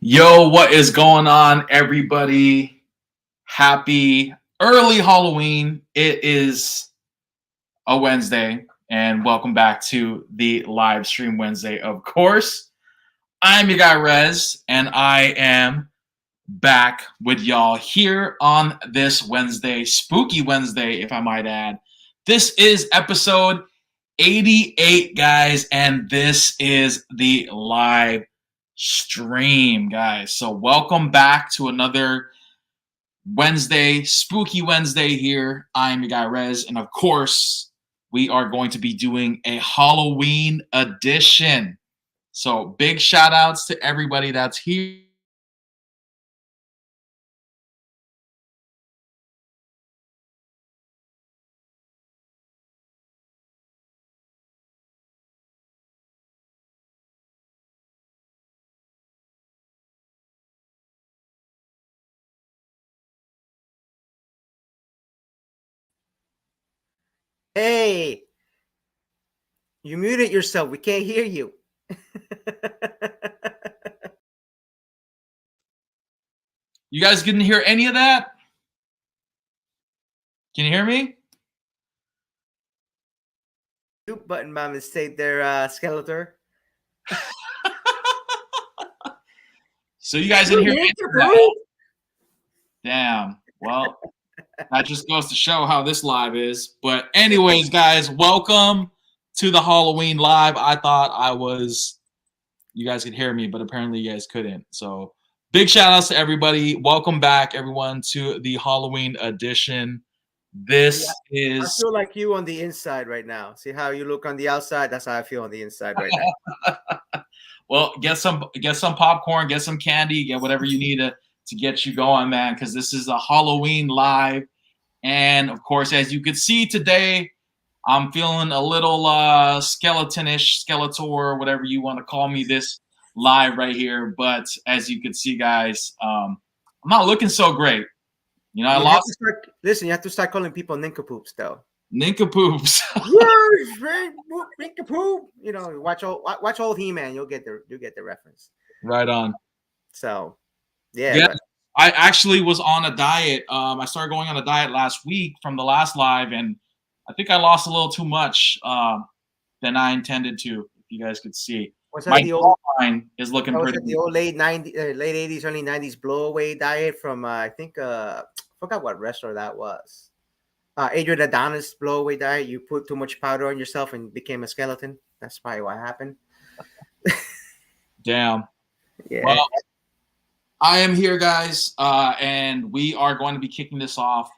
Yo, what is going on, everybody? Happy early Halloween. It is a Wednesday, and welcome back to the live stream Wednesday. Of course, I'm your guy Rez, and I am back with y'all here on this Wednesday, spooky Wednesday, if I might add. This is episode 88, guys, and this is the live stream, guys. So welcome back to another Wednesday, spooky Wednesday here. I'm your guy Rez, and of course, we are going to be doing a Halloween edition. So big shout outs to everybody that's here. Hey, you muted yourself. We can't hear you. You guys didn't hear any of that? Can you hear me? Mute button by mistake there, Skeletor. So you guys didn't hear any of that? Damn. Well, that just goes to show how this live is. But anyways, guys, welcome to the Halloween live. I thought you guys could hear me, but apparently you guys couldn't. So big shout outs to everybody. Welcome back, everyone, to the Halloween edition. This is. I feel like you on the inside right now. See how you look on the outside? That's how I feel on the inside right now. Well, get some popcorn, get some candy, get whatever you need to get you going, man, because this is a Halloween live. And of course, as you can see today, I'm feeling a little skeletonish, Skeletor, whatever you want to call me this live right here. But as you can see, guys, I'm not looking so great. You know, I lost. Listen, you have to start calling people nincompoops, though. Nincompoops. Nincompoop. You know, watch old He-Man. You'll get the reference. Right on. So, yeah. I actually was on a diet. I started going on a diet last week from the last live, and I think I lost a little too much than I intended to. If you guys could see, my jawline is looking pretty. The old late 80s, early 90s blowaway diet from I think I forgot what wrestler that was. Adrian Adonis blowaway diet. You put too much powder on yourself and became a skeleton. That's probably what happened. Damn. Yeah. Well, I am here, guys, and we are going to be kicking this off.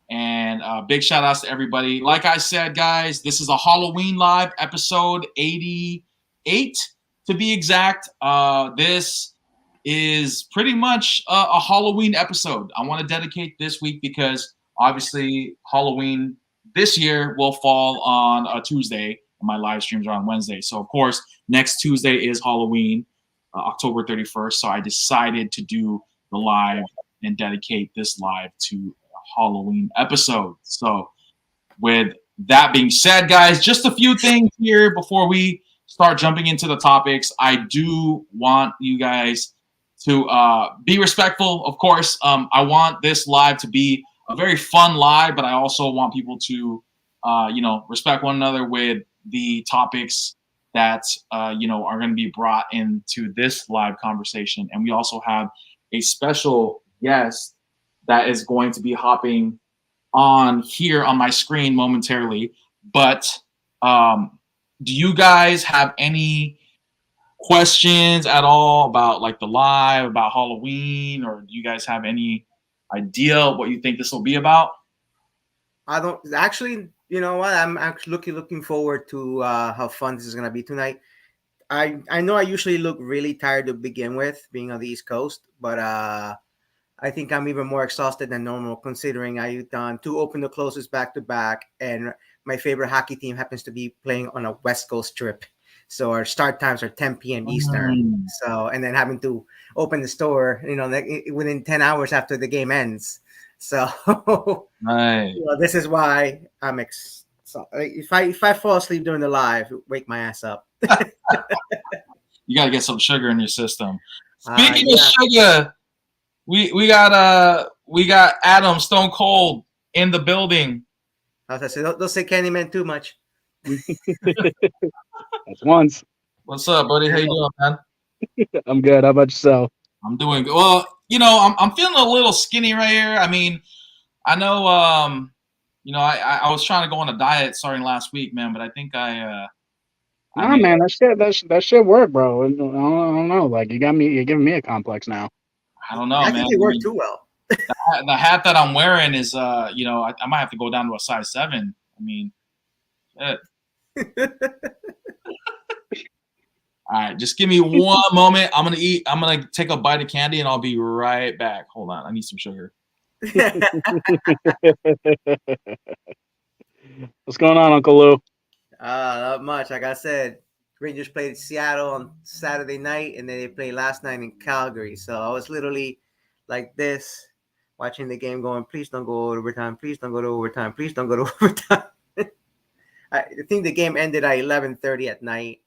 And big shout outs to everybody. Like I said, guys, this is a Halloween live, episode 88 to be exact. This is pretty much a Halloween episode. I want to dedicate this week because obviously Halloween this year will fall on a Tuesday, and my live streams are on Wednesday. So, of course, next Tuesday is Halloween. October 31st. So I decided to do the live and dedicate this live to a Halloween episode. So with that being said, guys, just a few things here before we start jumping into the topics. I do want you guys to be respectful, of course. I want this live to be a very fun live, but I also want people to, respect one another with the topics that are going to be brought into this live conversation. And we also have a special guest that is going to be hopping on here on my screen momentarily. But do you guys have any questions at all about like the live, about Halloween, or do you guys have any idea what you think this will be about? I don't actually. You know what? I'm actually looking forward to how fun this is gonna be tonight. I know I usually look really tired to begin with, being on the East Coast, but I think I'm even more exhausted than normal considering I've done 2 open to closes back to back, and my favorite hockey team happens to be playing on a West Coast trip. So our start times are 10 p.m. Eastern. So and then having to open the store, within 10 hours after the game ends. So right. This is why I'm so if I fall asleep during the live, wake my ass up. You got to get some sugar in your system. Speaking of Yeah. sugar, we got Adam Stone Cold in the building. I was gonna say, don't say Candyman too much. That's once. What's up, buddy? How you doing, man? I'm good. How about yourself? I'm doing good. Well, I'm feeling a little skinny right here. I mean, I know I was trying to go on a diet starting last week, man, but I think Nah, man, that shit work, bro. I don't know. Like you're giving me a complex now. I don't know, I man. think they work too well. The hat that I'm wearing is I might have to go down to a size 7. I mean, shit. All right, just give me one moment. I'm gonna take a bite of candy and I'll be right back. Hold on, I need some sugar. What's going on, Uncle Lou? Not much. Like I said, Rangers played Seattle on Saturday night, and then they played last night in Calgary. So I was literally like this, watching the game, going, "Please don't go to overtime. Please don't go to overtime. Please don't go to overtime." I think the game ended at 11:30 at night,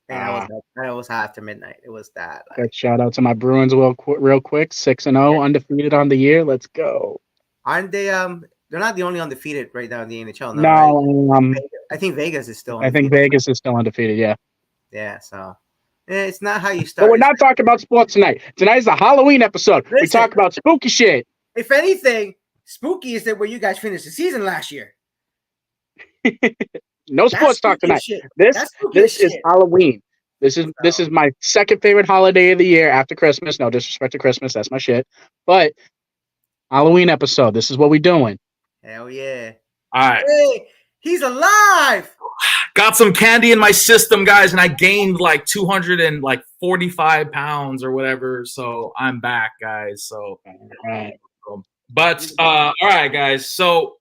and I was after midnight. It was that. Good shout out to my Bruins real quick. 6-0, undefeated on the year. Let's go. Aren't they? They're not the only undefeated right now in the NHL. No, right? I think Vegas is still undefeated. I think Vegas is still undefeated. Yeah. Yeah. So it's not how you start. But we're not talking about sports tonight. Tonight's a Halloween episode. We talk about spooky shit. If anything, spooky is that where you guys finished the season last year. No sports talk tonight. Shit. This is Halloween. This is my second favorite holiday of the year after Christmas. No disrespect to Christmas, that's my shit. But Halloween episode. This is what we doing. Hell yeah! All right. Hey, he's alive. Got some candy in my system, guys, and I gained like 245 pounds or whatever. So I'm back, guys. So, but all right, guys. So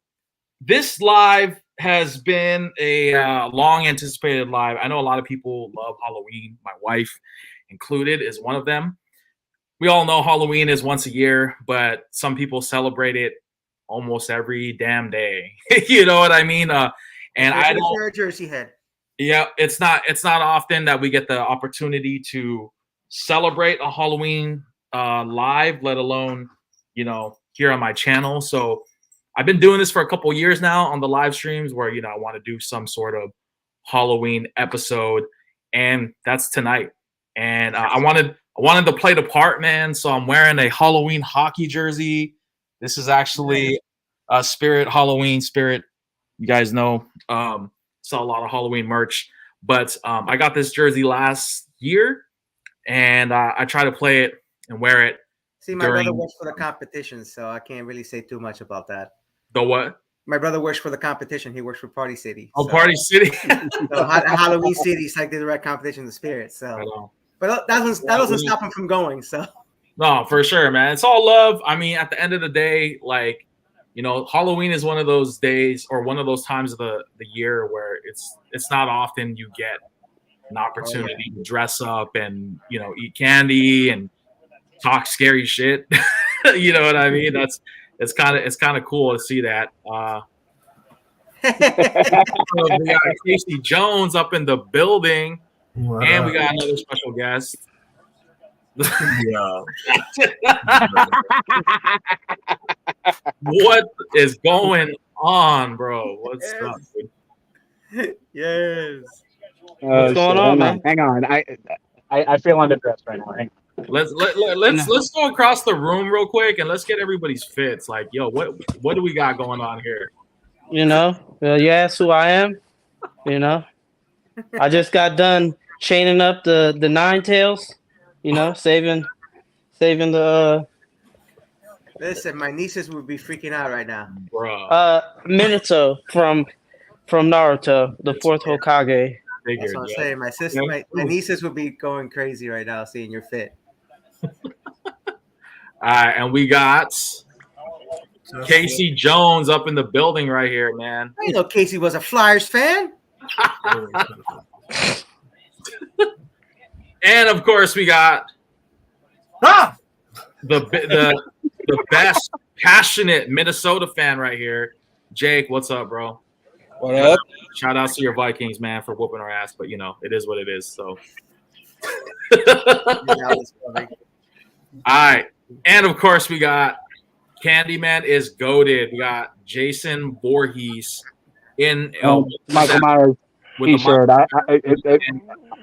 this live has been a long anticipated live. I know a lot of people love Halloween. My wife included is one of them. We all know Halloween is once a year, but some people celebrate it almost every damn day. You know what I mean? And I don't. You're a Jersey head. Yeah, it's not often that we get the opportunity to celebrate a Halloween live, let alone here on my channel. So I've been doing this for a couple years now on the live streams where I want to do some sort of Halloween episode, and that's tonight. And I wanted to play the part, man. So I'm wearing a Halloween hockey jersey. This is actually a Halloween Spirit. You guys know, sell a lot of Halloween merch. But I got this jersey last year, and I try to play it and wear it. See, my brother works for the competition, so I can't really say too much about that. The what? My brother works for the competition. He works for Party City. Oh, so. Party City. So Halloween City is like the direct competition of Spirit. So, but that doesn't stop him from going. So. No, for sure, man. It's all love. I mean, at the end of the day, like, Halloween is one of those days or one of those times of the year where it's not often you get an opportunity to dress up and eat candy and talk scary shit. You know what I mean? It's kind of cool to see that. We got Casey Jones up in the building, and we got another special guest. Yeah. What is going on, bro? What's up, dude? Yes. What's going on, man? Hang on. I feel underdressed right now. Hang on. Let's go across the room real quick and let's get everybody's fits. Like, yo, what do we got going on here? Well, you asked who I am. I just got done chaining up the 9 tails. Saving the. Listen, my nieces would be freaking out right now, bro. Minato from Naruto, the 4th Hokage. That's what I'm saying. My sister, my nieces would be going crazy right now seeing your fit. All right, and we got Casey Jones up in the building right here, man. I know Casey was a Flyers fan. And of course, we got the best passionate Minnesota fan right here, Jake. What's up, bro? What up? Shout out to your Vikings, man, for whooping our ass, but it is what it is. So All right. And of course, we got Candyman is goated. We got Jason Voorhees in Michael Myers with the T-shirt.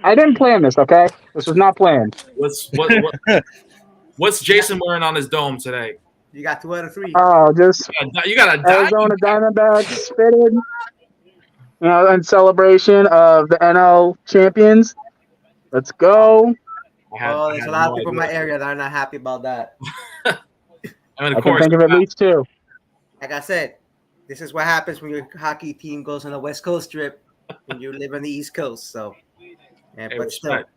I didn't plan this. Okay, this was not planned. What's Jason wearing on his dome today? You got 2 out of 3. Oh, just You got a Arizona Diamondbacks fitted. In celebration of the NL champions. Let's go. There's a lot of people in my area that are not happy about that. And I can think of at least 2. Like I said, this is what happens when your hockey team goes on a West Coast trip and you live on the East Coast. So, yeah, hey, but respect.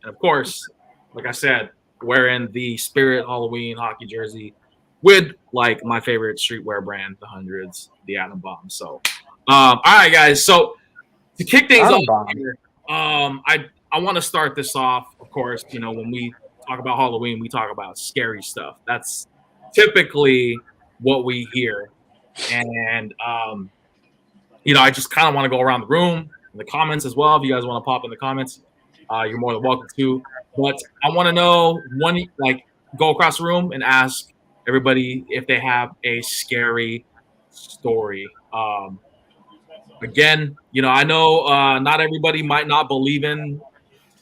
And of course, like I said, wearing the Spirit Halloween hockey jersey with like my favorite streetwear brand, the Hundreds, the Atom Bomb. So, all right, guys. So to kick things off here, I want to start this off. Of course, when we talk about Halloween, we talk about scary stuff. That's typically what we hear, and I just kind of want to go around the room in the comments as well. If you guys want to pop in the comments, you're more than welcome to. But I want to know go across the room and ask everybody if they have a scary story. Again, I know not everybody might not believe in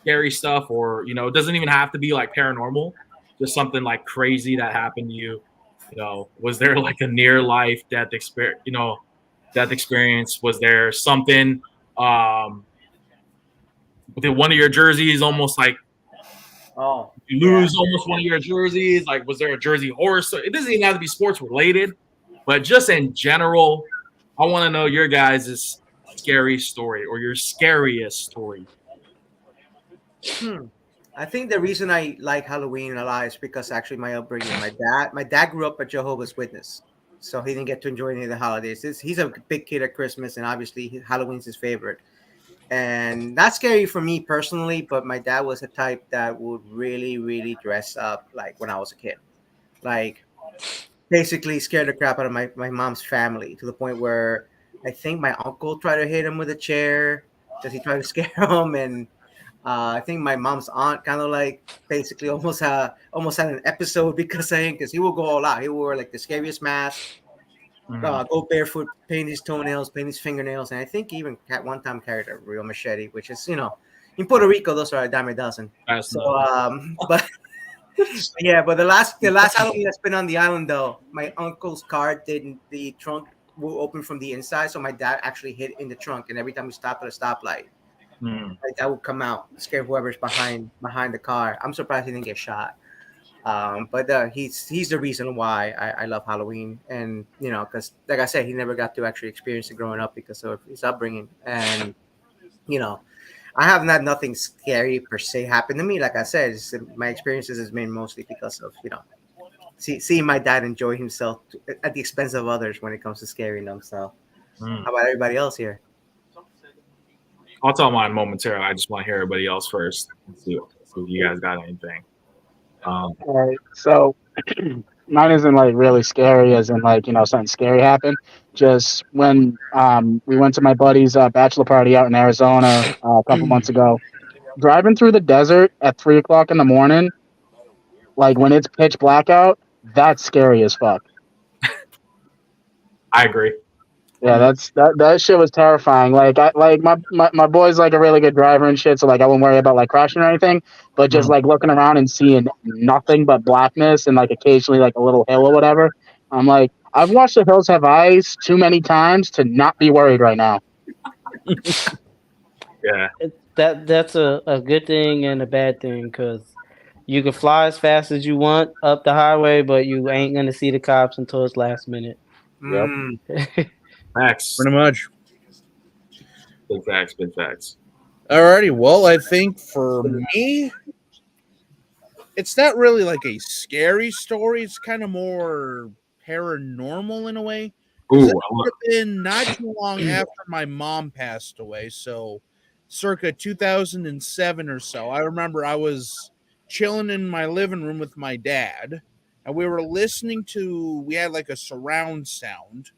scary stuff, or it doesn't even have to be like paranormal, just something like crazy that happened to you. Was there like a near life death experience? Was there something did one of your jerseys almost like you lose almost one of your jerseys? Like, was there a jersey horse? So it doesn't even have to be sports related, but just in general, I want to know your guys' scary story or your scariest story. I think the reason I like Halloween a lot is because actually my upbringing. My dad grew up a Jehovah's Witness, so he didn't get to enjoy any of the holidays. He's a big kid at Christmas, and obviously Halloween's his favorite. And not scary for me personally, but my dad was a type that would really, really dress up like when I was a kid. Like, basically scared the crap out of my mom's family to the point where I think my uncle tried to hit him with a chair because he tried to scare him. And I think my mom's aunt kind of like basically almost had an episode because of him, because he would go all out. He wore like the scariest mask, go barefoot, paint his toenails, paint his fingernails, and I think he even at one time carried a real machete, which is in Puerto Rico those are a dime a dozen. But yeah, but the last Halloween I spent on the island though, my uncle's car didn't the trunk will open from the inside, so my dad actually hid in the trunk, and every time we stopped at a stoplight, like that would come out, scare whoever's behind the car. I'm surprised he didn't get shot. But he's the reason why I love Halloween, and because like I said, he never got to actually experience it growing up because of his upbringing, and I haven't had nothing scary per se happen to me. Like I said, my experiences has been mostly because of seeing my dad enjoy himself at the expense of others when it comes to scaring them. So, how about everybody else here? I'll tell mine momentarily. I just want to hear everybody else first. Let's see if you guys got anything. All right, so mine isn't like really scary, as in like something scary happened. Just when we went to my buddy's bachelor party out in Arizona a couple months ago, driving through the desert at 3 o'clock in the morning, like when it's pitch black out, that's scary as fuck. I agree. Yeah, that shit was terrifying. Like my boy's like a really good driver and shit, so like I wouldn't worry about like crashing or anything. But just like looking around and seeing nothing but blackness and like occasionally like a little hill or whatever, I'm like, I've watched The Hills Have Eyes too many times to not be worried right now. Yeah, That's a good thing and a bad thing, because you can fly as fast as you want up the highway, but you ain't gonna see the cops until it's last minute. Yep. Facts. Pretty much. Big facts. Alrighty, well, I think for me, it's not really like a scary story. It's kind of more paranormal in a way. It would have been not too long after my mom passed away, so circa 2007 or so. I remember I was chilling in my living room with my dad, and we had like a surround sound,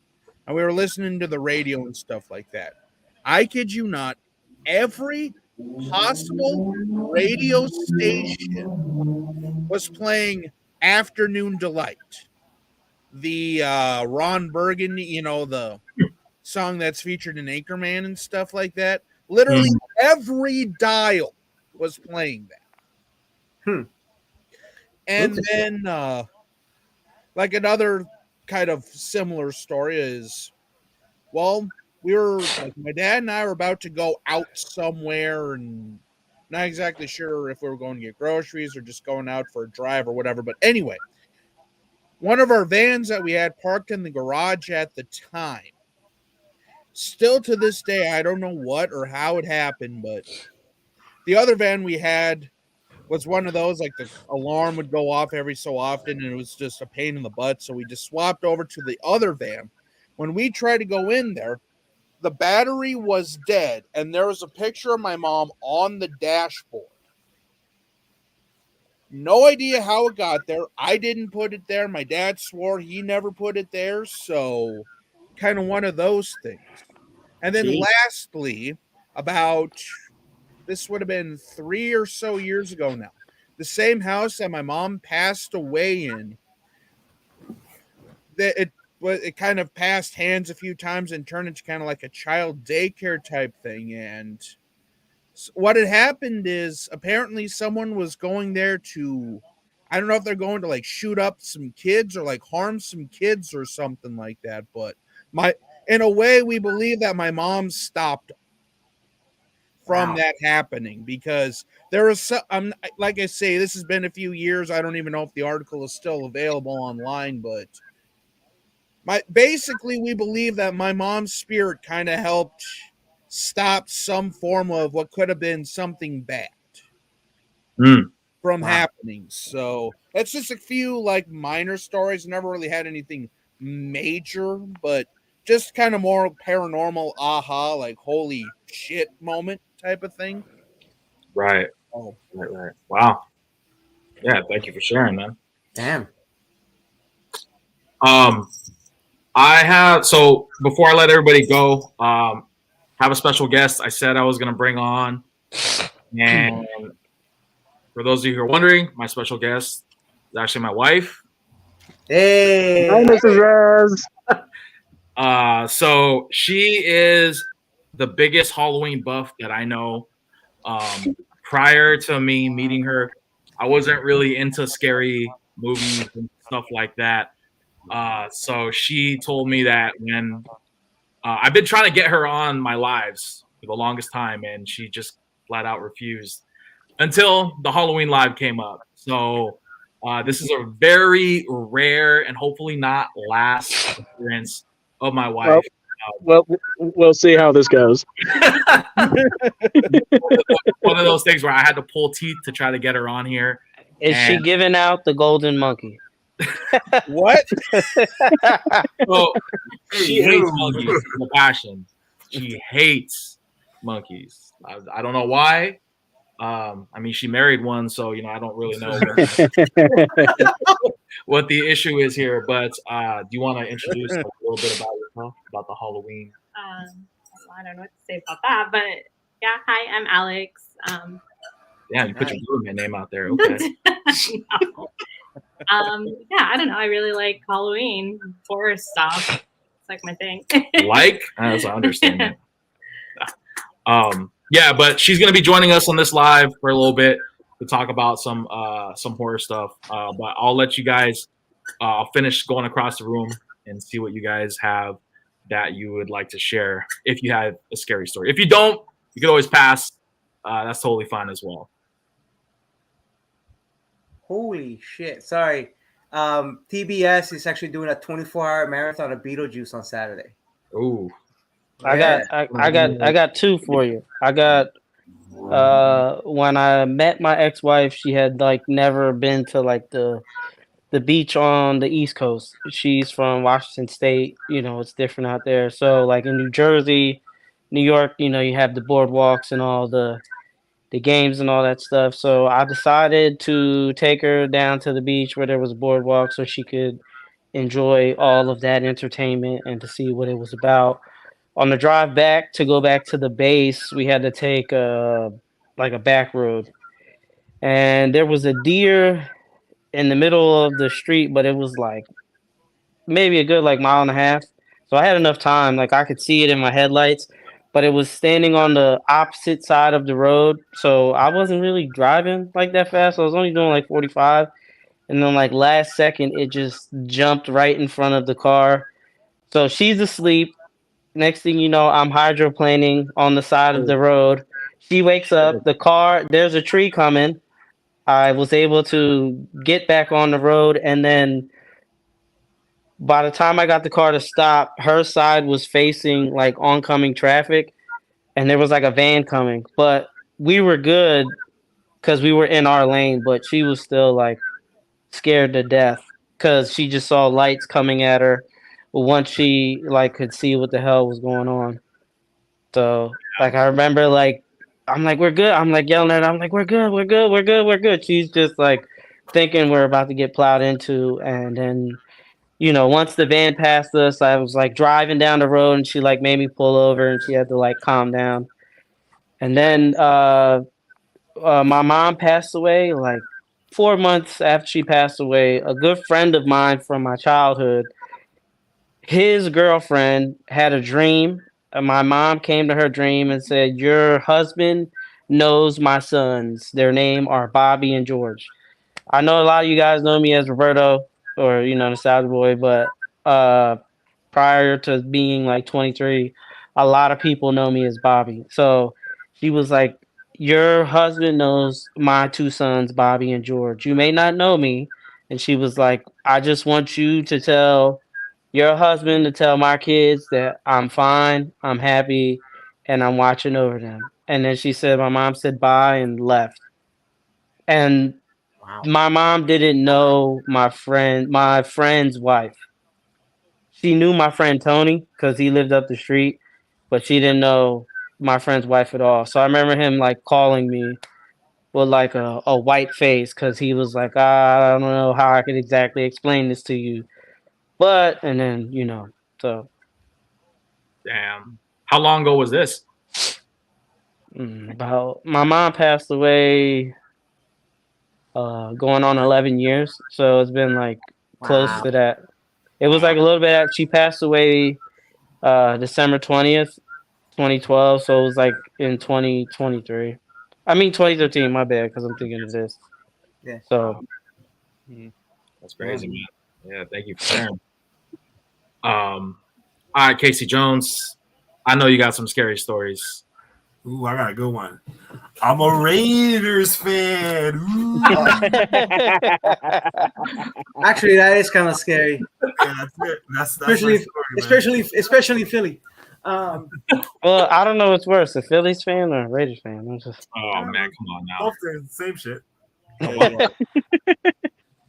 and we were listening to the radio and stuff like that. I kid you not, every possible radio station was playing Afternoon Delight, the Ron Burgundy, the song that's featured in Anchorman and stuff like that. Literally every dial was playing that. And then like another kind of similar story is, well, we were like, my dad and I were about to go out somewhere and not exactly sure if we were going to get groceries or just going out for a drive or whatever. But anyway, one of our vans that we had parked in the garage at the time, still to this day, I don't know what or how it happened, but the other van we had was one of those, like the alarm would go off every so often and it was just a pain in the butt. So we just swapped over to the other van. When we tried to go in there, the battery was dead and there was a picture of my mom on the dashboard. No idea how it got there. I didn't put it there. My dad swore he never put it there. So kind of one of those things. And then lastly, this would have been 3 or so years ago now, the same house that my mom passed away in, it kind of passed hands a few times and turned into kind of like a child daycare type thing. And what had happened is apparently someone was going there to, I don't know if they're going to like shoot up some kids or like harm some kids or something like that. But in a way, we believe that my mom stopped from that happening, because there was some, like I say, this has been a few years. I don't even know if the article is still available online, but basically we believe that my mom's spirit kind of helped stop some form of what could have been something bad from happening. So that's just a few like minor stories. Never really had anything major, but just kind of more paranormal, aha, like holy shit moment type of thing. Right. Oh, right. Wow. Yeah, thank you for sharing, man. Damn. So before I let everybody go, have a special guest I said I was gonna bring on. And for those of you who are wondering, my special guest is actually my wife. Hey, hi, Mrs. Rez. So she is the biggest Halloween buff that I know. Prior to me meeting her, I wasn't really into scary movies and stuff like that. So she told me that when I've been trying to get her on my lives for the longest time, and she just flat out refused until the Halloween live came up. So this is a very rare and hopefully not last appearance of my wife. Well, we'll see how this goes. One of those things where I had to pull teeth to try to get her on here. Is she giving out the golden monkey? What? So she hates monkeys with a passion. She hates monkeys. I don't know why. I mean, she married one, so I don't really know what the issue is here. But do you want to introduce a little bit about yourself, about the Halloween? I don't know what to say about that, but yeah. Hi, I'm Alex. Yeah, you put your government name out there. Okay. No. Yeah, I don't know. I really like Halloween horror stuff. It's like my thing. As I understand it. Yeah, but she's gonna be joining us on this live for a little bit to talk about some horror stuff. But I'll let you guys. I'll finish going across the room and see what you guys have that you would like to share. If you have a scary story, if you don't, you can always pass. That's totally fine as well. Holy shit! Sorry, TBS is actually doing a 24-hour marathon of Beetlejuice on Saturday. Ooh, I got two for you. I got when I met my ex-wife, she had like never been to like the beach on the East Coast. She's from Washington State. It's different out there. So like in New Jersey, New York, you have the boardwalks and all the games and all that stuff. So I decided to take her down to the beach where there was a boardwalk so she could enjoy all of that entertainment and to see what it was about. On the drive back to go back to the base, we had to take like a back road, and there was a deer in the middle of the street, but it was like maybe a good like mile and a half. So I had enough time, like I could see it in my headlights, but it was standing on the opposite side of the road. So I wasn't really driving like that fast. I was only doing like 45. And then like last second it just jumped right in front of the car. So she's asleep. Next thing you know, I'm hydroplaning on the side of the road. She wakes up, the car, there's a tree coming. I was able to get back on the road, and then by the time I got the car to stop, her side was facing like oncoming traffic, and there was like a van coming. But we were good because we were in our lane, but she was still like scared to death because she just saw lights coming at her once she like could see what the hell was going on. So like I remember like I'm like we're good. I'm like yelling at her. I'm like we're good, we're good, we're good, we're good. She's just like thinking we're about to get plowed into, and then once the van passed us, I was like driving down the road, and she like made me pull over, and she had to like calm down. And then my mom passed away like 4 months after she passed away. A good friend of mine from my childhood, his girlfriend had a dream. And my mom came to her dream and said, "Your husband knows my sons. Their name are Bobby and George." I know a lot of you guys know me as Roberto, or the South Boy, but prior to being like 23, a lot of people know me as Bobby. So she was like, "Your husband knows my two sons, Bobby and George. You may not know me." And she was like, "I just want you to tell your husband to tell my kids that I'm fine, I'm happy, and I'm watching over them." And then she said, my mom said bye and left. And Wow. my mom didn't know my friend's wife. She knew my friend Tony because he lived up the street, but she didn't know my friend's wife at all. So I remember him like calling me with like a white face because he was like, I don't know how I could exactly explain this to you. But, and then, so. Damn. How long ago was this? About my mom passed away going on 11 years. So it's been like close to that. It was like a little bit after she passed away December 20th, 2012. So it was like in 2023. I mean 2013, my bad, because I'm thinking of this. Yeah. So That's crazy, man. Yeah, thank you for sharing. All right, Casey Jones. I know you got some scary stories. Ooh, I got a good one. I'm a Raiders fan. Ooh. Actually, that is kind of scary. Yeah, that's it. That's my story, man. especially Philly. well, I don't know what's worse, a Phillies fan or a Raiders fan. I'm just... Oh man, come on now. Both the same shit.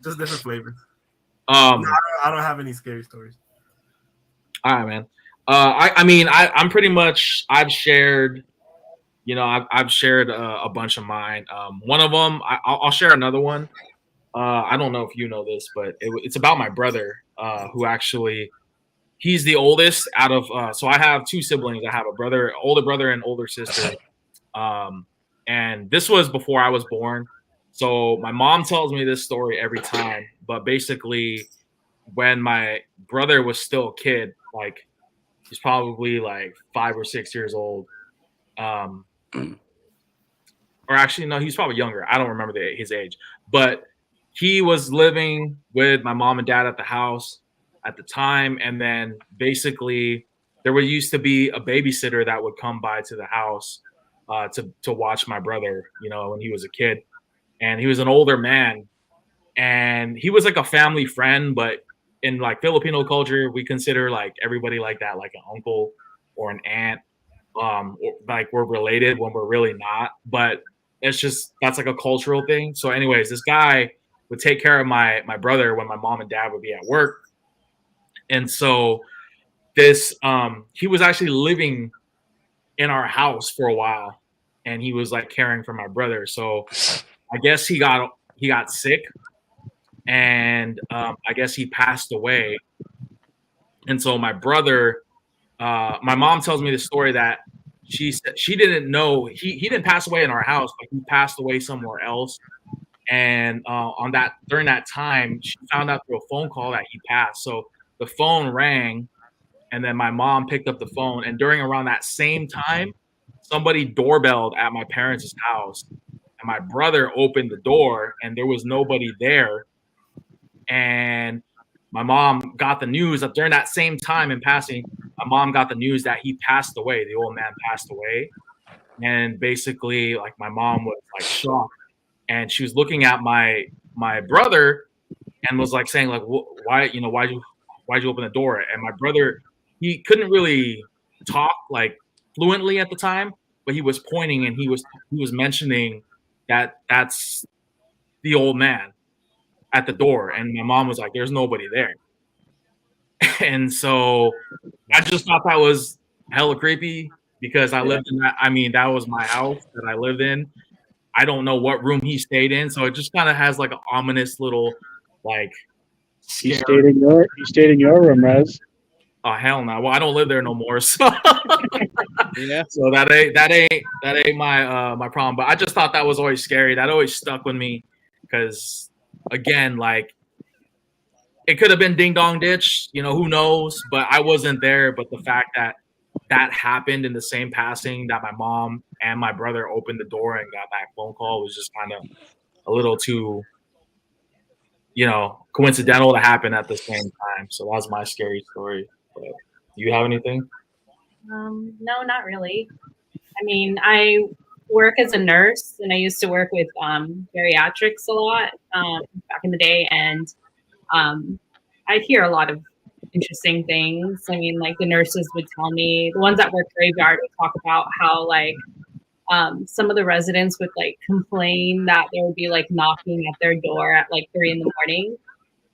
Just different flavors. No, I don't have any scary stories. All right, man. I'm pretty much. I've shared. I've shared a bunch of mine. One of them, I'll share another one. I don't know if you know this, but it's about my brother, who actually, he's the oldest out of. So I have two siblings. I have a brother, older brother, and older sister. And this was before I was born. So my mom tells me this story every time. But basically, when my brother was still a kid, like he's probably like 5 or 6 years old. Or actually, no, he's probably younger. I don't remember his age. But he was living with my mom and dad at the house at the time. And then basically there used to be a babysitter that would come by to the house to watch my brother, when he was a kid. And he was an older man. And he was like a family friend, but in like Filipino culture, we consider like everybody like that, like an uncle or an aunt. Or, like we're related when we're really not. But that's like a cultural thing. So anyways, this guy would take care of my brother when my mom and dad would be at work. And so he was actually living in our house for a while, and he was like caring for my brother. So I guess he got sick, and I guess he passed away. And so my brother, my mom tells me the story that she said she didn't know he didn't pass away in our house, but he passed away somewhere else. And during that time, she found out through a phone call that he passed. So the phone rang, and then my mom picked up the phone. And during around that same time, somebody doorbelled at my parents' house, and my brother opened the door, and there was nobody there. And my mom got the news that during that same time in passing, my mom got the news that he passed away. The old man passed away, and basically, like my mom was like shocked, and she was looking at my brother and was like saying like, why why'd you open the door? And my brother, he couldn't really talk like fluently at the time, but he was pointing and he was mentioning that that's the old man at the door. And my mom was like, there's nobody there. And so I just thought that was hella creepy because I lived in that. I mean, that was my house that I lived in. I don't know what room he stayed in, so it just kind of has like an ominous little like. He stayed in your room, Rez. Oh hell no! Well, I don't live there no more, so Yeah. so that ain't my problem. But I just thought that was always scary. That always stuck with me because again, like it could have been Ding Dong Ditch, who knows? But I wasn't there. But the fact that happened in the same passing that my mom and my brother opened the door and got that phone call was just kind of a little too, coincidental to happen at the same time. So that was my scary story. But do you have anything? No, not really. I mean, I work as a nurse, and I used to work with bariatrics a lot back in the day, and I hear a lot of interesting things. I mean, like the nurses would tell me, the ones that work graveyard would talk about how like some of the residents would like complain that there would be like knocking at their door at like 3 a.m.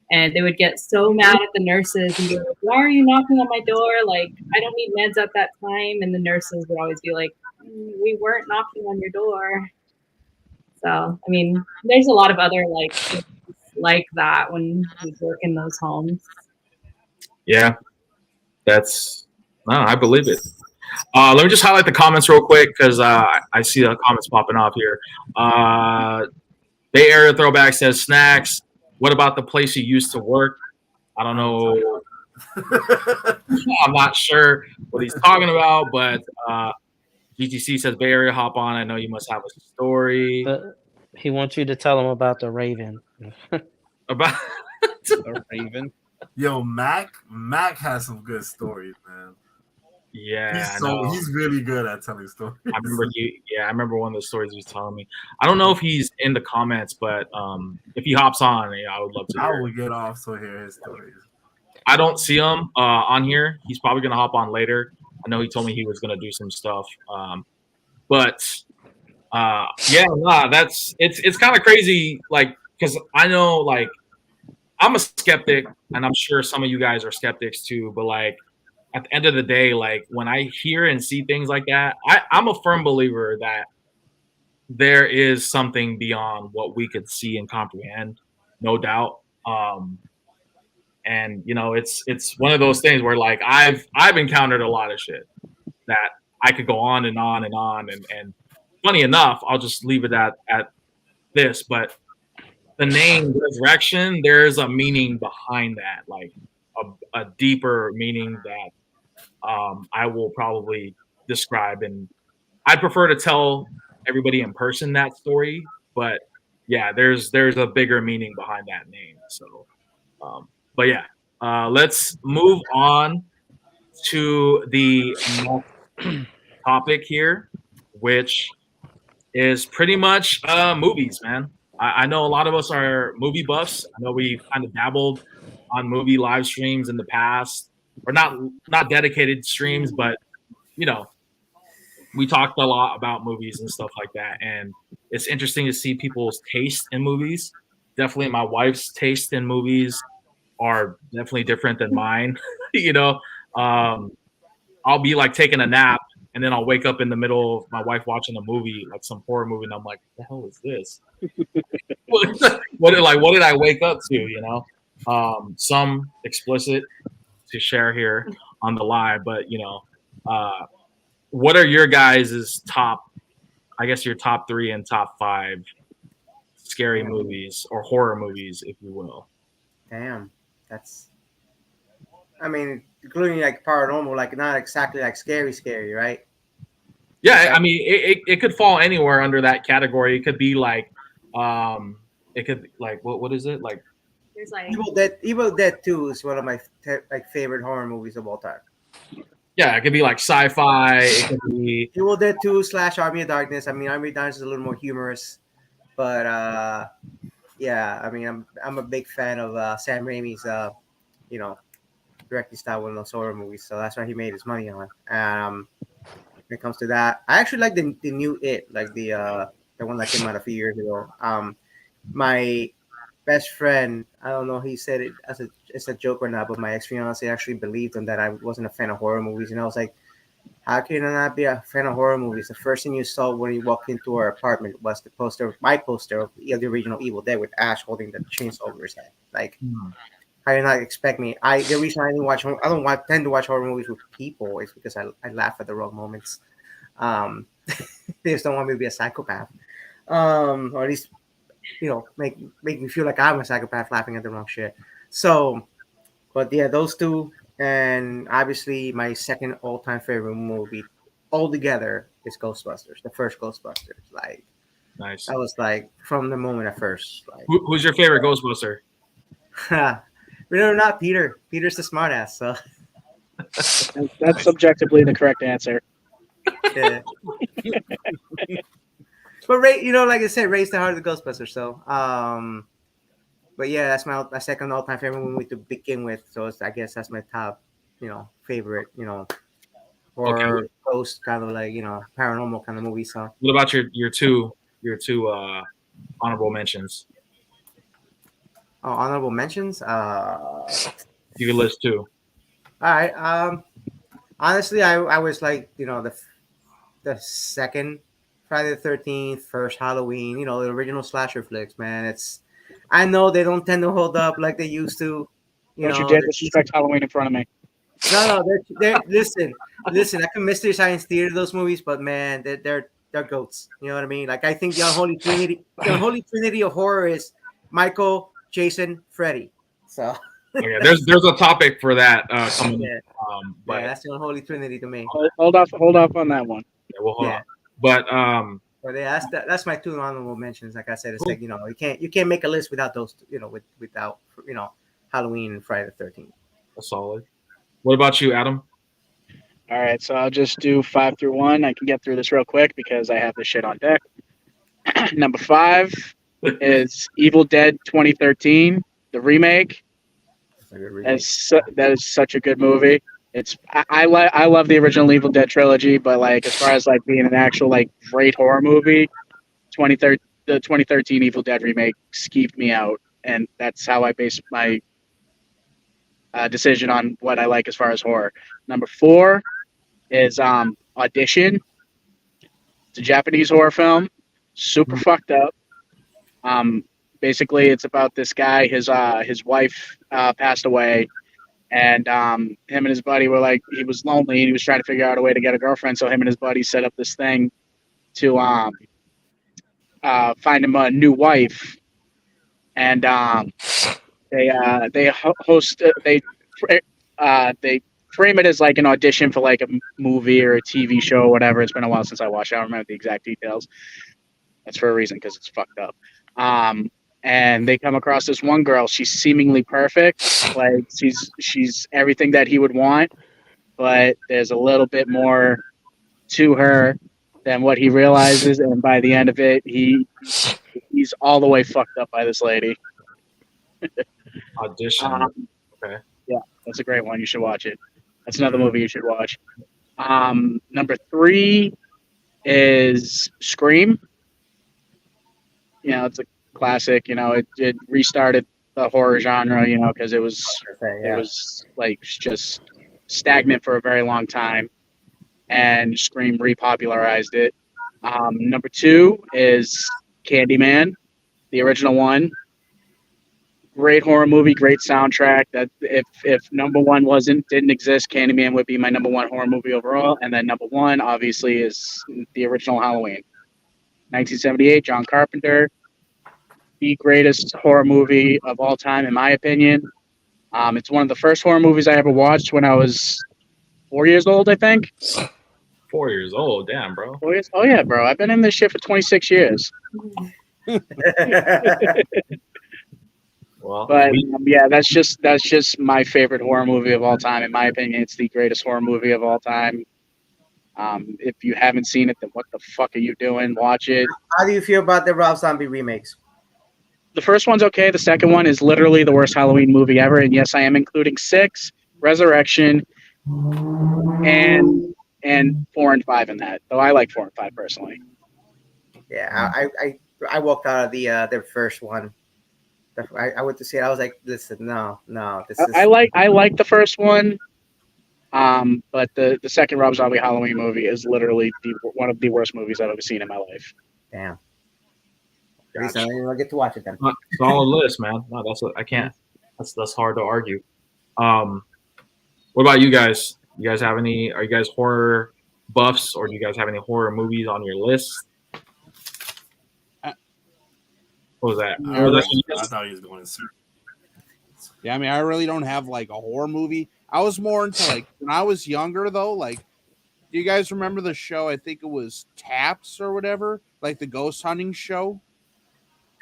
And they would get so mad at the nurses and be like, why are you knocking on my door? Like, I don't need meds at that time. And the nurses would always be like, we weren't knocking on your door. So, I mean, there's a lot of other like that when we work in those homes. Yeah, I believe it. Let me just highlight the comments real quick because I see the comments popping off here. Bay Area Throwback says snacks. What about the place you used to work? I don't know. I'm not sure what he's talking about, but GTC says Bay Area hop on. I know you must have a story. He wants you to tell him about the Raven. About The Raven. Yo, Mac has some good stories, man. Yeah, he's really good at telling stories. I remember one of the stories he was telling me. I don't know if he's in the comments, but if he hops on, I would love to. I will get off so hear his stories. I don't see him on here. He's probably gonna hop on later. I know he told me he was gonna do some stuff. It's kind of crazy, like because I know like I'm a skeptic, and I'm sure some of you guys are skeptics too. But like at the end of the day, like when I hear and see things like that, I'm a firm believer that there is something beyond what we could see and comprehend, no doubt. And it's one of those things where like I've encountered a lot of shit that I could go on and on and on. And funny enough, I'll just leave it at this, but the name Resurrection, there's a meaning behind that, like a deeper meaning that I will probably describe. And I'd prefer to tell everybody in person that story, but yeah, there's a bigger meaning behind that name. So, but yeah, let's move on to the next topic here, which is pretty much movies, man. I know a lot of us are movie buffs. I know we've kind of dabbled on movie live streams in the past, or not dedicated streams, but we talked a lot about movies and stuff like that. And it's interesting to see people's taste in movies. Definitely my wife's taste in movies are definitely different than mine. I'll be like taking a nap, and then I'll wake up in the middle of my wife watching a movie, like some horror movie, and I'm like, "What the hell is this? what did I wake up to?" Some explicit to share here on the live, but what are your guys' top? I guess your top 3 and top 5 scary movies or horror movies, if you will. Damn, that's. I mean, including like paranormal, like not exactly like scary, right? Yeah, I Like, mean, it could fall anywhere under that category. It could be like, it could like what is it like? There's like Evil Dead 2 is one of my like favorite horror movies of all time. Yeah, it could be like sci-fi. It could be Evil Dead 2 / Army of Darkness. I mean, Army of Darkness is a little more humorous, but yeah, I mean, I'm a big fan of Sam Raimi's you know directing style with those horror movies, so that's why he made his money on. When it comes to that, I actually like the new It, like the one that came out a few years ago. My best friend, I don't know, he said it as it's a joke or not, but my ex fiance actually believed him that I wasn't a fan of horror movies, and I was like, how can I not be a fan of horror movies? The first thing you saw when you walked into our apartment was the my poster of the original Evil Dead with Ash holding the chainsaw over his head. Like, how do you not expect me? The reason I don't tend to watch horror movies with people is because I laugh at the wrong moments. They just don't want me to be a psychopath, or at least make me feel like I'm a psychopath laughing at the wrong shit. So, but yeah, those two, and obviously my second all-time favorite movie altogether is Ghostbusters, the first Ghostbusters. Like, nice. that was like from the moment at first. Like, Who's your favorite Ghostbuster? Believe it or not, Peter. Peter's the smartass. So That's subjectively the correct answer. yeah. But Ray, like I said, Ray's the heart of the Ghostbusters. So, but yeah, that's my second all-time favorite movie to begin with. So I guess that's my top, favorite, horror, ghost kind of like, paranormal kind of movie. So what about your two honorable mentions? Oh, honorable mentions. You can list 2. All right. Honestly, I was like, the second Friday the 13th, first Halloween, the original slasher flicks, man. I know they don't tend to hold up like they used to. Don't you dare disrespect Halloween in front of me. No, they're listen. I can Mystery Science Theater those movies, but man, they're goats. You know what I mean? Like, I think the unholy trinity of horror is Michael, Jason, Freddy. So yeah, there's a topic for that coming. Yeah. But that's the unholy trinity to me. Hold off on that one. Yeah, we'll hold on. But But yeah, that's my 2 honorable mentions. Like I said, it's like you can't make a list without those. Without Halloween and Friday the 13th. That's solid. What about you, Adam? All right, so I'll just do 5 through 1. I can get through this real quick because I have this shit on deck. Number 5 is Evil Dead 2013, the remake. That is such a good movie. I love the original Evil Dead trilogy, but like as far as like being an actual like great horror movie, the 2013 Evil Dead remake skeeved me out, and that's how I base my decision on what I like as far as horror. Number 4 is Audition. It's a Japanese horror film, super fucked up. Basically, it's about this guy. His wife passed away, and him and his buddy were like, he was lonely and he was trying to figure out a way to get a girlfriend. So him and his buddy set up this thing to find him a new wife, and they frame it as like an audition for like a movie or a TV show or whatever. It's been a while since I watched it. I don't remember the exact details. That's for a reason, because it's fucked up. And they come across this one girl. She's seemingly perfect. Like she's everything that he would want, but there's a little bit more to her than what he realizes. And by the end of it, he's all the way fucked up by this lady. Audition. Okay. Yeah, that's a great one. You should watch it. That's another movie you should watch. Number 3 is Scream. It's a classic. It restarted the horror genre. Because it was like just stagnant for a very long time, and Scream repopularized it. Number 2 is Candyman, the original one. Great horror movie, great soundtrack. That if number one didn't exist, Candyman would be my number one horror movie overall. And then number one, obviously, is the original Halloween, 1978, John Carpenter, the greatest horror movie of all time, in my opinion. It's one of the first horror movies I ever watched when I was 4 years old, I think. 4 years old, damn, bro. 4 years? Oh yeah, bro. I've been in this shit for 26 years. Well, But yeah, that's just my favorite horror movie of all time. In my opinion, it's the greatest horror movie of all time. If you haven't seen it, then what the fuck are you doing? Watch it. How do you feel about the Rob Zombie remakes? The first one's okay. The second one is literally the worst Halloween movie ever. And yes, I am including 6, Resurrection, and 4 and 5 in that. Though I like 4 and 5 personally. Yeah, I walked out of the first one. I went to see it. I was like, listen, no, this is. I like the first one. But the second Rob Zombie Halloween movie is literally one of the worst movies I've ever seen in my life. Damn. At least I don't even get to watch it then. It's on the list, man. No, I can't. That's hard to argue. What about you guys? You guys have any? Are you guys horror buffs, or do you guys have any horror movies on your list? What was that? I thought he was going to. Yeah, I mean, I really don't have like a horror movie. I was more into like when I was younger though. Like, do you guys remember the show? I think it was Taps or whatever, like the ghost hunting show.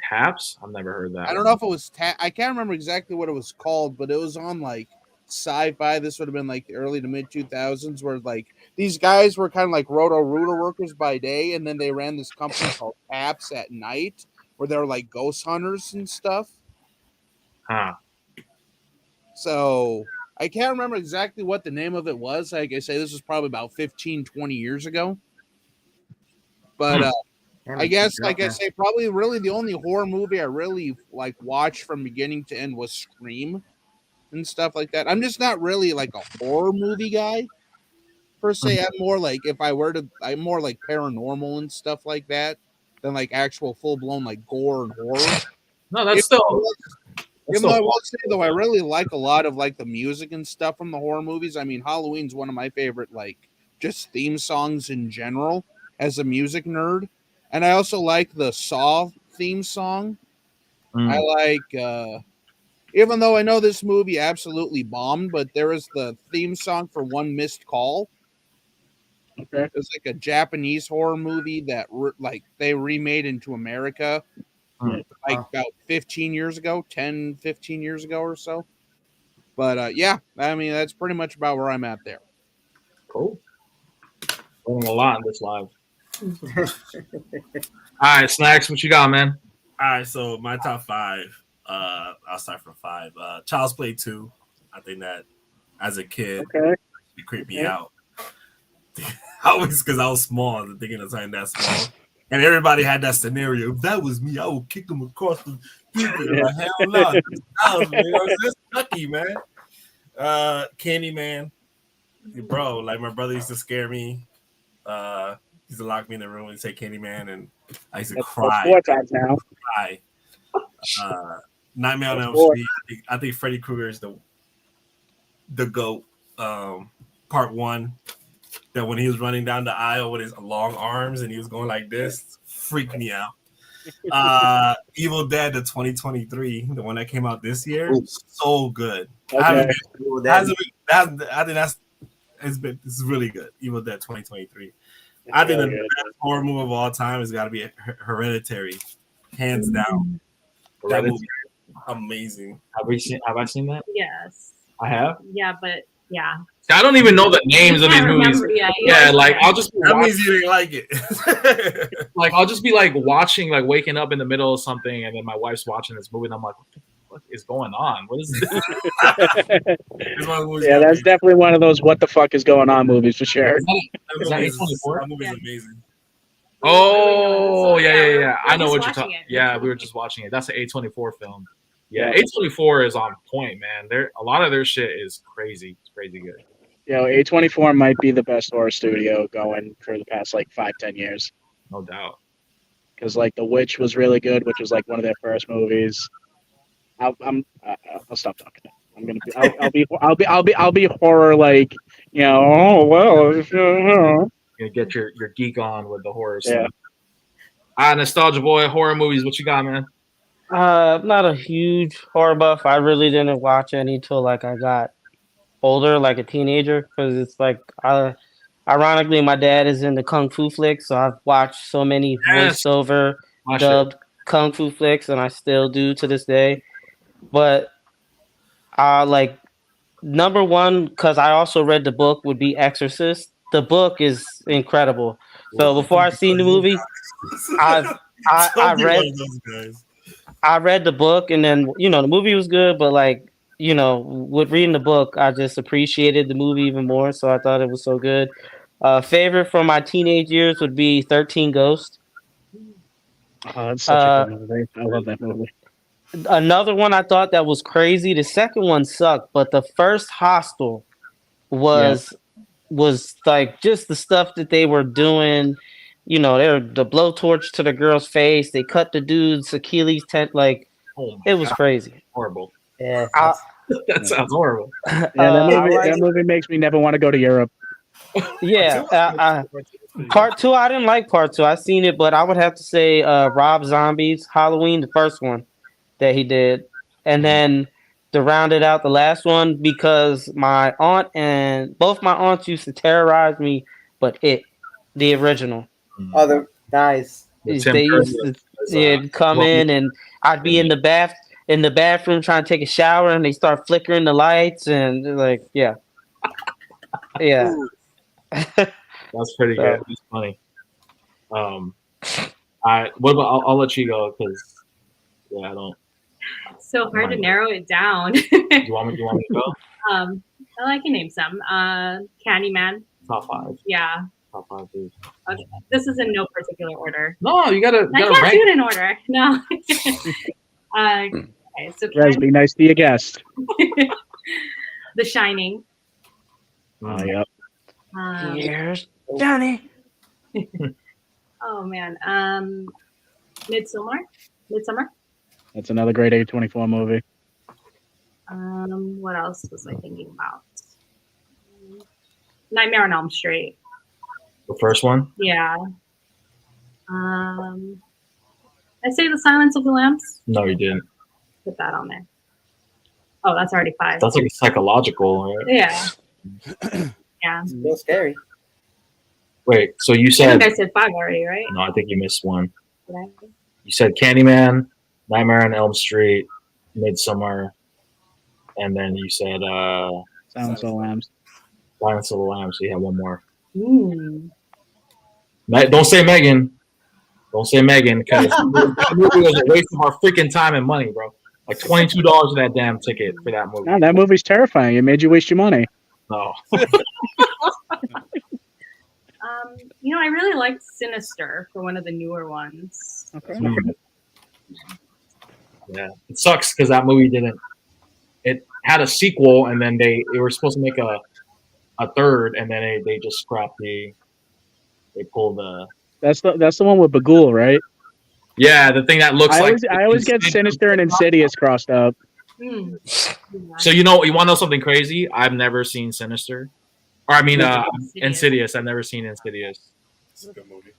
Taps? I've never heard that. I don't know if it was I can't remember exactly what it was called, but it was on like sci-fi. This would have been like the early to mid 2000s, where like these guys were kind of like Roto-Rooter workers by day, and then they ran this company called Taps at night, where they were like ghost hunters and stuff. Huh. So I can't remember exactly what the name of it was. Like I say, this was probably about 15, 20 years ago. But I guess, like I say, probably really the only horror movie I really like watched from beginning to end was Scream and stuff like that. I'm just not really like a horror movie guy per se. I'm more like I'm more like paranormal and stuff like that than like actual full blown like gore and horror. No, that's still. Even though I will say though, I really like a lot of like the music and stuff from the horror movies. I mean, Halloween's one of my favorite like just theme songs in general as a music nerd. And I also like the Saw theme song. I like, even though I know this movie absolutely bombed, but there is the theme song for One Missed Call. Okay. It's like a Japanese horror movie that like they remade into America like about 15 years ago, 10, 15 years ago or so. But yeah, I mean, that's pretty much about where I'm at there. Cool. Learning a lot in this live. All right, Snacks, what you got, man? All right, so my top 5. I'll start from 5. Child's Play 2. I think that as a kid, it creeped me out. Always because I was small, thinking of something that small. And everybody had that scenario. If that was me, I would kick him across the street. Like, hell no. I was just lucky, man. Candyman. Bro, like my brother used to scare me. He used to lock me in the room and say Candyman, and I used to cry. 4 times now. Cry. Nightmare on Elm Street. I think Freddy Krueger is the GOAT. Part 1. That when he was running down the aisle with his long arms and he was going like this, freaked me out. Evil Dead, the 2023, the one that came out this year, so good. I think it's really good. Evil Dead 2023. I think the best horror movie of all time has got to be Hereditary, hands down. That movie, amazing. Have I seen that? Yes. I have. Yeah, but yeah. I don't even know the names of these movies. Yeah, like I'll just. That means you didn't like it. Like I'll just be like watching, like waking up in the middle of something, and then my wife's watching this movie, and I'm like, what is going on? What is this? Yeah, that's definitely one of those what the fuck is going on movies for sure. Is that A24? That movie is amazing. Oh, yeah. I know what you're talking. Yeah, we were just watching it. That's an A24 film. Yeah, A24 is on point, man. A lot of their shit is crazy. It's crazy good. A24 might be the best horror studio going for the past like 5-10 years. No doubt. Because like The Witch was really good, which was like one of their first movies. I'll stop talking. I'm gonna be. I'll be horror like. Oh well. You get your geek on with the horror Yeah. stuff. Nostalgia boy, horror movies. What you got, man? I'm not a huge horror buff. I really didn't watch any till like I got older, like a teenager, because it's like ironically my dad is into kung fu flicks, so I've watched so many Yes. voiceover My dubbed kung fu flicks, and I still do to this day. But like number one, because I also read the book, would be Exorcist. The book is incredible. So before I seen the movie, I read I read the book, and then the movie was good, but like with reading the book, I just appreciated the movie even more. So I thought it was so good. Favorite from my teenage years would be 13 Ghosts. Oh, that's such a good movie. I love that movie. Another one I thought that was crazy. The second one sucked, but the first Hostel was like just the stuff that they were doing. They're the blowtorch to the girl's face. They cut the dude's Achilles tent. Like it was crazy. Horrible. Yeah, that sounds horrible. Yeah, that movie makes me never want to go to Europe. Yeah, part two. I didn't like part two. I seen it, but I would have to say Rob Zombie's Halloween, the first one that he did, and then to round it out, the last one, because my aunt and both my aunts used to terrorize me, but the original. Oh, the nice. They used to come in, and I'd be in the bathroom trying to take a shower, and they start flickering the lights, and like, yeah. That's pretty good. It's funny. What about? I'll let you go because I don't. It's so hard to narrow it down. Do you want me to go? I can name some. Candyman. Top 5. Yeah. Top 5, please. Okay. This is in no particular order. No, you gotta I can't do it in order. No. Okay, so Guys, be nice to your guest. The Shining. Oh, yep. Here's Johnny. Oh man. Midsummer. That's another great A24 movie. What else was I thinking about? Nightmare on Elm Street. The first one? Yeah. I say The Silence of the Lambs. No, you didn't. Put that on there. Oh, that's already 5. That's like a psychological, right? Yeah. Yeah. It's a little scary. Wait, so you I said... think I said 5 already, right? No, I think you missed one. Did I? You said Candyman, Nightmare on Elm Street, Midsummer, and then you said Silence of the Lambs. Silence of the Lambs. So you have one more. Ooh. Don't say Megan. Don't say Megan because that movie was a waste of our freaking time and money, bro. Like $22 for that damn ticket for that movie. No, that movie's terrifying. It made you waste your money. No. I really liked Sinister for one of the newer ones. Okay. Yeah, it sucks because that movie didn't. It had a sequel, and then they were supposed to make a third, and then they just scrapped They pulled the. That's the one with Bagul, right? Yeah, the thing that looks like. I always get Sinister and Insidious crossed up. So you want to know something crazy? I've never seen Sinister, or I mean, Insidious. I've never seen Insidious. It's a good movie.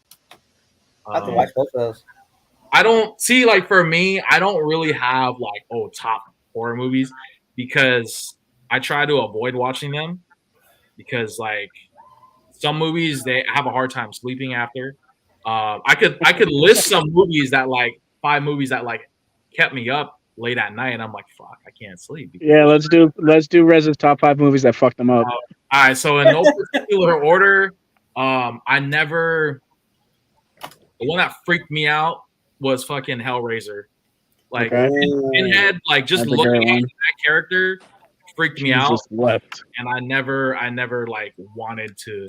I have to watch both of those. I don't see, like, for me, I don't really have like top horror movies because I try to avoid watching them because like some movies they have a hard time sleeping after. I could list some movies that like 5 movies that like kept me up late at night and I'm like, fuck, I can't sleep. Yeah, let's do Rez's top 5 movies that fucked them up. All right, so in no particular order, the one that freaked me out was fucking Hellraiser. Like Pinhead, like just looking at that character freaked me out. Left. And I never like wanted to.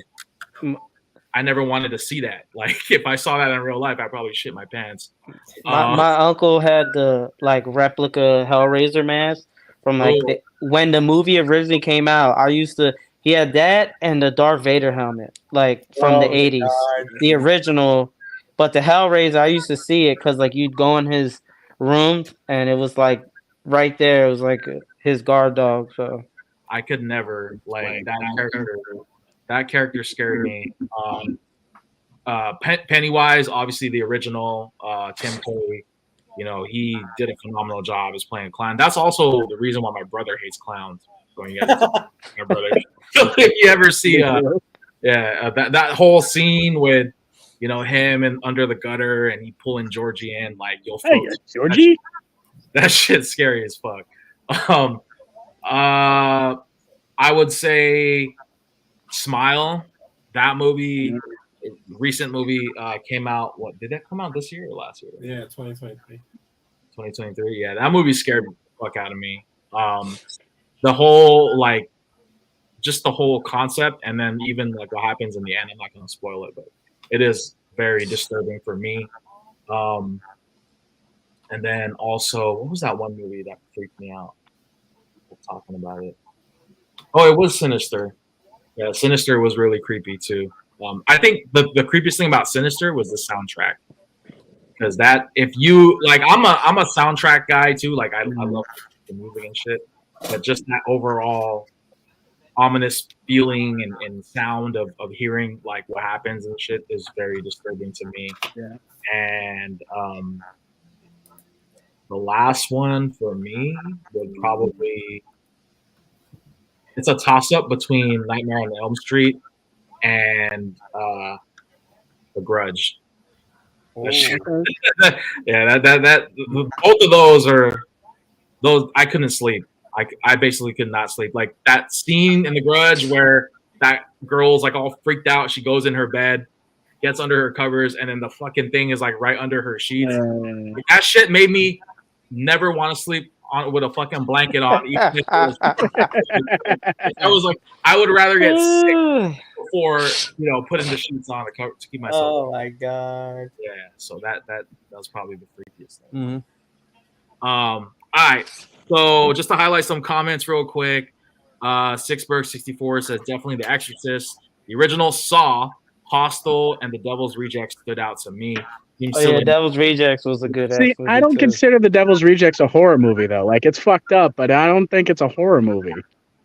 I never wanted to see that. Like if I saw that in real life, I probably shit my pants. My uncle had the like replica Hellraiser mask from like when the movie originally came out. He had that and the Darth Vader helmet, like from the 80s, the original. But the Hellraiser, I used to see it because like you'd go in his room and it was like right there. It was like his guard dog. So I could never like that character. That character scared me. Pennywise, obviously the original Tim Curry. You know, he did a phenomenal job as playing a clown. That's also the reason why my brother hates clowns. Going my brother. If you ever see, that whole scene with, you know, him and under the gutter and he pulling Georgie in, like you'll float. Hey, Georgie. That shit's scary as fuck. I would say Smile. That movie, recent movie, came out. What did that come out this year or last year? Yeah, 2023. 2023. Yeah, that movie scared the fuck out of me. The whole like, just the whole concept, and then even like what happens in the end. I'm not going to spoil it, but it is very disturbing for me. And then also, what was that one movie that freaked me out? We're talking about it. Oh, it was Sinister. Yeah, Sinister was really creepy too. I think the creepiest thing about Sinister was the soundtrack, because that, if you like, I'm a soundtrack guy too. Like I love the music and shit, but just that overall ominous feeling and sound of hearing like what happens and shit is very disturbing to me. Yeah. And the last one for me would probably, it's a toss up between Nightmare on Elm Street and The Grudge. Yeah, that both of those I couldn't sleep. I basically could not sleep. Like that scene in The Grudge where that girl's like all freaked out. She goes in her bed, gets under her covers, and then the fucking thing is like right under her sheets. Like, that shit made me never want to sleep on with a fucking blanket on. Even if I was like, I would rather get sick before, you know, putting the sheets on to keep myself. Oh my god. Yeah, so that was probably the freakiest thing. Mm-hmm. All right. So just to highlight some comments real quick, Sixburg64 says definitely The Exorcist, the original Saw, Hostel, and The Devil's Rejects stood out to me. Oh yeah, Devil's Rejects was a good. See, I don't consider The Devil's Rejects a horror movie though. Like it's fucked up, but I don't think it's a horror movie.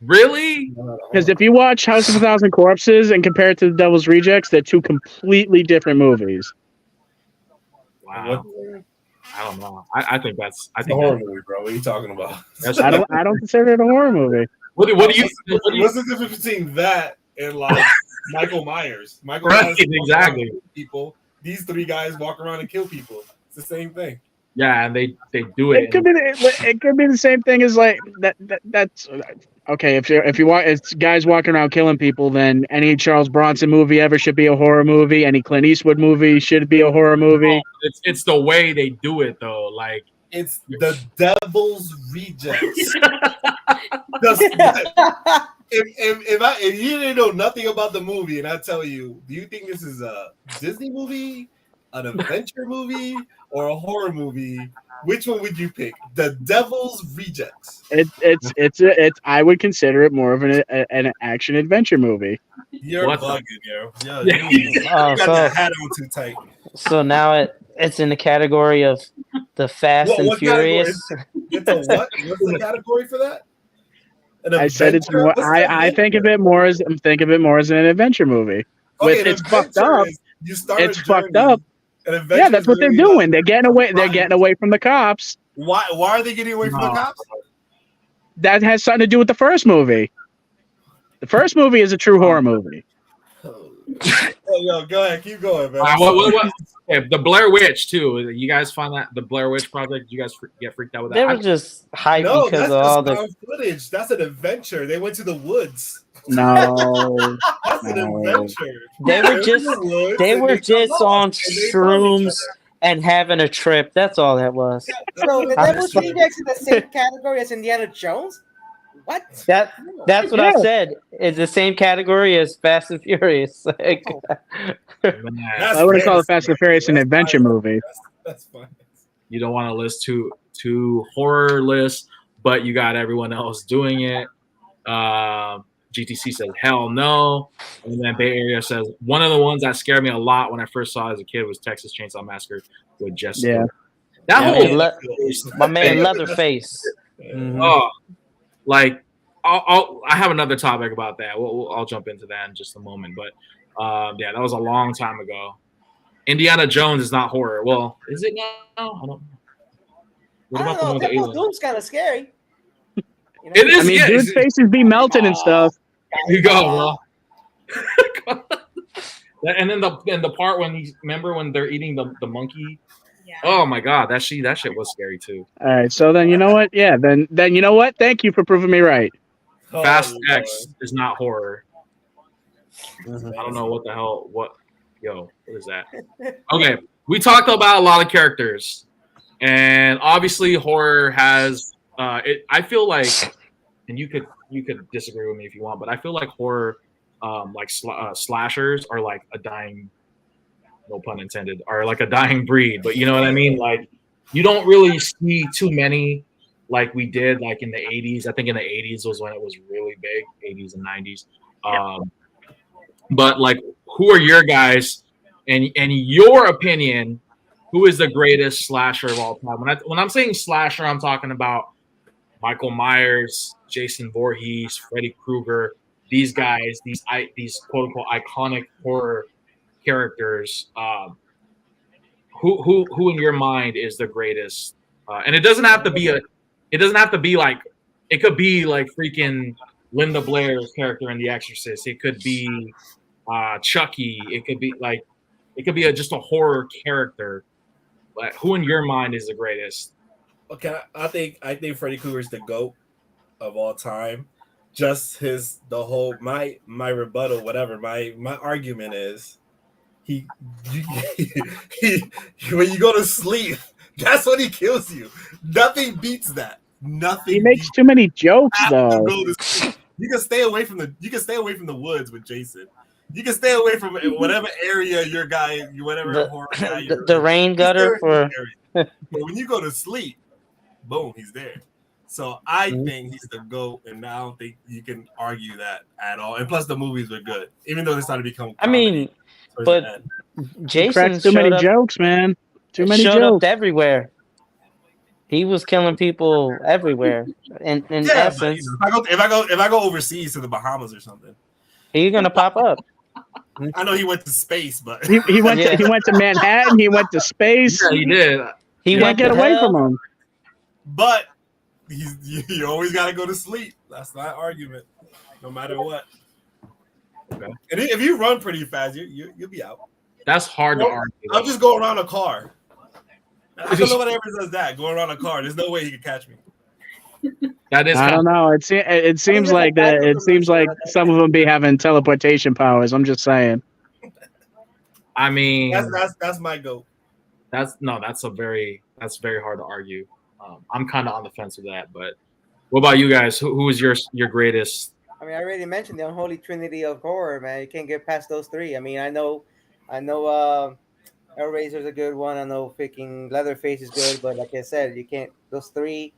Really? Because if you watch House of a Thousand Corpses and compare it to The Devil's Rejects, they're two completely different movies. Wow. I don't know. I think it's a horror movie, bro. What are you talking about? I don't consider it a horror movie. What do you? What's the difference between that and like Michael Myers? Michael Myers, exactly. People. These three guys walk around and kill people. It's the same thing. Yeah, and they do it. It could be the same thing as like that's okay. If you want, it's guys walking around killing people, then any Charles Bronson movie ever should be a horror movie. Any Clint Eastwood movie should be a horror movie. It's the way they do it though. Like it's The Devil's Rejects. If you didn't know nothing about the movie, and I tell you, do you think this is a Disney movie, an adventure movie, or a horror movie? Which one would you pick? The Devil's Rejects. It's I would consider it more of an action adventure movie. You're bugging, yo. You got that hat on too tight. So now it's in the category of the Fast and Furious. It's a what? What's the category for that? I said it's more. I think of it more as an adventure movie. Okay, it's fucked up. It's fucked up. Yeah, that's what they're doing. They're getting away. They're getting away from the cops. Why are they getting away from the cops? That has something to do with the first movie. The first movie is a true horror movie. Yo, go ahead, keep going, man. The Blair Witch too. You guys find that the Blair Witch Project? You guys get freaked out with that? They were just hyped because of all the footage. That's an adventure. They went to the woods. No, that's an adventure. They were just on shrooms and having a trip. That's all that was. So The Devil's Rejects in the same category as Indiana Jones? What? That's what I said. It's the same category as Fast and Furious. Like, I wouldn't call it Fast and Furious an adventure movie. That's fine. You don't want to list two horror lists, but you got everyone else doing it. GTC says hell no, and then Bay Area says one of the ones that scared me a lot when I first saw it as a kid was Texas Chainsaw Massacre with Jessica. Yeah. My man Leatherface. Oh, like I have another topic about that. I'll jump into that in just a moment. But yeah, that was a long time ago. Indiana Jones is not horror. Well, is it now? I don't know. What about the one with the Temple of aliens? Doom's kind of scary. You know? It is. I mean, Yeah, dude's faces be melting and stuff. There you go, bro. And then the part when remember when they're eating the monkey. Yeah. Oh my god, that shit was scary too. All right, so then you know what? Yeah, then you know what? Thank you for proving me right. Fast Oh, X is not horror. I don't know what the hell. What is that? Okay, we talked about a lot of characters, and obviously horror has. I feel like, and you could disagree with me if you want, but I feel like horror, like slashers, are like a dying. No pun intended, are like a dying breed. But you know what I mean? Like, you don't really see too many like we did like in the 80s. I think in the 80s was when it was really big, 80s and 90s. But like, who are your guys and your opinion, who is the greatest slasher of all time? When I'm saying slasher, I'm talking about Michael Myers, Jason Voorhees, Freddy Krueger, these guys, these quote unquote iconic horror characters. Who in your mind is the greatest? And it doesn't have to be like, it could be like freaking Linda Blair's character in The Exorcist. It could be Chucky. It could be just a horror character. But who in your mind is the greatest? Okay, I think Freddy Krueger is the GOAT of all time. Just my rebuttal, whatever. My argument is he when you go to sleep, that's when he kills you. Nothing beats that. Nothing. He makes too many jokes though. You can stay away from the woods with Jason. You can stay away from whatever area horror guy the rain gutter for. But when you go to sleep, boom, he's there. So I think he's the GOAT, and I don't think you can argue that at all. And plus, the movies were good, even though they started to become. I mean, but Jason too many jokes, man. Too many showed jokes. up everywhere. He was killing people everywhere. In essence, but, if I go overseas to the Bahamas or something, he's gonna pop up. I know he went to space, but he went to Manhattan. He went to space. Yeah, he did. He can't get away from him. But you always got to go to sleep. That's my argument, no matter what. Okay. And if you run pretty fast, you'll be out. That's hard to argue. I'll just go around a car. I don't know nobody ever does that. Go around a car. There's no way he could catch me. That is. I don't know. It seems like that. It seems like some of them be having teleportation powers. I'm just saying. I mean, that's my GOAT. That's very hard to argue. I'm kind of on the fence with that. But what about you guys? Who is your greatest? I mean, I already mentioned the unholy trinity of horror, man. You can't get past those three. I mean, I know, Hellraiser's a good one. I know freaking Leatherface is good, but like I said, you can't. Those three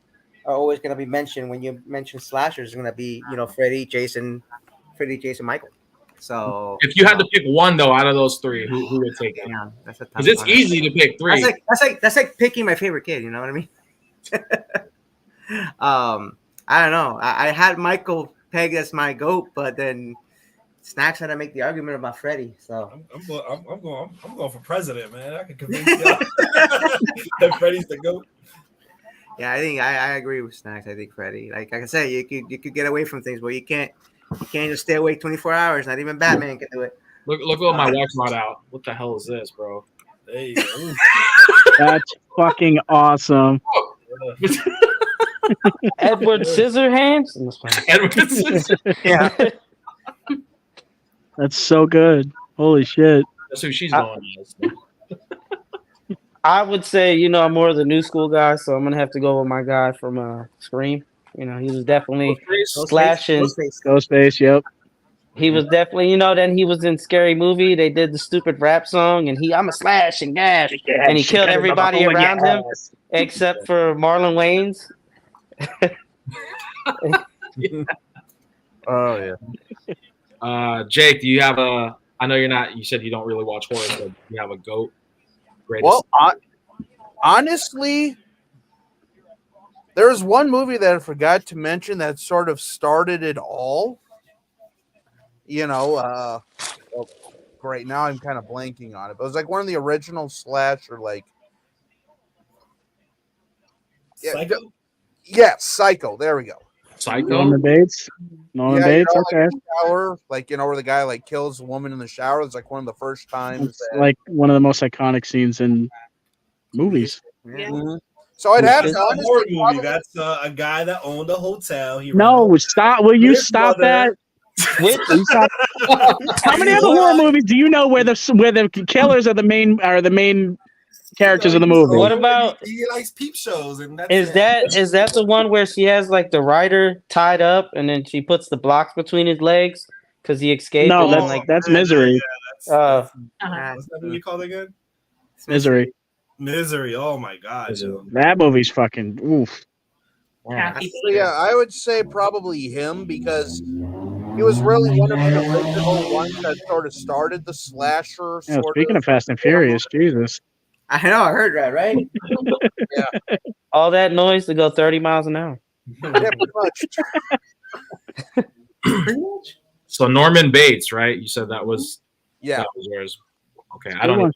are always going to be mentioned when you mention slashers. It's going to be, Freddy, Jason, Michael. So if you had to pick one though out of those three, who would take it? Yeah, that's a tough because it's one. easy to pick three. That's like picking my favorite kid. You know what I mean? I don't know. I had Michael pegged as my GOAT, but then Snacks had to make the argument about Freddy. So I'm going for president, man. I can convince you that Freddy's the GOAT. Yeah, I think I agree with Snacks. I think Freddy. Like I say, you could get away from things, but you can't just stay awake 24 hours. Not even Batman can do it. Look what my wife brought out. What the hell is this, bro? There you go. That's fucking awesome. Edward Scissorhands. Edward Scissorhands. Yeah. That's so good. Holy shit. That's who she's going as. I would say, I'm more of the new school guy, so I'm gonna have to go with my guy from Scream. He was definitely slashing. Ghostface, yep. He was definitely, then he was in Scary Movie. They did the stupid rap song, and I'm a slash and gash, and he killed everybody around him except for Marlon Wayans. Oh yeah. Jake, do you have a? I know you're not. You said you don't really watch horror, but do you have a GOAT? Well, honestly, There's one movie that I forgot to mention that sort of started it all. You know, oh, great. Now I'm kind of blanking on it. But it was like one of the original slasher, like. Psycho? Yes, Psycho. There we go. Psycho. Norman Bates. Norman Bates. Okay. Like, shower, like where the guy like kills a woman in the shower. It's like one of the first times. It's like one of the most iconic scenes in movies. Yeah. Mm-hmm. So I'd have That's to not a honestly horror movie. probably- That's a guy that owned a hotel. He No, stop. Will you stop that? Which Will you stop? How many other horror movies do you know where the killers are the main characters of the movie? What about he likes peep shows and that's is that the one where she has like the writer tied up and then she puts the blocks between his legs because he escaped? No, and that's then, like that's Misery. uh, what's that movie called again? Misery. Misery. Oh my god. Dude. That movie's fucking oof. Kathy. So yeah, I would say probably him because he was really one of the original ones that sort of started the slasher. Yeah, speaking of Fast and Furious, Jesus. I know, I heard that, right? all that noise to go 30 miles an hour. Yeah, pretty much. Pretty much. So Norman Bates, right? You said that was Yeah. that was yours. Okay, I don't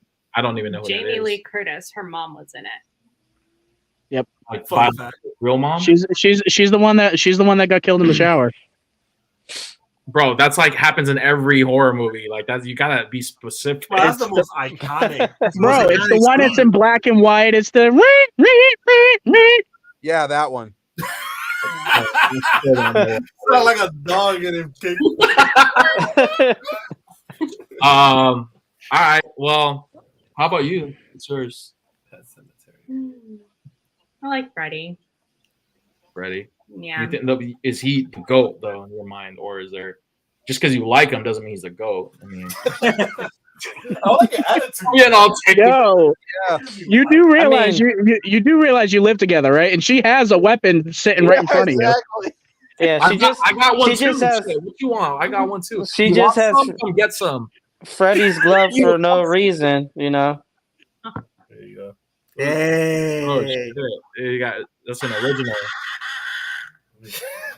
even know who that Jamie is. Lee Curtis, her mom was in it. Like Fun five, fact. real mom, She's the one that got killed in the shower. bro. That's like happens in every horror movie. Like that's you gotta be specific. Well, that's the most iconic. Bro, it's the one that's in black and white. It's the Yeah, that one. Sound like a dog getting kicked. All right. Well, how about you? It's yours. Pet Cemetery. I like Freddie. Ready? Yeah. You think, is he the goat though in your mind, or is there just because you like him doesn't mean he's the goat? I mean, I like your attitude. you know, Yo, Yeah. you do realize you do realize you live together, right? And she has a weapon sitting right in front of you. Exactly. Yeah, I got one she too. just has- Shit, what you want? I got one too. She You just want has- some? Come get some. Freddie's glove for no reason, you know. There you go. Hey. Oh shit! You got that's an original.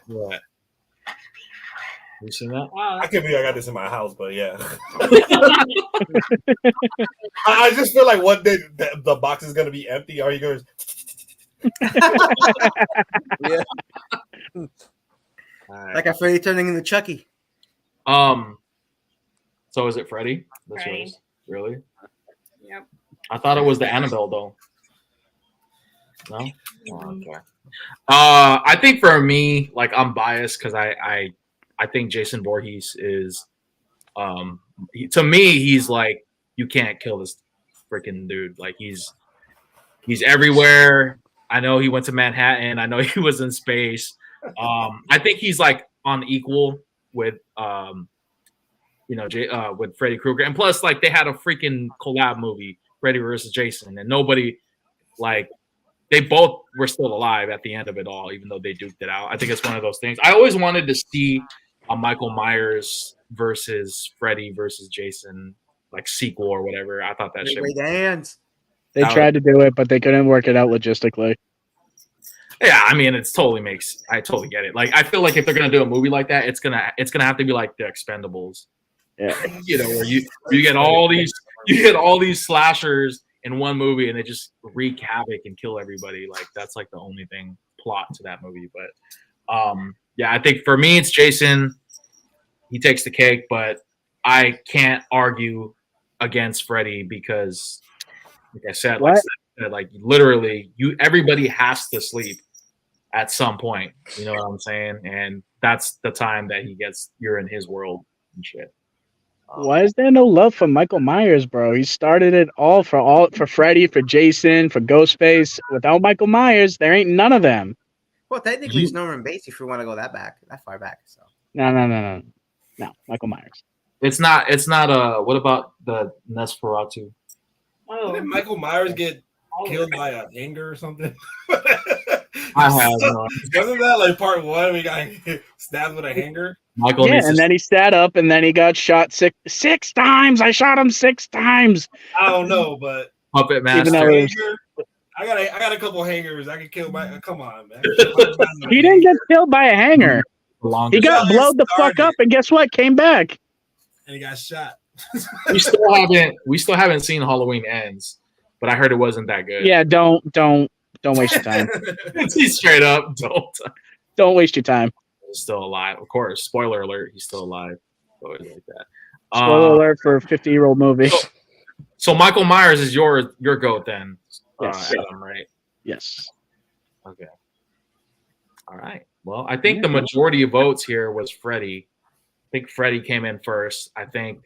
What? You seen that? Wow. I can't believe I got this in my house, but yeah. I just feel like one day the box is gonna be empty. Are you going? Yeah. Like a Freddy turning into Chucky. So is it Freddy? That's Freddy. yours. Really? Yep. I thought it was the Annabelle though. No. Oh, okay. I think for me, like I'm biased because I think Jason Voorhees is, to me he's like you can't kill this freaking dude. Like he's everywhere. I know he went to Manhattan. I know he was in space. I think he's like on equal with with Freddy Krueger, and plus like they had a freaking collab movie, Freddy versus Jason, and nobody like. They both were still alive at the end of it all, even though they duked it out. I think it's one of those things. I always wanted to see a Michael Myers versus Freddy versus Jason like sequel or whatever. I thought that shit. Wait, dance. They tried to do it, but they couldn't work it out logistically. Yeah, I mean, I totally get it. Like, I feel like if they're gonna do a movie like that, it's gonna have to be like the Expendables. Yeah, you know, where you get all these slashers in one movie and they just wreak havoc and kill everybody. Like that's like the only thing plot to that movie. But yeah, I think for me it's Jason. He takes the cake, but I can't argue against Freddy because, like I said, like literally, everybody has to sleep at some point. You know what I'm saying? And that's the time that you're in his world and shit. Why is there no love for Michael Myers, bro? He started it all for Freddy, for Jason, for Ghostface. Without Michael Myers, there ain't none of them. Well, technically, it's Norman Bates if you want to go that far back. So No, Michael Myers. It's not. What about the Nosferatu? Oh, Didn't Michael Myers get killed by a hanger or something? I have no. Wasn't that like part one? We got stabbed with a hanger. Michael. Yeah, and then he sat up, and then he got shot six times. I shot him 6 times. I don't know, but Puppet Even Master. though it was- I got a couple hangers. I can kill my. Come on, man. He didn't get killed by a hanger. He got blowed the fuck up, and guess what? Came back. And he got shot. We still haven't seen Halloween Ends, but I heard it wasn't that good. Yeah, don't waste your time. He's straight up Don't waste your time. He's still alive, of course. Spoiler alert: he's still alive. Always like that. Spoiler alert for a 50-year-old movie. So Michael Myers is your goat then, Yes. Adam, right? Yes. Okay. All right. Well, I think the majority of votes here was Freddy. I think Freddy came in first. I think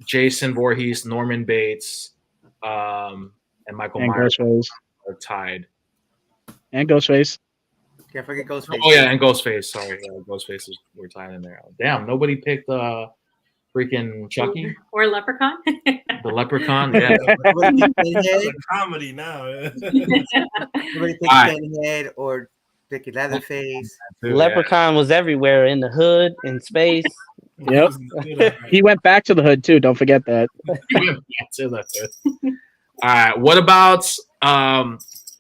Jason Voorhees, Norman Bates, and Michael Myers are tied. And Ghostface. Can't forget Ghostface. Oh yeah, and Ghostface. Sorry, Ghostface we're tied in there. Damn, nobody picked freaking Chucky or Leprechaun. The Leprechaun. Yeah, It's a comedy now. Everybody pick Pinhead or pick Leatherface. Leprechaun was everywhere in the hood, in space. Yep. He went back to the hood too. Don't forget that. All right. What about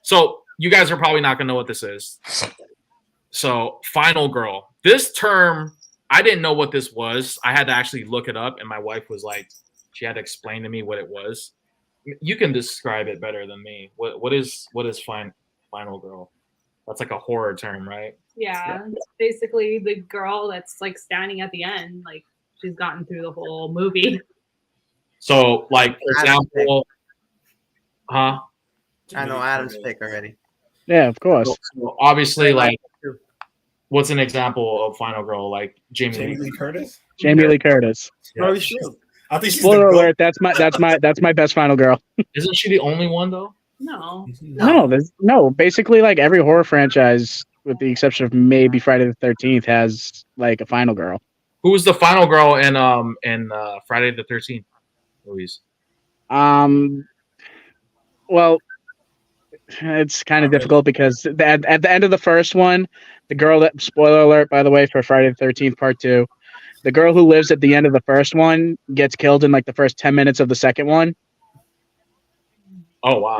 so you guys are probably not gonna know what this is. So Final Girl. This term, I didn't know what this was. I had to actually look it up, and my wife was like, she had to explain to me what it was. You can describe it better than me. What is Final Girl? That's like a horror term, right? Yeah, it's basically the girl that's like standing at the end, like she's gotten through the whole movie. So, like for example, huh? I know Adam's pick already. Yeah, of course. So obviously, like, what's an example of Final Girl? Like Jamie Lee Curtis. Jamie Lee Curtis. Probably true. I think she's Spoiler alert. That's my best Final Girl. Isn't she the only one though? No. Basically, like every horror franchise, with the exception of maybe Friday the 13th, has like a Final Girl. Who was the Final Girl in Friday the 13th movies? Well, it's kind of difficult because at the end of the first one, the girl that, spoiler alert, by the way, for Friday the 13th Part 2, the girl who lives at the end of the first one gets killed in like the first 10 minutes of the second one. Oh wow!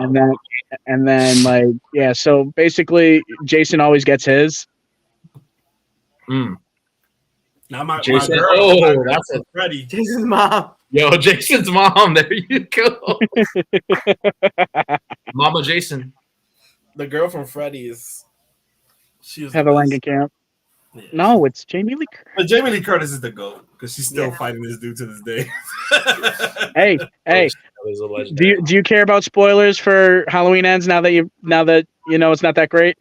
And then like yeah, so basically Jason always gets his. Mm. Now my Jason. girl, that's a Freddy. Jason's mom. Yo, Jason's mom. There you go. Mama Jason. The girl from Freddy is. She was Heather Langenkamp. Yeah. No, it's Jamie Lee Curtis. But Jamie Lee Curtis is the GOAT because she's still fighting this dude to this day. Hey. Do you care about spoilers for Halloween Ends now that you know it's not that great?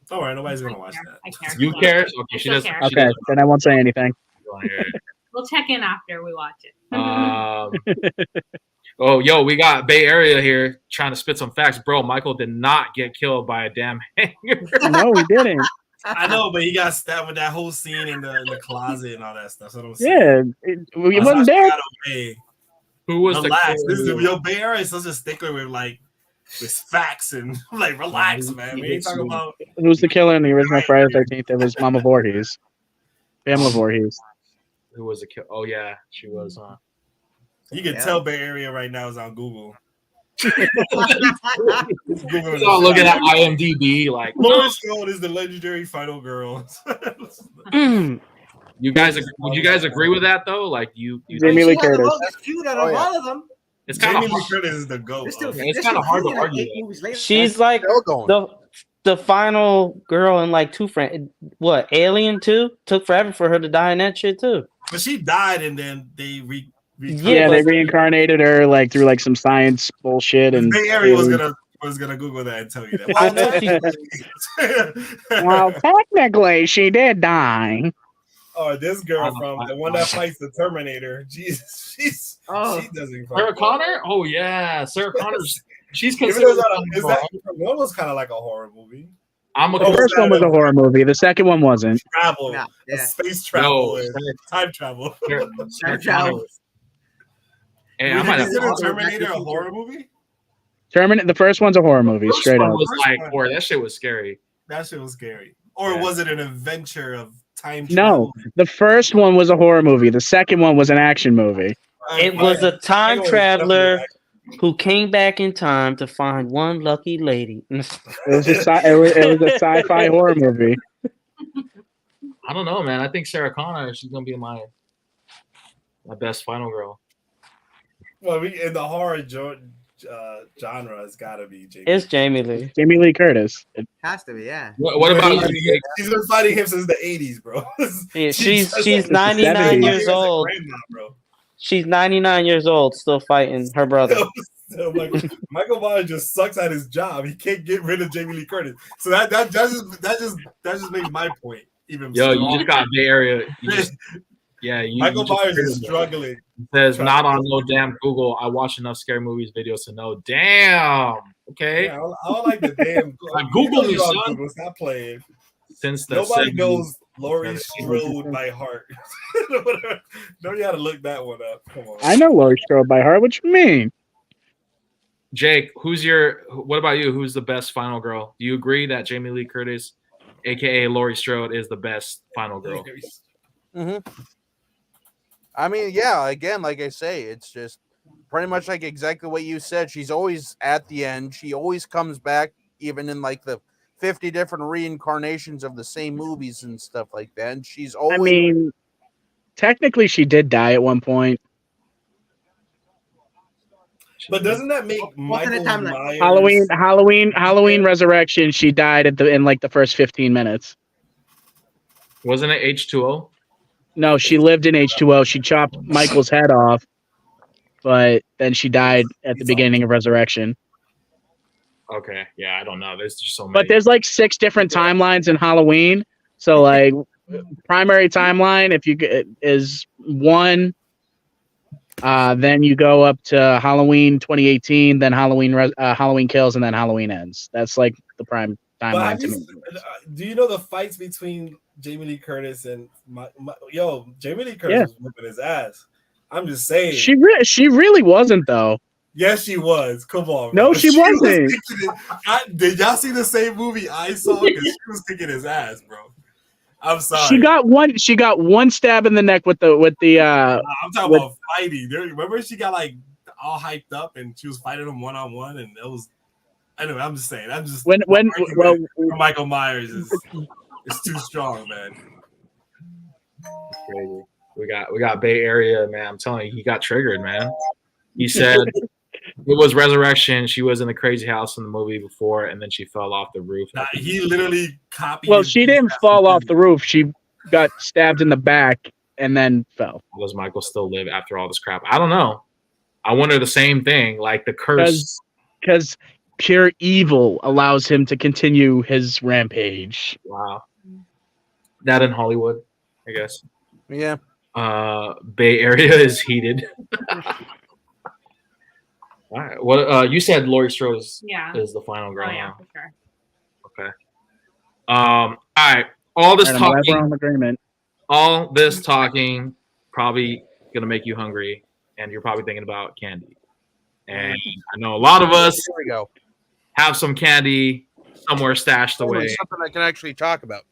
Don't worry, nobody's gonna watch that. I care. You care? Okay, she doesn't. Okay, then I won't say anything. We'll check in after we watch it. Oh, yo, we got Bay Area here trying to spit some facts. Bro, Michael did not get killed by a damn hanger. No, he didn't. I know, but he got stabbed with that whole scene in the closet and all that stuff. So yeah, he wasn't there. Who was relax? This is your Bay Area is such a stickler with facts and like relax, man. We ain't talking about who's the killer in the original Friday the 13th. It was Mama Voorhees, Pamela Voorhees. Who was the killer? Oh yeah, she was. You can tell Bay Area right now is on Google. He's all looking at IMDb like Lois Gold is the legendary Final Girl. You guys, would you guys agree with that though? Like you Jamie Lee Curtis. All of them. It's kind of Jamie Lee Curtis is the GOAT. It's kind of hard to argue. She's like the final girl in like what Alien 2 took forever for her to die in that shit too. But she died and then they they reincarnated her like through like some science bullshit and Bay Area was gonna Google that and tell you that. Well, technically she did die. Oh, this girl from the one that fights the Terminator. Jesus, she doesn't. Sarah Connor? Oh yeah, Sarah Connor's. She's considered. One was kind of like a horror movie. The first one was a horror movie. The second one wasn't. Travel, space travel, time travel. Time travel. Hey, I might have Terminator a horror movie. The first one's a horror movie, straight up. Was like, that shit was scary. That shit was scary. Or was it an adventure of time travel? No, the first one was a horror movie. The second one was an action movie. It was a time traveler who came back in time to find one lucky lady. It was a sci-fi horror movie. I don't know, man. I think Sarah Connor, she's gonna be my best final girl. Well, in the horror genre, it's got to be Jamie. It's Jamie Lee. Jamie Lee Curtis. It Has to be, yeah. What about She's been fighting him since the 80s, bro. Yeah, she's 99 years old. Grandma, bro. She's 99 years old, still fighting her brother. So, like, Michael Myers just sucks at his job. He can't get rid of Jamie Lee Curtis. So that just made my point even. Yo, stronger. you just got Bay Area. Michael Myers is struggling. It says not on no damn Google. I watch enough scary movies videos to know. Damn. Okay. Yeah, I don't like the damn Google me, you on son. Google. Stop playing. Since the Nobody 70s. knows Laurie Strode by heart. Don't you have to look that one up? Come on. I know Laurie Strode by heart. What you mean? Jake, what about you? Who's the best final girl? Do you agree that Jamie Lee Curtis, aka Laurie Strode, is the best final girl? Mm-hmm. I mean, yeah, again, like I say, it's just pretty much like exactly what you said. She's always at the end. She always comes back, even in like the 50 different reincarnations of the same movies and stuff like that. And she's always. I mean, technically, she did die at one point. But doesn't that make Michael Myers Halloween Resurrection? She died in like the first 15 minutes. Wasn't it H2O? No, she lived in H2O. She chopped Michael's head off, but then she died at the beginning of Resurrection. Okay, yeah, I don't know. There's just so many. But there's like 6 different timelines in Halloween. So like, primary timeline is 1. Then you go up to Halloween 2018, then Halloween Kills, and then Halloween Ends. That's like the prime timeline to me. Do you know the fights between Jamie Lee Curtis and Jamie Lee Curtis was whooping his ass. I'm just saying. She really wasn't though. Yes, she was. Come on. No, bro. she wasn't. Did y'all see the same movie I saw? Because she was kicking his ass, bro. I'm sorry. She got one stab in the neck with the. I'm talking about fighting. Remember, she got like all hyped up and she was fighting him 1-on-1, and it was. Anyway, I'm just saying. I'm just Michael Myers is too strong, man. Crazy. We got Bay Area, man. I'm telling you, he got triggered, man. He said it was Resurrection. She was in the crazy house in the movie before, and then she fell off the roof. Nah, he literally copied. Well, she didn't fall off the roof. She got stabbed in the back and then fell. Does Michael still live after all this crap? I don't know. I wonder the same thing. Like the curse, because pure evil allows him to continue his rampage. Wow. That in Hollywood, I guess. Yeah. Bay Area is heated. All right. What you said Laurie Strode is the final girl. Oh, yeah, for sure. Okay. All right. All this talking. On agreement. All this talking probably gonna make you hungry, and you're probably thinking about candy. And I know a lot of us have some candy somewhere stashed away. Something I can actually talk about.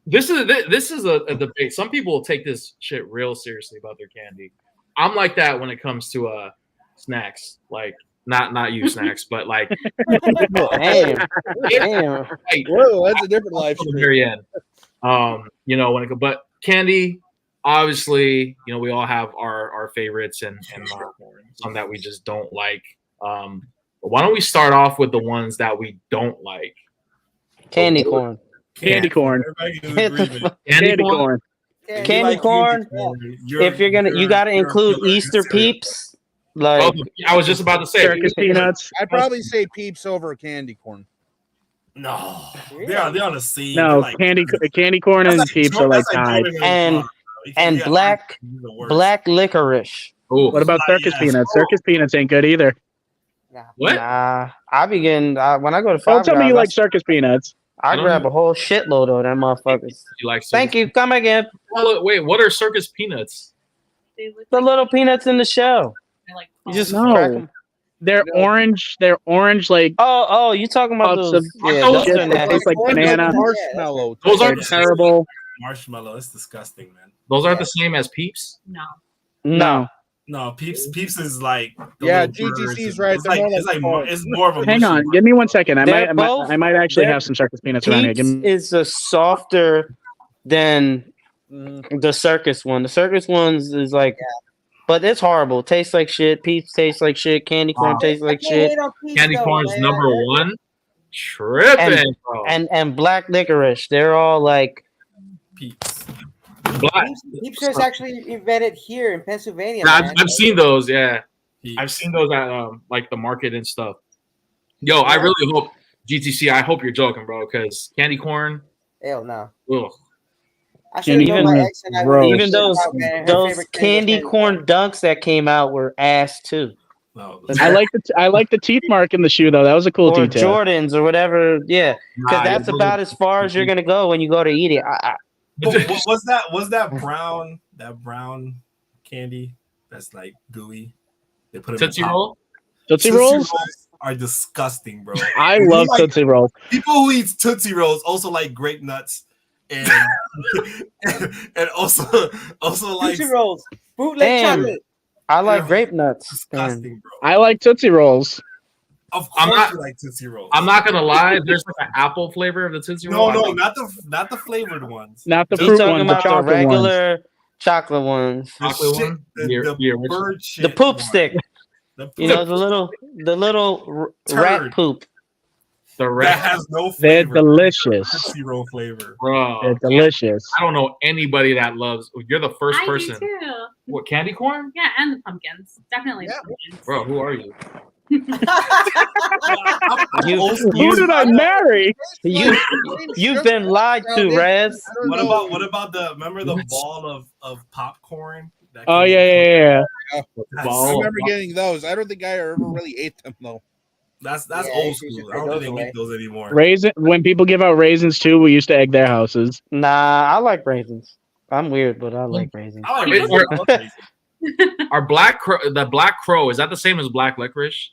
This is a debate. Some people will take this shit real seriously about their candy. I'm like that when it comes to snacks. Like not you snacks, but like damn. Whoa, that's a different life. At the very end. But candy, obviously, we all have our favorites and some that we just don't like. But why don't we start off with the ones that we don't like? Candy corn. Candy corn. Candy corn. Candy corn. If you're gonna, you gotta include Easter Peeps. Like I was just about to say, circus peanuts. I'd probably say Peeps over candy corn. No, they're on the scene. No, like, candy corn and Peeps are like tied. And black licorice. Ooh. What about circus peanuts? Circus peanuts ain't good either. What? Nah, I begin when I go to Don't Five tell me Guys, you like circus peanuts. I grab a whole shitload of them motherfuckers. You like? Thank you. Come again. Wait, what are circus peanuts? The little peanuts in the shell. Like, You just No. crack them. They're orange. They're orange like. Oh, you talking about Puffs those? of- Yeah, those those are are nasty. Taste like banana. Marshmallow. Those They're aren't terrible. marshmallow. It's disgusting, man. Those aren't the same as Peeps. No. No, Peeps is like Yeah, little birds GTC's and- right. It's They're like more it's like like corn. it's more of a Hang mushy on, give me 1 second. I They're might both- actually they're- have some circus peanuts around here. Peeps Give me. is a softer than the circus one. The circus ones is like, but it's horrible. Tastes like shit. Peeps tastes like shit. Candy corn tastes like shit. Candy corn's number one. Tripping, bro. And black licorice. They're all like Peeps. Black. Peeps is actually invented here in Pennsylvania. Nah, man. I've seen those. Yeah, Peeps. I've seen those at like the market and stuff. Yo, I really hope GTC. I hope you're joking, bro, because candy corn. Hell no. Ugh. I should have Even- told my ex and I Bro. would even those candy corn dunks that came out were ass too. No, I like the teeth mark in the shoe though. That was a cool Or detail. Jordans or whatever. Yeah, because Nah, that's those about are- as far as you're gonna go when you go to eat it. was that brown candy that's like gooey? They put it Tootsie Roll. Tootsie Rolls. are disgusting, bro. I love Tootsie Rolls. People who eat Tootsie Rolls also like grape nuts and and also like Tootsie Rolls. Bootleg Damn. chocolate. I like grape nuts. disgusting, bro. I like Tootsie Rolls. Of I'm course not- you like Tootsie Rolls. I'm not gonna lie. There's like an apple flavor of the Tootsie no, Roll. not the flavored ones. Not the He's fruit talking ones, the about the chocolate ones. regular chocolate ones. The Chocolate shit- one? the The original. bird shit The poop one. stick. The poop You know, the little rat Turd. poop. The that rat, has no They're flavor. delicious. Tootsie Roll flavor. bro. They're delicious. I don't know anybody that loves. You're the first I person. do too. What, candy corn? Yeah, and the pumpkins. Definitely Yeah. the pumpkins. Bro, who are you? Who did I marry? You've been lied to, Rez. What about the remember the ball of popcorn? That Oh came- yeah. I Ball. remember getting those. I don't think I ever really ate them though. That's Yeah, old you school. should I throw don't those think they away. make those anymore. Raisin. When people give out raisins too, we used to egg their houses. Nah, I like raisins. I'm weird, but I like raisins. I like Wait, raisins. I love raisins. Are the black crow? Is that the same as black licorice?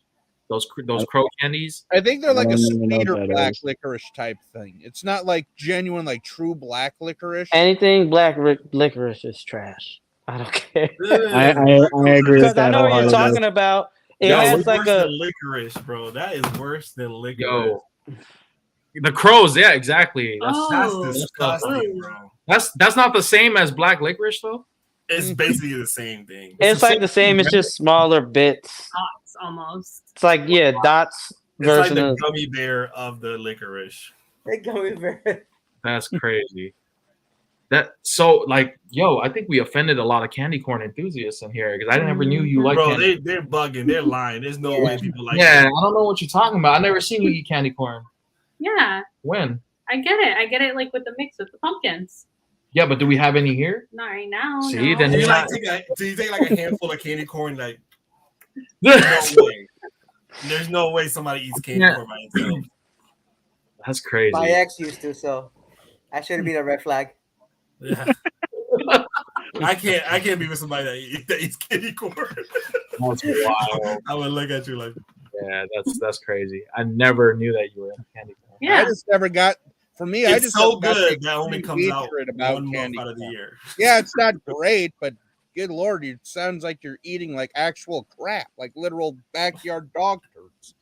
Those crow candies. I think they're like I a don't even know sweeter what that black is. licorice type thing. It's not like genuine, like true black licorice. Anything black licorice is trash. I don't care. I agree with Because I that know what you're wholeheartedly. talking about. It Yo, has it's like worse a than licorice, bro. That is worse than licorice. Yo, the crows. Yeah, exactly. That's Oh. disgusting, bro. That's not the same as black licorice though. It's basically the same thing. it's like the same. It's just smaller bits. Dots almost. It's like dots It's like version the of. gummy bear of the licorice. They gummy bear. That's crazy. Yo, I think we offended a lot of candy corn enthusiasts in here because I never knew you liked Bro, candy. they're bugging. They're lying. There's no way people like Yeah, I that. don't know what you're talking about. I never seen you eat candy corn. Yeah, When? I get it. I get it like with the mix with the pumpkins. Yeah, but do we have any here? Not right now. See, no. then Do you, you're like not- take like a handful of candy corn? Like, no way. There's no way somebody eats candy Yeah. corn by itself. That's crazy. My ex used to, so I should have been a red flag. Yeah. I can't be with somebody that eats candy corn. That's wild. I would look at you like, Yeah, that's crazy. I never knew that you were into candy corn. I Yeah. just never got. For me, I it's just so never got good the that only extreme comes out hatred about one month candy out of the corn. year. Yeah, it's not great, but good lord, it sounds like you're eating like actual crap, like literal backyard dog turds.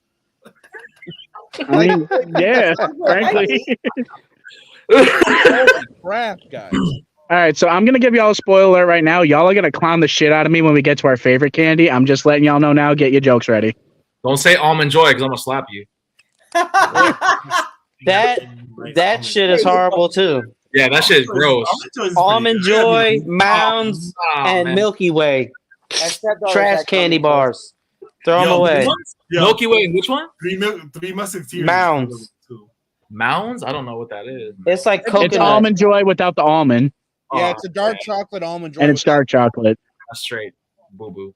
I mean, yeah, frankly. Holy crap, guys! All right, so I'm gonna give y'all a spoiler alert right now. Y'all are gonna clown the shit out of me when we get to our favorite candy. I'm just letting y'all know now. Get your jokes ready. Don't say almond joy because I'm gonna slap you. That shit is horrible too. Yeah, that shit is gross. Almond Joy, Mounds, and man. Milky Way. Except those Trash that candy gummy bars. Throw them away. Milky Way, which one? Three Musketeers. Mounds. Mounds? I don't know what that is. It's like It's coconut. almond joy without the almond, Yeah, Oh, it's a dark chocolate almond joy. and it's dark chocolate. That's straight boo boo.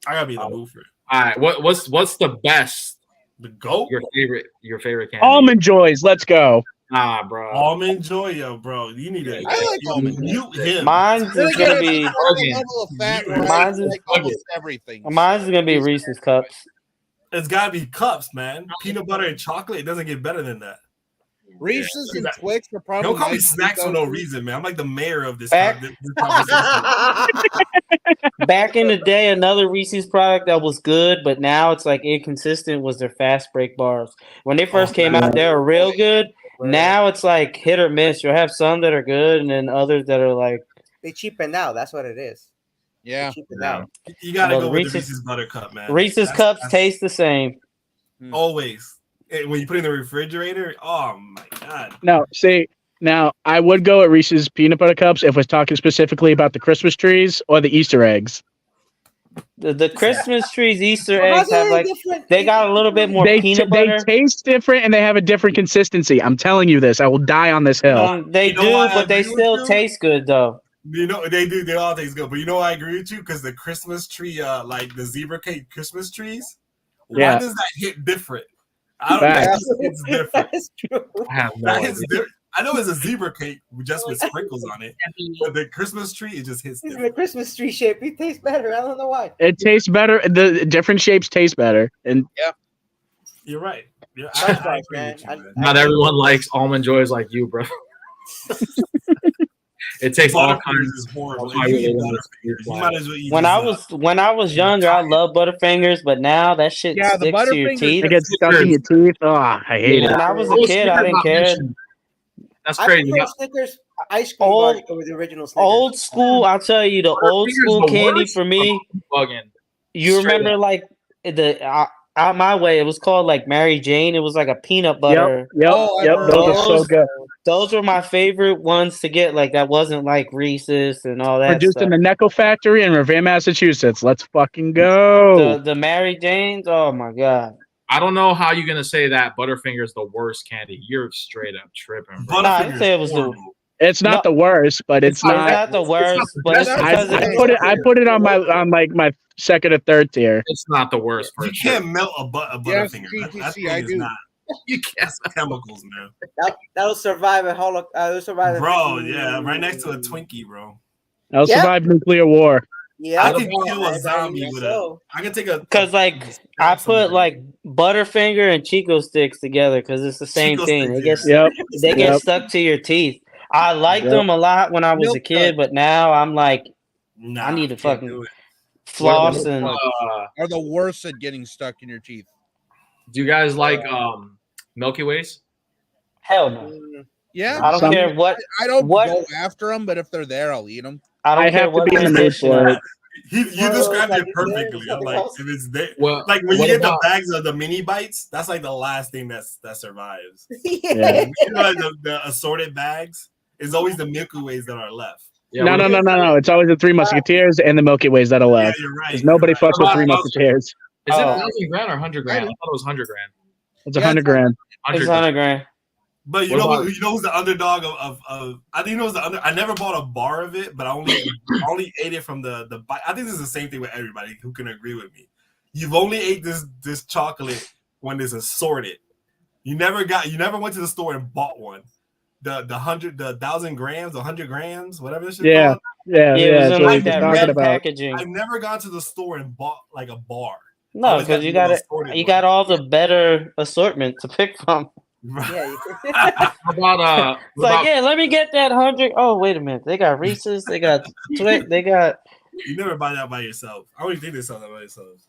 I gotta be the boo for it. All right, what's the best? The goat. Your favorite candy? Almond joys. Let's go. Nah, bro. Almond Joy, yo, bro. You need to. I like almond joy. Mute him. Mine's is gonna be. level of fat. Where I Mine's is- like almost everything. Mine's is gonna be Reese's cups. It's gotta be cups, man. Peanut butter and chocolate. It doesn't get better than that. Reese's and Twix are probably. Don't call me snacks for no reason, man. I'm like the mayor of this conversation. Back in the day, another Reese's product that was good, but now it's like inconsistent was their fast break bars. When they first came out, they were real good. Now it's like hit or miss. You'll have some that are good and then others that are like they cheapen out. That's what it is. Yeah. Out. You gotta go with the Reese's Buttercup, man. Reese's Cups taste the same. Always. When you put it in the refrigerator, oh my god. No, see, now I would go at Reese's Peanut Butter Cups if we're talking specifically about the Christmas trees or the Easter eggs. The Christmas trees, Easter eggs have like they got a little bit more peanut butter. They taste different and they have a different consistency. I'm telling you this. I will die on this hill. They do, but they still taste good though. You know they do. They all taste good. But you know I agree with you because the Christmas tree, like the zebra cake Christmas trees, why does that hit different? I don't know. It's different. That's true. I know it's a zebra cake just with sprinkles on it, but the Christmas tree it just hits different. The Christmas tree shape. It tastes better. I don't know why. It tastes better. The different shapes taste better. And yeah, you're right. Yeah, I agree with you, man. Not everyone likes almond joys like you, bro. It tastes all kinds. Is horrible. When I was younger, I loved Butterfingers, but now that shit sticks to your teeth. It gets stuck in your teeth. Oh, I hate it. When I was a kid, I didn't care. That's crazy. Snickers ice cream over the original Snickers. Old school, I'll tell you, the old school candy for me. You remember like the out my way, it was called like Mary Jane. It was like a peanut butter. Yep. Those are so good. Those were my favorite ones to get. Like that wasn't like Reese's and all that. Produced in the Necco factory in Revere, Massachusetts. Let's fucking go. The Mary Janes. Oh my god. I don't know how you're gonna say that Butterfinger's the worst candy. You're straight up tripping. Bro. I didn't say it was It's not the worst, but it's not the worst. But I put it on my second or third tier. It's not the worst. You can't melt a Butterfinger. I do. You can't chemicals, man. That'll survive a bro. Yeah, right next to a Twinkie, bro. That'll survive nuclear war. Yeah, I can kill a zombie with I can take a. Because like I put like Butterfinger and Chico sticks together because it's the same thing. They get stuck to your teeth. I liked them a lot when I was a kid, but now I'm like, I need to fucking floss and are the worst at getting stuck in your teeth. Do you guys like Milky Ways? Hell no. Yeah, I don't care what. I don't go after them, but if they're there, I'll eat them. I don't care what position. You described it perfectly. I'm like, if it's there, like when you get the bags of the mini bites, that's like the last thing that survives. Yeah. You know, like the assorted bags is always the Milky Ways that are left. Yeah, no. It's always the Three Musketeers and the Milky Ways that are left. Yeah, you're right. Because nobody fucks with Three Musketeers. Is it 1,000 grand or 100 grand? I thought it was 100 grand. It's 100 grand. It's 100 grand. But you know who's the underdog of I think it was I never bought a bar of it, but I only ate it from the I think this is the same thing with everybody who can agree with me. You've only ate this chocolate when it's assorted. You never went to the store and bought one. The 1,000 grams, 100 grams, whatever this shit called. Yeah. It was in like that red packaging. I've never gone to the store and bought like a bar. No, because you got all the better assortment to pick from. Yeah. Let me get that 100. Oh, wait a minute. They got Reese's. They got Twix. They got. You never buy that by yourself. I always think they sell that by themselves.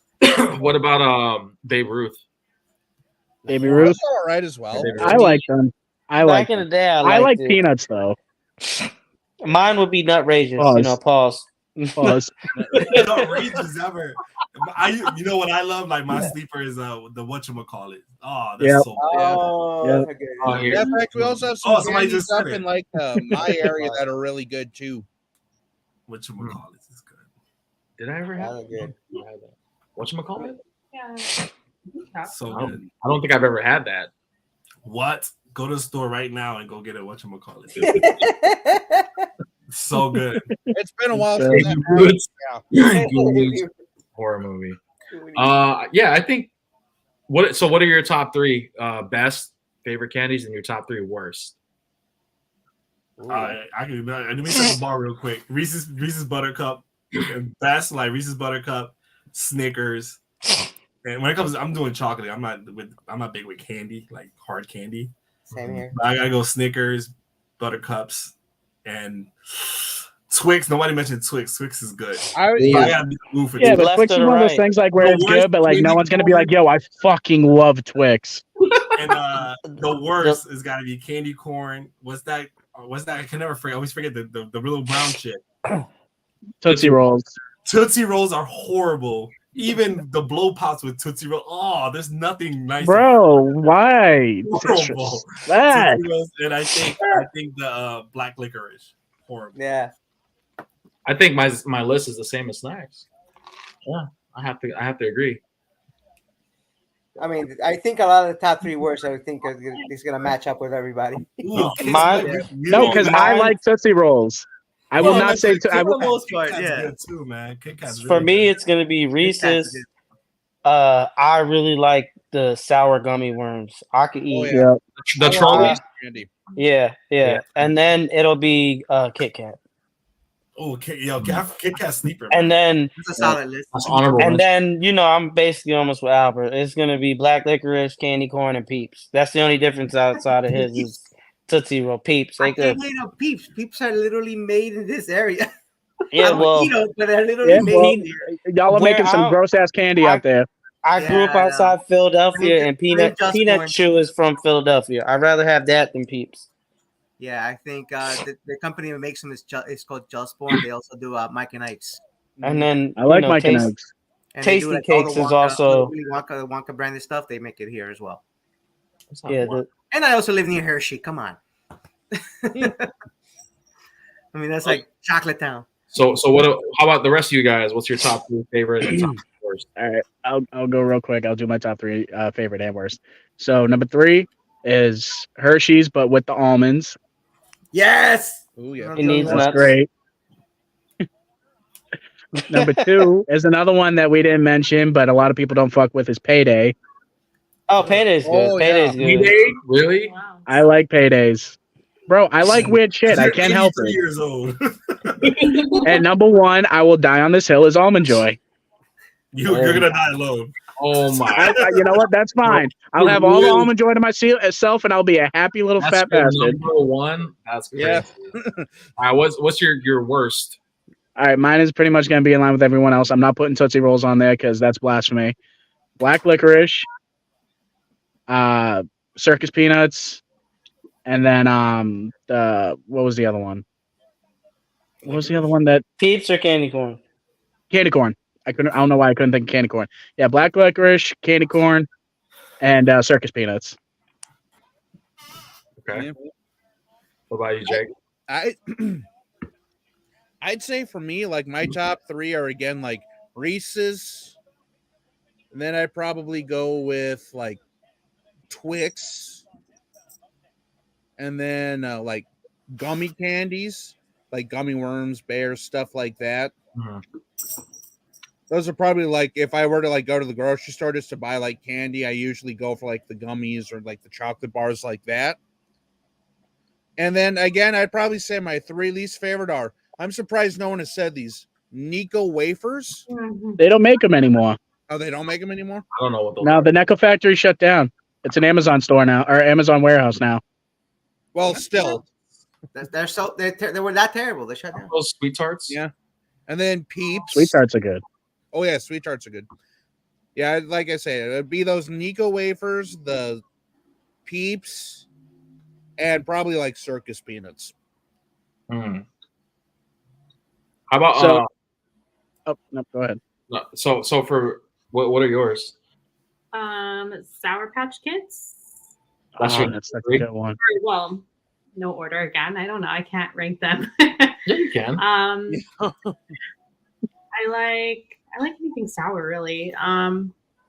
What about Babe Ruth? Baby Ruth, all right as well. I like them. Back in the day, I like peanuts though. Mine would be Nutrageous. Pause. Nutrageous ever. You know what I love? Like my sleeper is the whatchamacallit. Oh, that's so good. Yeah, in fact, we also have some somebody just stuff in like my area that are really good too. Whatchamacallit is good. Did I ever have good? Whatchamacallit? Yeah. So good. I don't think I've ever had that. What? Go to the store right now and go get a whatchamacallit. So good. It's been a while since that. Horror movie. Yeah, I think. What are your top three best favorite candies and your top three worst? I can let me set the bar real quick. Reese's Buttercup, best like Reese's Buttercup, Snickers, and when it comes, I'm doing chocolate. I'm not big with candy, like hard candy. Same here. I gotta go Snickers, Buttercups, and Twix. Nobody mentioned Twix. Twix is good. I gotta be the move for Yeah, Twix. but Twix is one of those things like where it's good, but like no one's gonna be like, "Yo, I fucking love Twix." And the worst is gotta be candy corn. What's that? I can never forget. I always forget the little brown shit. Tootsie Rolls. Tootsie Rolls are horrible. Even the blow pops with Tootsie Roll. Oh, there's nothing nice. Bro, why? Horrible. Tootsie Rolls, and I think the black licorice. Horrible. Yeah. I think my list is the same as snacks. Yeah, I have to agree. I mean, I think a lot of the top 3 worst, I think is going to match up with everybody. No, because I like Tootsie Rolls. I will not say for the most part, good too, man. For me, it's gonna be Reese's. I really like the sour gummy worms. I could eat the trolleys. Yeah, and then it'll be Kit Kat. Oh, Kit Kat sleeper. And then it's a solid list. That's honorable. And then I'm basically almost with Albert. It's gonna be black licorice, candy corn, and Peeps. That's the only difference outside of his is Tootsie Roll. Peeps. I can't hate on Peeps. Peeps are literally made in this area. Yeah, well, but they're literally made here. Y'all are making some gross ass candy out there. I grew up outside Philadelphia, and Peanut Chew is from Philadelphia. I'd rather have that than Peeps. Yeah, I think the company that makes them is called Just Born. They also do Mike and Ike's. And then I like Mike and Ike's. Tasty Cakes is also Wonka branded stuff. They make it here as well. Yeah, and I also live near Hershey. Come on. I mean, that's like Chocolate Town. So what? How about the rest of you guys? What's your top 3 favorite and top 3 worst? All right, I'll go real quick. I'll do my top 3 favorite and worst. So number 3 is Hershey's, but with the almonds. Yes. Oh yeah, it needs that's nuts. Great. Number 2 is another one that we didn't mention, but a lot of people don't fuck with is Payday. Oh, Payday's good. Oh, Payday's good. Payday? Really? Wow. I like Paydays. Bro, I like weird shit. I can't help it. Years old. And number 1, I will die on this hill is Almond Joy. You're gonna die alone. Oh my! You know what? That's fine. I'll have all the Almond Joy to myself, and I'll be a happy little fat bastard. Number 1. That's great. Yeah. All right, what's your worst? All right, mine is pretty much going to be in line with everyone else. I'm not putting Tootsie Rolls on there because that's blasphemy. Black licorice, circus peanuts, and then what was the other one? What was the other one that Peeps or candy corn? Candy corn. I don't know why I couldn't think of candy corn. Yeah, black licorice, candy corn, and circus peanuts. Okay. Yeah. What about you, Jake? I'd say for me, like my top 3 are again like Reese's, and then I'd probably go with like Twix, and then like gummy candies, like gummy worms, bears, stuff like that. Mm-hmm. Those are probably like if I were to like go to the grocery store just to buy like candy, I usually go for like the gummies or like the chocolate bars like that. And then again, I'd probably say my 3 least favorite are. I'm surprised no one has said these. Nico wafers. They don't make them anymore. Oh, they don't make them anymore? I don't know what those No, are. the Necco factory shut down. It's an Amazon store now, or Amazon warehouse now. Well, still. They were that terrible. They shut down. Those sweet tarts. Yeah. And then Peeps. Sweet tarts are good. Oh, yeah, sweet tarts are good. Yeah, like I say, it would be those Nico wafers, the Peeps, and probably like circus peanuts. Hmm. How about oh no, go ahead. So for what are yours? Sour Patch Kids. That's That's a good one. Or, well, no order again. I don't know. I can't rank them. Yeah, you can. I like anything sour really.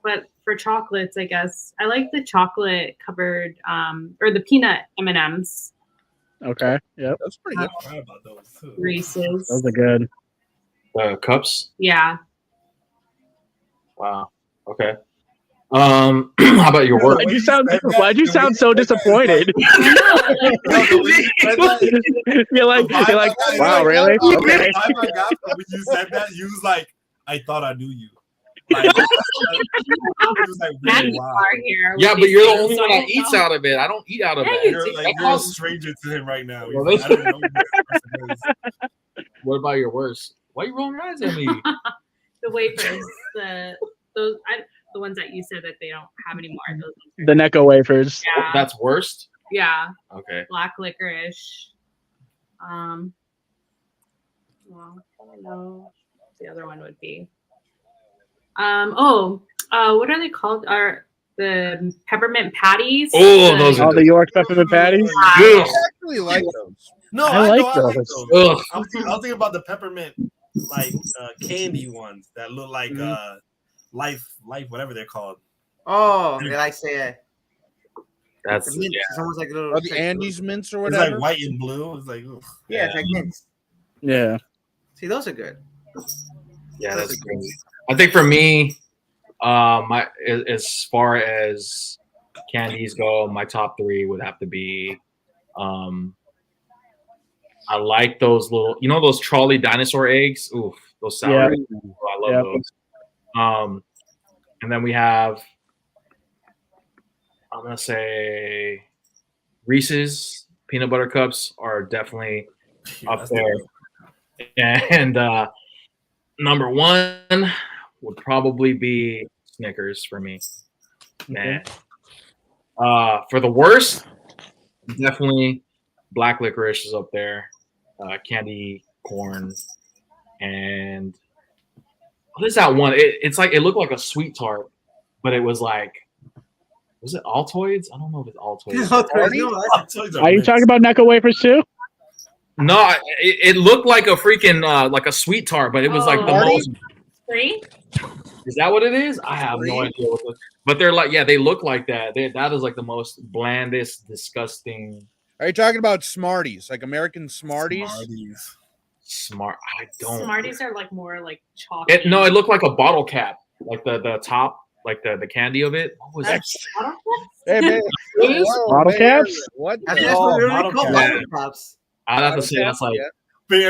But for chocolates, I guess I like the chocolate covered or the peanut M&Ms. Okay. Yep. That's pretty good. I forgot about those too. Reese's. Those are good. Cups. Yeah. Wow. Okay. How about your work? Why'd you sound so disappointed? You're like, wow, really? Okay. When you said that, you was like, I thought I knew you. Like, it was like really Candy wild. bar here. Yeah, with but you're the these only things, one so I that don't eats know. out of it. I don't eat out of Yeah, it. you You're a stranger to him right now. Well, I don't know who this person is. What about your worst? Why are you rolling eyes at me? The wafers, the ones that you said that they don't have anymore. Those ones are The Necco wafers. Yeah. That's worst. Yeah. Okay. Black licorice. Well, I don't know what the other one would be. What are they called? Are the peppermint patties? Oh, those are All the York peppermint patties. I actually like those. No, I I like know I like those. those. Ugh. I was thinking about the peppermint like candy ones that look like life, whatever they're called. Oh, they like say it. That's The mint. yeah. It's almost like a little. Or the Andes mints or It's whatever. like white and blue. It's like Yeah, it's like mints. Yeah. See, those are good. Yeah, that's crazy. I think for me, as far as candies go, my top 3 would have to be. I like those little, those trolley dinosaur eggs. Oof, those sour eggs. Oh, I love those. And then we have, I'm gonna say, Reese's peanut butter cups are definitely up there. And number 1 would probably be Snickers for me. Man. For the worst, definitely black licorice is up there. Candy corn. And what is that one? It's like, it looked like a sweet tart, but it was like, was it Altoids? I don't know if it's Altoids. Are you talking about Necco wafers too? No, it looked like a freaking like a sweet tart, but it was like the most. Free? Is that what it is? I have no idea what but they're like, yeah, they look like that. That is like the most blandest, disgusting. Are you talking about Smarties, like American Smarties? I don't. Smarties are like more like chocolate. No, it looked like a bottle cap, like the top, like the candy of it. What was that? Hey, man. Bottle caps? What? That's what they're really called, bottle caps. I'd have to say that's like. Bay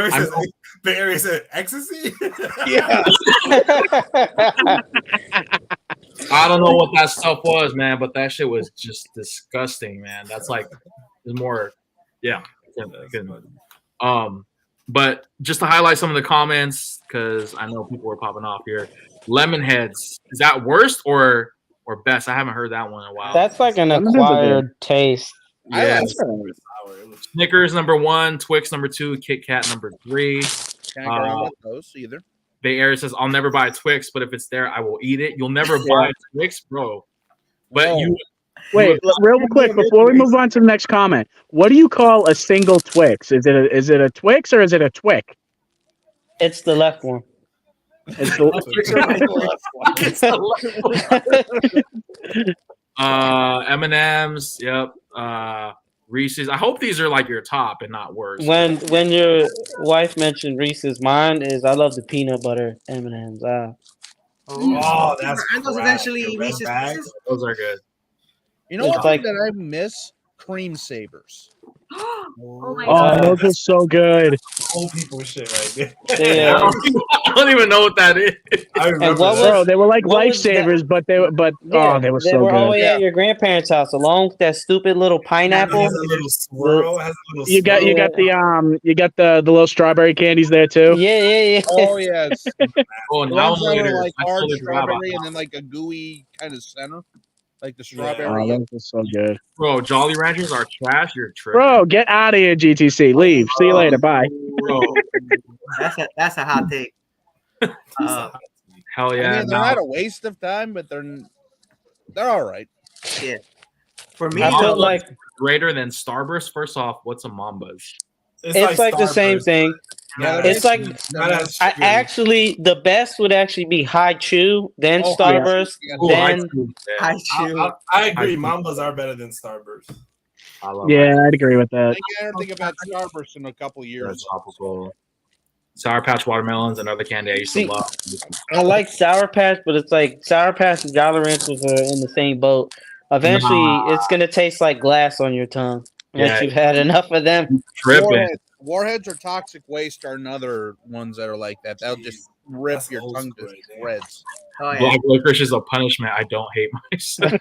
Area says ecstasy. Yeah. I don't know what that stuff was, man, but that shit was just disgusting, man. That's like, there's more, yeah. But just to highlight some of the comments, because I know people were popping off here. Lemon heads, is that worst or best? I haven't heard that one in a while. That's like an acquired taste. Yeah. Snickers number 1, Twix number 2, Kit Kat number 3. Can't go wrong with those either. Bay Area says, I'll never buy a Twix, but if it's there, I will eat it. You'll never buy a Twix, bro. But you wait, real quick before we move on to the next comment. What do you call a single Twix? Is it a Twix or is it a Twick? It's the left one. It's the M&Ms, yep. Reese's. I hope these are like your top and not worse. When your wife mentioned Reese's, mine is I love the peanut butter M&Ms. Oh, that's Aren't those eventually Reese's Pieces? Those are good. You know It's what like- that I miss? Cream savers. Oh my Oh, god. those are so good. Old people shit right there. Yeah. I don't even know what that is. I remember what that. Bro, they were like what was lifesavers, but they were they were they so were good. always at your grandparents' house, along with that stupid little pineapple. Has a little swirl. Has a little You got the little strawberry candies there too. Yeah. Oh yes. Oh, The now ones that were like I hard totally forgot about strawberry that. and then like a gooey kind of center, like the Oh, strawberry. those are so good. Bro, Jolly Ranchers are trash. You're tripping. Bro, get out of here, GTC. Leave. See you later. Bye. Bro, That's a hot take. hell I yeah. mean, they're not a waste of time, but they're all right. Yeah. For me, I feel Mambas like greater than Starburst. First off, what's a Mambas? it's like the same Starburst. thing. Not It's as- like not as I sugar. actually the best would actually be High Chew, then Oh, Starburst, yeah. Ooh, then I chew. I agree. Mambas are better than Starburst. I love Yeah, I'd agree with that. I don't think about Starburst in a couple that. years. Tropical. Sour Patch watermelons, another candy I used to See, love. I like Sour Patch, but it's like Sour Patch and Jolly Ranchers are in the same boat. Eventually, it's gonna taste like glass on your tongue once Yeah. you've had enough of them. Tripping. Warheads or toxic waste are another ones that are like that. They'll just rip That's your old tongue school to right there. shreds. Oh yeah. Black licorice is a punishment I don't hate myself.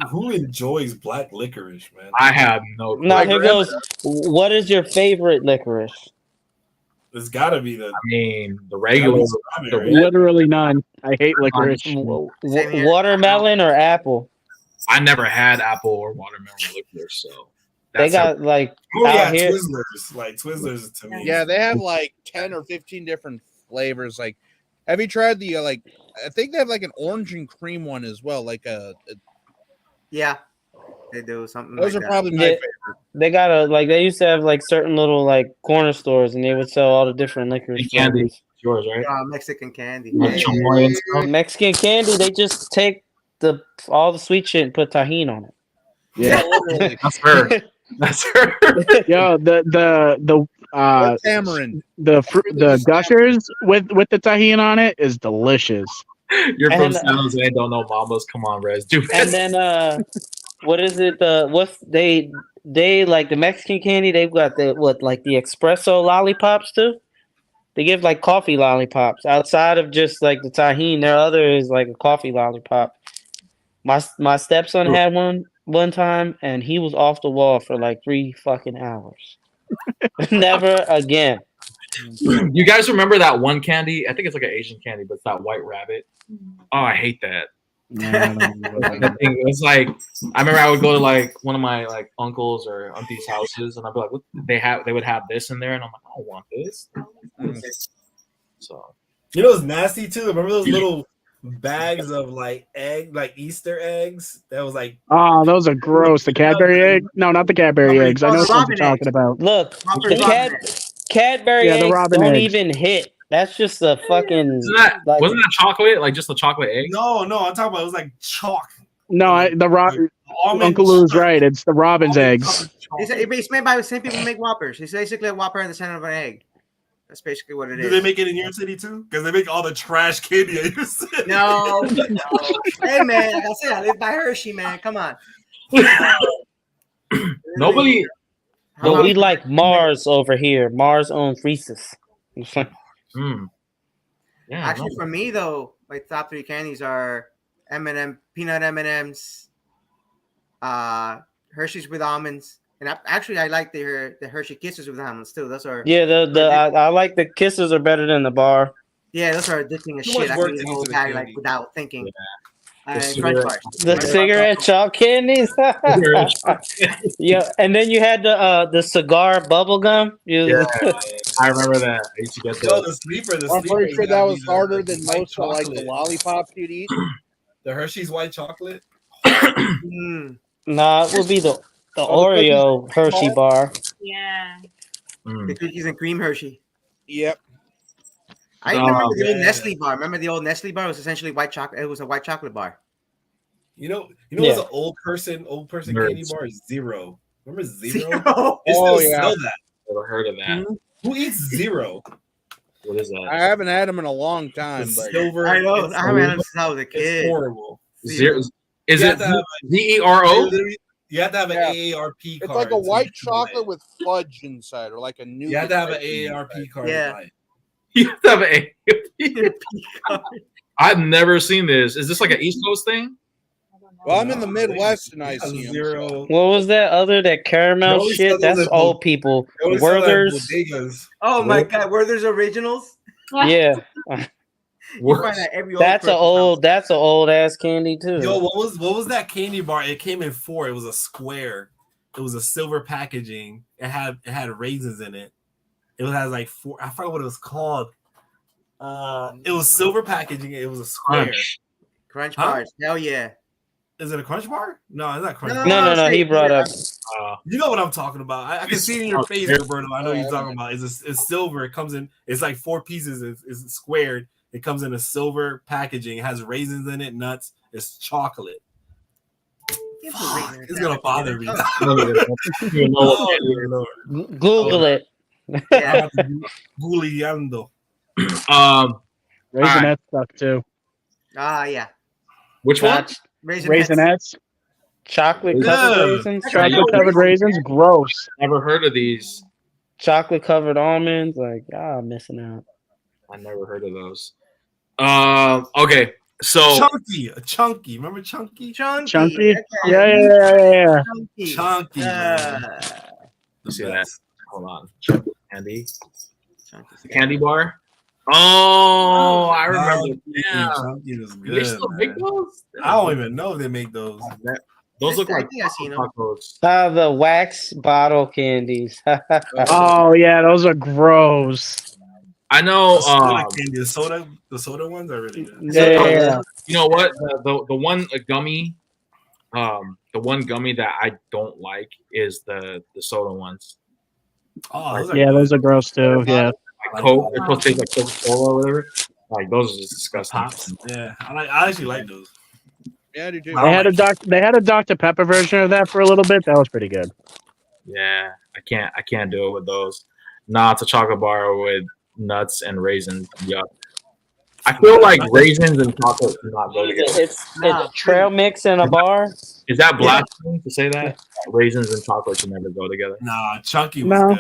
Who enjoys black licorice, man? I have no clue. Now here goes. What is your favorite licorice? It's gotta be the I mean, the gotta regular. be The strawberry. red, Literally none. I hate licorice. Same here. Watermelon or apple? I never had apple or watermelon licorice, so They that's got like Oh yeah, out here. Twizzlers. Like Twizzlers to me. Yeah, they have like 10 or 15 different flavors. Like, have you tried the like? I think they have like an orange and cream one as well. Like Yeah, they do something those like are that. probably my Yeah. favorite. They got a like they used to have like certain little like corner stores, and they would sell all the different licorice And candy. flavors. It's yours, right? Mexican candy. Like Yeah. chamoy and stuff. Mexican candy, they just take all the sweet shit and put tahini on it. Yeah, literally. That's her. That's her. Yo, the Tamarind. the gushers with the tahini on it is delicious. You're from And, San Jose. Don't know Mambas. Come on, Rez. Do And then what is it? What's they like the Mexican candy? They've got the espresso lollipops too. They give like coffee lollipops outside of just like the tahini. Their other is like a coffee lollipop. My stepson had one time, and he was off the wall for like 3 fucking hours. Never again. You guys remember that one candy? I think it's like an Asian candy, but it's that white rabbit. Oh, I hate that. That thing, it's like I remember I would go to like one of my like uncles or aunties' houses, and I'd be like, "What they would have this in there," and I'm like, "I don't want this." So You know, it's nasty too. Remember those little bags of like Easter eggs? That was like Oh, those are gross. The Cadbury egg? No, not the Cadbury eggs. I know what you're Robin talking about. Look, Whopper's the Robin Cadbury Yeah, the eggs Robin don't eggs. even hit. That's just a fucking. wasn't that chocolate? Like just the chocolate egg? no, I'm talking about it was like chalk. No, Almond Uncle Lou's chalk. right. It's the Robin's Almond eggs. chalk. It's made by the same people who make Whoppers. It's basically a Whopper in the center of an egg. That's basically what it is. Do they make it in your city too? Because they make all the trash candy in your city. No. Hey man, like I said, I live by Hershey, man. Come on. Nobody. But we like Mars over here. Mars own Reese's. Hmm. Yeah. Actually, for me though, my top 3 candies are M&M, peanut M&Ms, Hershey's with almonds, and I like the Hershey Kisses with almonds too. Those are I like the kisses are better than the bar. those are addicting as Too shit. much I work can eat to the get whole to the bag candy. like without thinking. The Crunch cigarette- bars. The cigarette chalk candies. Yeah, and then you had the cigar bubble gum. Yeah, I remember that. I used to get Yo, those. I'm sleepers pretty sure that gotta was be the harder than white most of like the chocolate. lollipops you'd eat. The Hershey's white chocolate. Mm. Nah, it would be the Oh, the Oreo Hershey bar. Yeah. Mm. The cookies and cream Hershey. Yep. I Oh, remember the old man. Nestle bar. Remember the old Nestle bar? It was essentially white chocolate. It was a white chocolate bar. You know Yeah. what's an old person Nerds. candy bar? Zero. Remember Zero? Zero. They Oh, still yeah. sell that. Never heard of that. Who eats Zero? What is I that? haven't had them in a long The time, but silver. I know. It's, I haven't had them since I was a it's kid. horrible. Zero. Is You it have to have ZERO? You have to have an Yeah. AARP it's card. like a to white buy chocolate it. with fudge inside, or like a new. You have to have an AARP card. Yeah. To buy it. You have to have a. I've never seen this. Is this like an East Coast thing? Well, I'm in the Midwest and I see 'em, Zero. so- What was that other They caramel always shit? sell those That's at old people. They always sell that at Werther's. bodegas. Oh my God, Werther's Originals? Yeah, You find that every old that's an old ass candy too. Yo, what was that candy bar? It came in 4. It was a square. It was a silver packaging. It had raisins in it. It has like 4. I forgot what it was called. It was silver packaging. It was a square. Crunch Huh? bars. Hell yeah. Is it a crunch bar? No, it's not crunch No. bar. No. He brought up. You know what I'm talking about. I can see it in your face, Roberto. I know what you're talking about. It's silver. It comes in. It's like 4 pieces. It's squared. It comes in a silver packaging. It has raisins in it, nuts. It's chocolate. Fuck, it's gonna bother me. Oh, dear Lord. Google it. Yeah. Guliando. Raisinets suck too. Yeah. Which one? Raisinets, Chocolate Yeah. covered raisins. chocolate covered raisins, gross. Never heard of these. Chocolate covered almonds. Like, y'all missing out. I never heard of those. Okay, so Chunky. Remember Chunky? Chunky. Okay. Yeah. Chunky, man. You see that? Hold on. Candy. Chunky. Candy bar. Oh, I remember. Yeah. Chunky was Do they good. still make those? I don't even know if they make those. Those look I like think I've seen them. tacos. The wax bottle candies. Oh yeah, those are gross. I know. The soda ones are really good. Yeah. You know what? The one gummy, the one gummy that I don't like is the soda ones. Oh, those Yeah, those are gross too. Yeah. Like Coke, they're supposed to taste like Coca-Cola or whatever. Like those are just disgusting. Pops. Yeah, I actually like those. Yeah, I do too. They had a Dr. Pepper version of that for a little bit. That was pretty good. Yeah, I can't do it with those. Nah, it's a chocolate bar with nuts and raisins. Yuck. I feel like raisins and chocolate do not go together. It's trail mix in a bar. Is that blasphemy to say that? Raisins and chocolate can never go together. Nah, Chunky was good.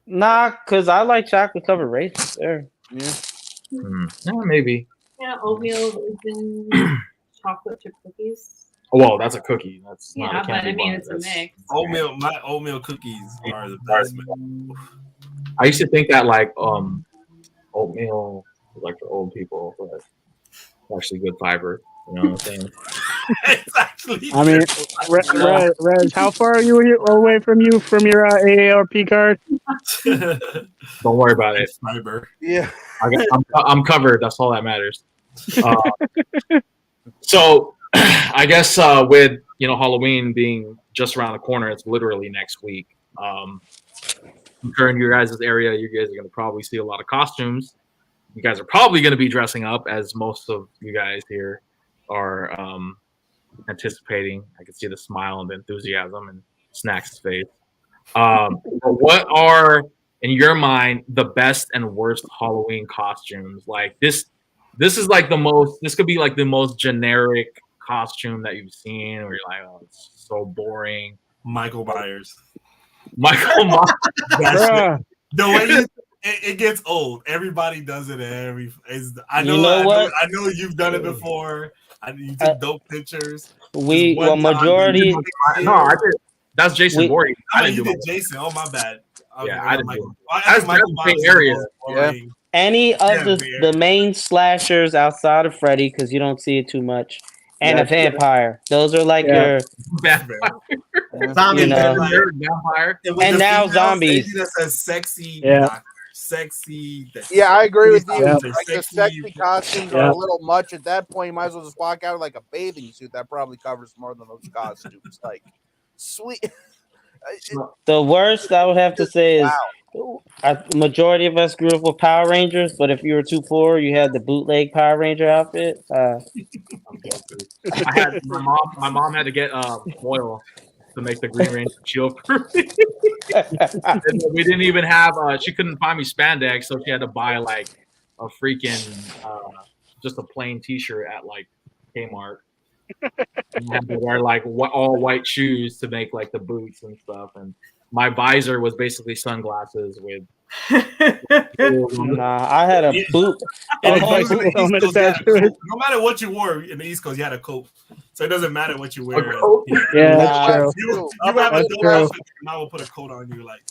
Nah, because I like chocolate covered raisins there. Yeah. Yeah, maybe. Yeah, oatmeal, raisin, chocolate chip cookies. Oh, well, that's a cookie. That's not Yeah, a but candy I mean, bar. it's a mix. My oatmeal cookies are the best. I used to think that like oatmeal was like for old people, but it's actually good fiber. You know what I'm saying? It's actually. I mean, Rez, how far are you away from your AARP card? Don't worry about it. Fiber. Yeah. I'm covered. That's all that matters. So, I guess with Halloween being just around the corner, it's literally next week. I'm sure in your guys' area, you guys are going to probably see a lot of costumes. You guys are probably going to be dressing up, as most of you guys here are anticipating. I can see the smile and the enthusiasm and Snack's face. But what are, in your mind, the best and worst Halloween costumes? Like this is like this could be like the most generic costume that you've seen, where you're like, oh, it's so boring. Michael Myers. Michael Myers. The way it gets old. Everybody does it. I know you've done it before. You took dope pictures. Majority. I did. That's Jason Voorhees. You did Jason. Oh, my bad. Yeah, I didn't do it. That's the area. Yeah. Any of the main slashers outside of Freddy, because you don't see it too much, and a vampire. Those are like your Zombie vampire. And now zombies. That's a sexy. Sexy. Yeah, I agree with you. Yeah. Like the sexy costumes are a little much at that point. You might as well just walk out with like a bathing suit that probably covers more than those costumes. Like, sweet. The worst I would have to say is majority of us grew up with Power Rangers, but if you were too poor, you had the bootleg Power Ranger outfit. My mom had to get oil to make the Green Ranger shield for me. We didn't even have. She couldn't find me spandex, so she had to buy like a freaking just a plain T-shirt at like Kmart. And I had to wear like all white shoes to make like the boots and stuff, and my visor was basically sunglasses with. I had a boot. No matter what you wore in the East Coast, you had a coat. So it doesn't matter what you wear. Yeah, that's true. You have a dope outfit, and I will put a coat on you. Like,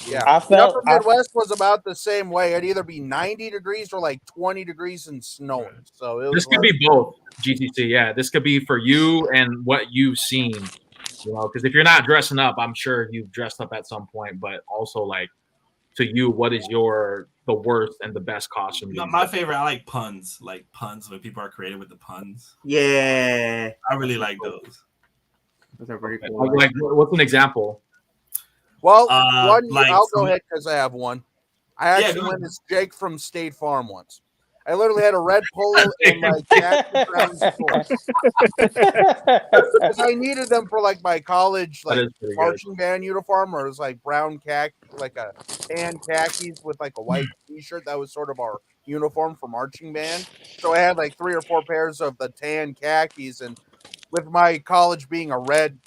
yeah, the upper Midwest was about the same way. It'd either be 90 degrees or like 20 degrees and snowing. So it was this could be both. GTC, yeah. This could be for you and what you've seen. Because if you're not dressing up, I'm sure you've dressed up at some point. But also, like, to you, what is the worst and the best costume? My favorite, I like puns. Like puns when people are creative with the puns. Yeah, I really like those. Those are pretty cool. Like, what's an example? Well, like I'll go ahead because I have one. I actually went as Jake from State Farm once. I literally had a red polo and my khaki brown shorts. Because I needed them for like my college marching band uniform, or it was like brown khaki, like a tan khakis with like a white T-shirt. That was sort of our uniform for marching band. So I had like 3 or 4 pairs of the tan khakis, and with my college being a red,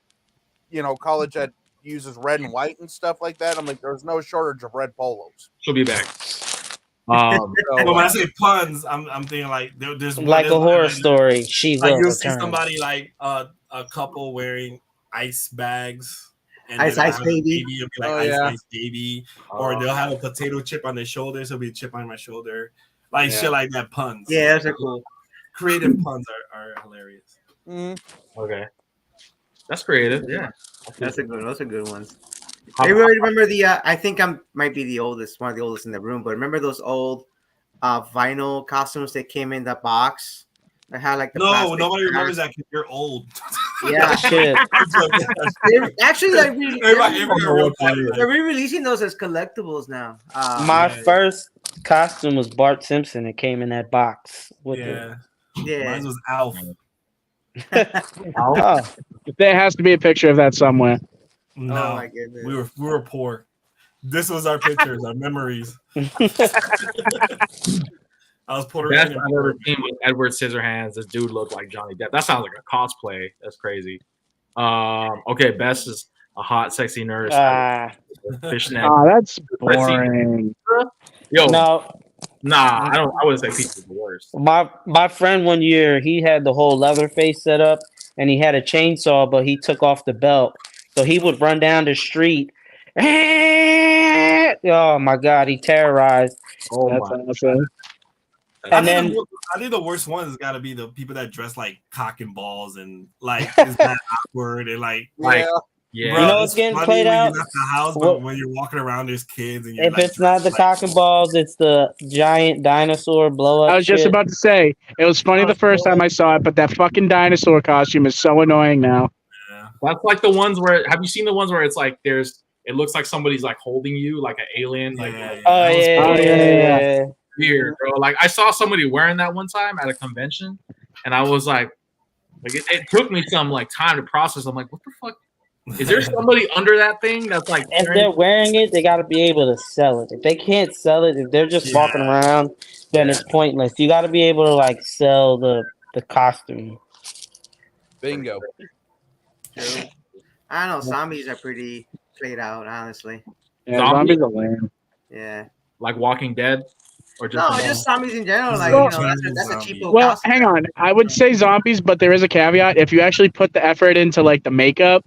college that uses red and white and stuff like that, I'm like, there's no shortage of red polos. She'll be back. But when I say puns, I'm thinking like there's like a horror story. She like will you'll see return. somebody like a couple wearing ice bags. And Ice then Ice Baby. It'll be like Ice Baby, or they'll have a potato chip on their shoulder, so it'll be a chip on my shoulder, like shit like that. Puns. Yeah, those are cool. Creative puns are hilarious. Okay, that's creative. Yeah, That's a good. Those are good ones. Everybody remember the? I think I might be the oldest, one of the oldest in the room. But remember those old vinyl costumes that came in the box? That had like the plastic nobody remembers that because you're old. Yeah, shit. Actually, they're re-releasing those as collectibles now. My first costume was Bart Simpson. It came in that box. With yeah, mine was Alf. Oh. There has to be a picture of that somewhere. No, oh my goodness. we were poor. This was our pictures, our memories. I was Puerto Best Rican. I've ever seen was Edward Scissorhands. This dude looked like Johnny Depp. That sounds like a cosplay. That's crazy. Okay, best is a hot, sexy nurse. Fishnet. Oh, that's boring. Yo, no, nah, I wouldn't say pizza's the worst. My friend one year, he had the whole Leatherface set up, and he had a chainsaw, but he took off the belt, so he would run down the street. Oh my god, he terrorized. Oh that's my awesome. And then I think the worst one has got to be the people that dress like cock and balls and like is that awkward and like yeah. Bro, You know what's getting played when out? You left the house, but when you're walking around, there's kids. And you're If like, it's not the cock and balls, it's the giant dinosaur blow up. I was just about to say, it was funny the first time I saw it, but that fucking dinosaur costume is so annoying now. Yeah. That's like the ones where, have you seen the ones where it's like it looks like somebody's like holding you like an alien? Like, Oh yeah. Weird, bro. Like I saw somebody wearing that one time at a convention, and I was like it took me some like time to process. I'm like, what the fuck? Is there somebody under that thing that's like? If they're wearing it, they got to be able to sell it. If they can't sell it, if they're just walking around, then it's pointless. You got to be able to like sell the costume. Bingo. True. I don't know. Zombies are pretty played out, honestly. Yeah, zombies are lame. Yeah. Like Walking Dead. Or just zombies in general. Like, that's a cheapo Well, costume. hang on. I would say zombies, but there is a caveat. If you actually put the effort into like the makeup,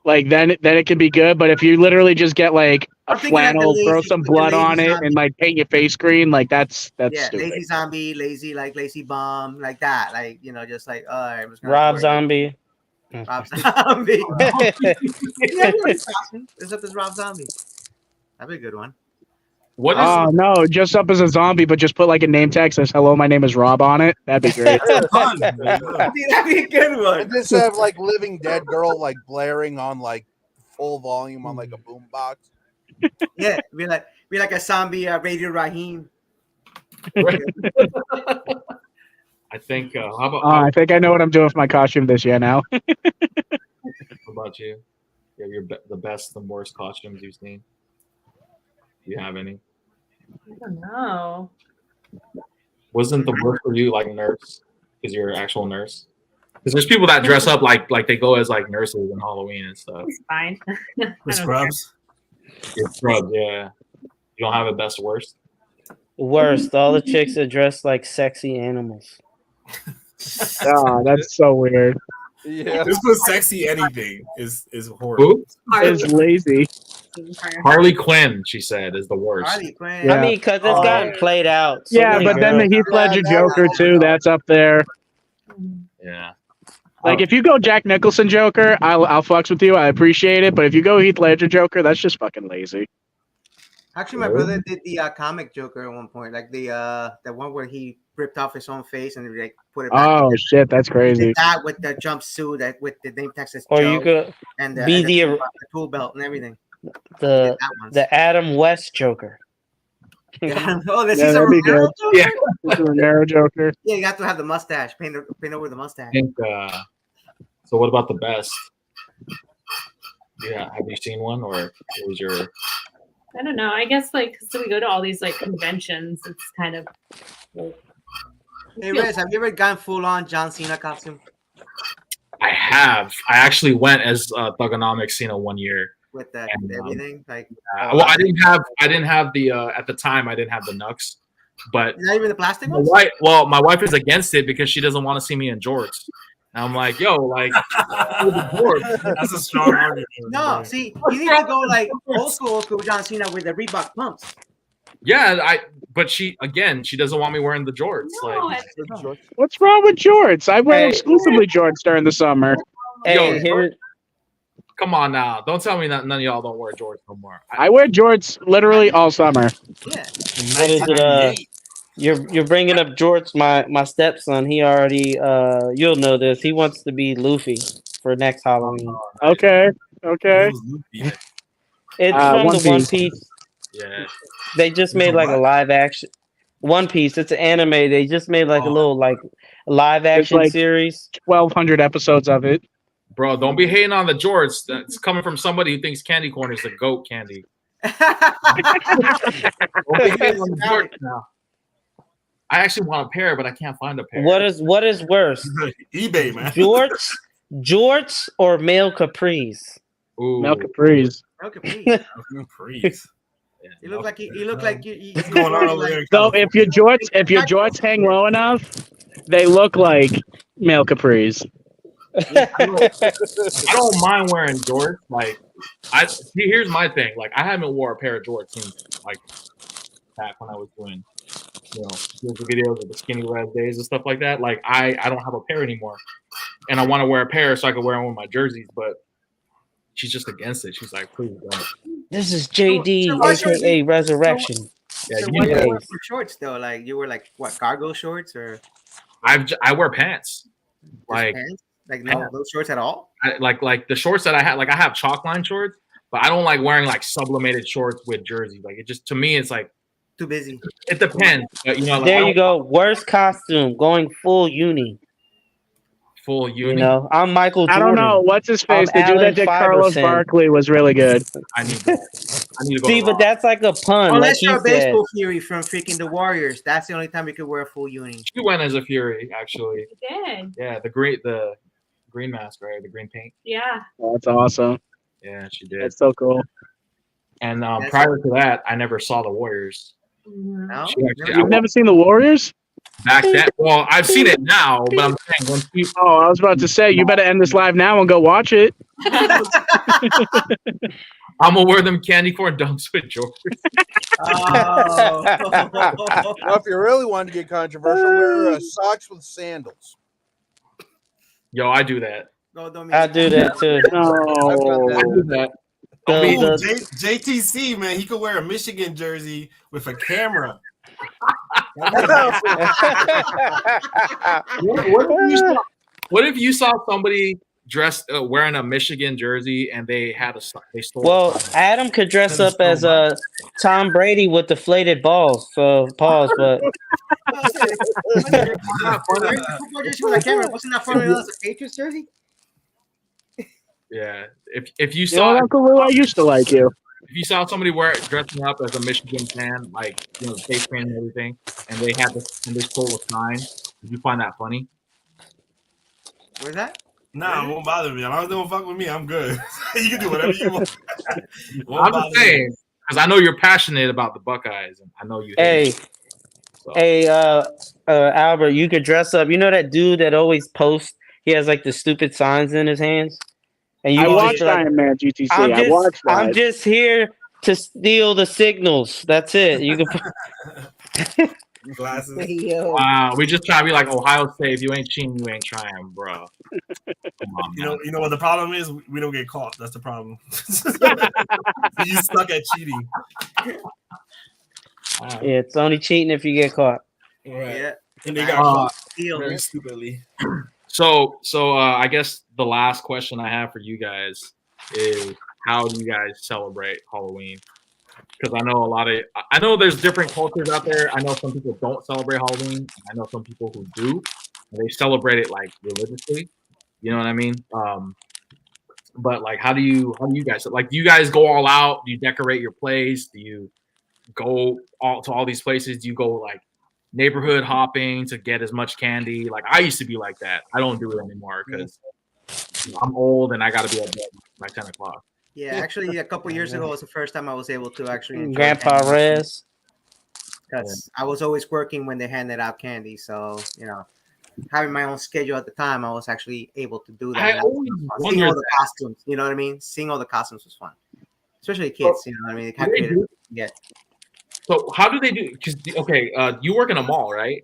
like then it can be good. But if you literally just get like a flannel, throw some blood on it, and like paint your face green, like that's stupid. Lazy zombie, lazy bomb, like that. Like just like Rob Zombie. Rob Zombie. This up is Rob Zombie. That'd be a good one. What is no, just up as a zombie, but just put like a name tag says "Hello, my name is Rob" on it. That'd be great. That'd be a good one. And just have like Living Dead girl like blaring on like full volume on like a boom box. Yeah, be like a zombie Radio Raheem. I think. How about? I think I know what I'm doing for my costume this year now. What about you? You have the best and worst costumes you've seen. Do you have any? I don't know. Wasn't the worst for you like nurse? Because you're an actual nurse. Because there's people that dress up like they go as like nurses on Halloween and stuff. It's fine. The scrubs. You're scrubs, yeah. You don't have a best or worst? Worst. All the chicks are dressed like sexy animals. Oh, that's so weird. Yeah. This was sexy anything is horrible. It's lazy. Harley Quinn, she said, is the worst. Harley Quinn. Yeah. I mean, because it's gotten played out. So Yeah, many but then the girls. Heath Ledger Joker too. That's up there. Yeah. Like if you go Jack Nicholson Joker, I'll flex with you. I appreciate it. But if you go Heath Ledger Joker, that's just fucking lazy. Actually, my brother did the comic Joker at one point, like the one where he ripped off his own face and like put it back. Oh shit, that's crazy. That with the jumpsuit, that with the name Texas Or Joe, you could and be the tool belt and everything. the Adam West Joker. Yeah. Oh, this Yeah, is a that'd be Romero good. Joker? Yeah. It's a Romero Joker. Yeah, you have to have the mustache. Paint over the mustache. I think, so what about the best? Yeah, have you seen one, or what was your? I don't know. I guess like so we go to all these like conventions. It's kind of. Like, Hey, Rez, have you ever gone full on John Cena costume I have. I actually went as Thugonomics Cena one year. with that And, everything? Like, Well, I didn't have the at the time. I didn't have the Nux, But Not even the plastic my ones. my wife is against it because she doesn't want to see me in jorts. And I'm like, yo, like, that's a strong argument. No, see, you need to go like old school with John Cena with the Reebok pumps. Yeah, but she doesn't want me wearing the jorts. No, Like, What's wrong with jorts? I wear exclusively jorts during the summer. Hey, yo, here. come on now. Don't tell me that none of y'all don't wear jorts no more. I wear jorts literally all summer. Yeah. What is it? You're bringing up George, my stepson. He already you'll know this. He wants to be Luffy for next Halloween. Okay. It's from One the One Piece. Piece. Yeah. They just made like a live action One Piece. It's an anime. They just made like a little like live action like series. 1,200 episodes of it. Bro, don't be hating on the jorts. That's coming from somebody who thinks candy corn is the goat candy. Don't be hating on the jorts now. I actually want a pair, but I can't find a pair. What is worse? eBay, man. Jorts or male capris? Ooh. Male capris. Capris. You look like you look like you. What's going on over there? So if your jorts hang low enough, they look like male capris. I don't mind wearing jorts. Like, here's my thing. Like, I haven't wore a pair of jorts since like back when I was doing, the videos of the skinny red days and stuff like that. Like, I don't have a pair anymore, and I want to wear a pair so I can wear them with my jerseys. But she's just against it. She's like, please don't. This is JD, aka Resurrection. So what do you wear for shorts though? Like you wear like what, cargo shorts or? I wear pants. Like pants? Like no those shorts at all? Like the shorts that I have. Like I have chalk line shorts, but I don't like wearing like sublimated shorts with jerseys. Like it just, to me, it's like too busy. It depends. But, like, there you go. Worst costume, going full uni. Full uni. You know, I'm Michael Jordan. I don't know. What's his face? The dude that did Carlos Barkley was really good. I need that. I need to go. See, but that's like a pun. Unless like you're a baseball Fury from freaking the Warriors. That's the only time you could wear a full uni. She went as a Fury, actually. She did. Yeah, the green mask, right? The green paint. Yeah. Oh, that's awesome. Yeah, she did. That's so cool. And prior to that, I never saw the Warriors. No? You've never seen the Warriors? Back then, well, I've seen it now, but I'm saying when people. Oh, I was about to say, you better end this live now and go watch it. I'm gonna wear them candy corn dunks with George. Well, if you really want to get controversial, wear socks with sandals. Yo, I do that. No, I do that too. I do that. JTC, man, he could wear a Michigan jersey with a camera. What if you saw somebody dressed wearing a Michigan jersey and they stole? Well, Adam could dress up as Tom Brady with deflated balls. So pause, but wasn't that funny? It was a Patriots jersey. Yeah, if you saw Uncle Lou, I used to like you. If you saw somebody dressing up as a Michigan fan, like face fan and everything, and they stole a sign, did you find that funny? Where's that? Nah, it won't bother me. As long as they don't fuck with me, I'm good. You can do whatever you want. I'm just saying, because I know you're passionate about the Buckeyes, and I know you. Hey, Albert, you could dress up. You know that dude that always posts? He has like the stupid signs in his hands. And I watched Iron Man GTC. I watched that. I'm just here to steal the signals. That's it. You can. Glasses. Wow, we just try to be like Ohio State. If you ain't cheating, you ain't trying, bro. Come on, you know what the problem is? We don't get caught. That's the problem. You suck at cheating. Yeah, it's only cheating if you get caught. Right. Yeah. And they got caught very stupidly. So I guess the last question I have for you guys is, how do you guys celebrate Halloween? Because I know there's different cultures out there. I know some people don't celebrate Halloween. I know some people who do. And they celebrate it like religiously. You know what I mean? But like, how do you guys, like, do you guys go all out? Do you decorate your place? Do you go to all these places? Do you go like neighborhood hopping to get as much candy? Like, I used to be like that. I don't do it anymore because I'm old and I got to be at bed by 10 o'clock. Yeah, actually, a couple years ago was the first time I was able to actually enjoy Grandpa candy. Rez. because I was always working when they handed out candy. So having my own schedule at the time, I was actually able to do that. I always Seeing all wondered the costumes, you know what I mean? Seeing all the costumes was fun, especially kids. You know what I mean? They can't create it. Yeah. So how do they do? Because you work in a mall, right?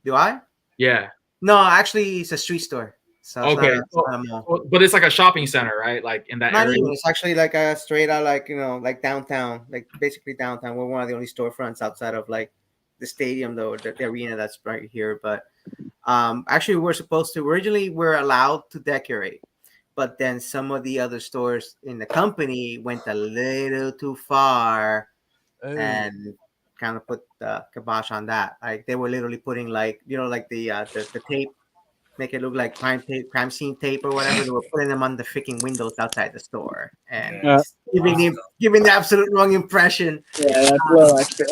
Do I? Yeah. No, actually, it's a street store. So it's Okay. not a mall. But it's like a shopping center, right? Like in that Not area. even. It's actually like a straight out, like like downtown, like basically downtown. We're one of the only storefronts outside of like the stadium, though, the arena that's right here. But actually, we're allowed to decorate, but then some of the other stores in the company went a little too far and kind of put the kibosh on that. Like they were literally putting like like the tape, make it look like crime scene tape or whatever. They were putting them on the freaking windows outside the store and giving the absolute wrong impression. Yeah, that's a little extra.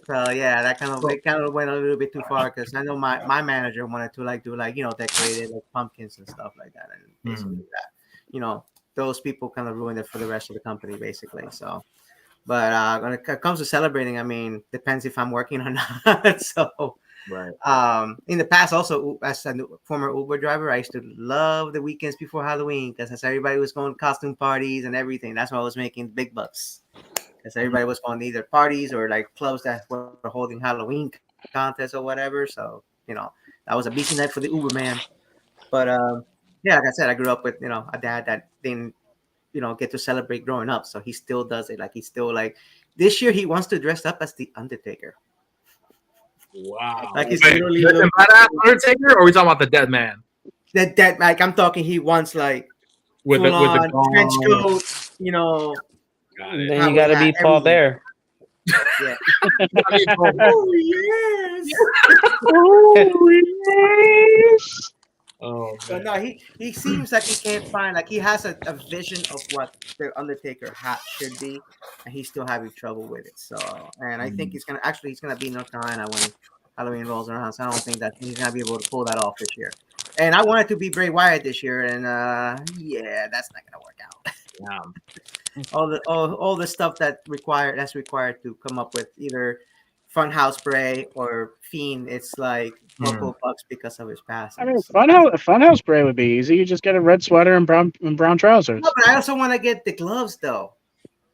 So yeah, that kind of went a little bit too far because I know my manager wanted to like do like decorated like pumpkins and stuff like that, and basically that those people kind of ruined it for the rest of the company basically. So, but when it comes to celebrating, I mean, depends if I'm working or not. So. Right. In the past, also as a former Uber driver, I used to love the weekends before Halloween because as everybody was going to costume parties and everything, that's why I was making big bucks. Because everybody was going to either parties or like clubs that were holding Halloween contests or whatever. So that was a busy night for the Uber man. But yeah, like I said, I grew up with a dad that didn't get to celebrate growing up, so he still does it. Like he's still like this year he wants to dress up as the Undertaker. Wow. Like he's Wait, literally Undertaker, or are we talking about the dead man? That like I'm talking he wants like With the trench coat, Then you got to be Paul Bear. Yeah. Oh yes. yes. Oh, So no, he seems like he can't find like he has a vision of what the Undertaker hat should be, and he's still having trouble with it. So, and I think he's gonna be in North Carolina when Halloween rolls around. So I don't think that he's gonna be able to pull that off this year. And I wanted to be Bray Wyatt this year, and yeah, that's not gonna work out. All the stuff that's required to come up with either Funhouse Bray or Fiend, it's like $4 because of his passing. I mean, Funhouse Bray would be easy. You just get a red sweater and brown trousers. No, but I also want to get the gloves though.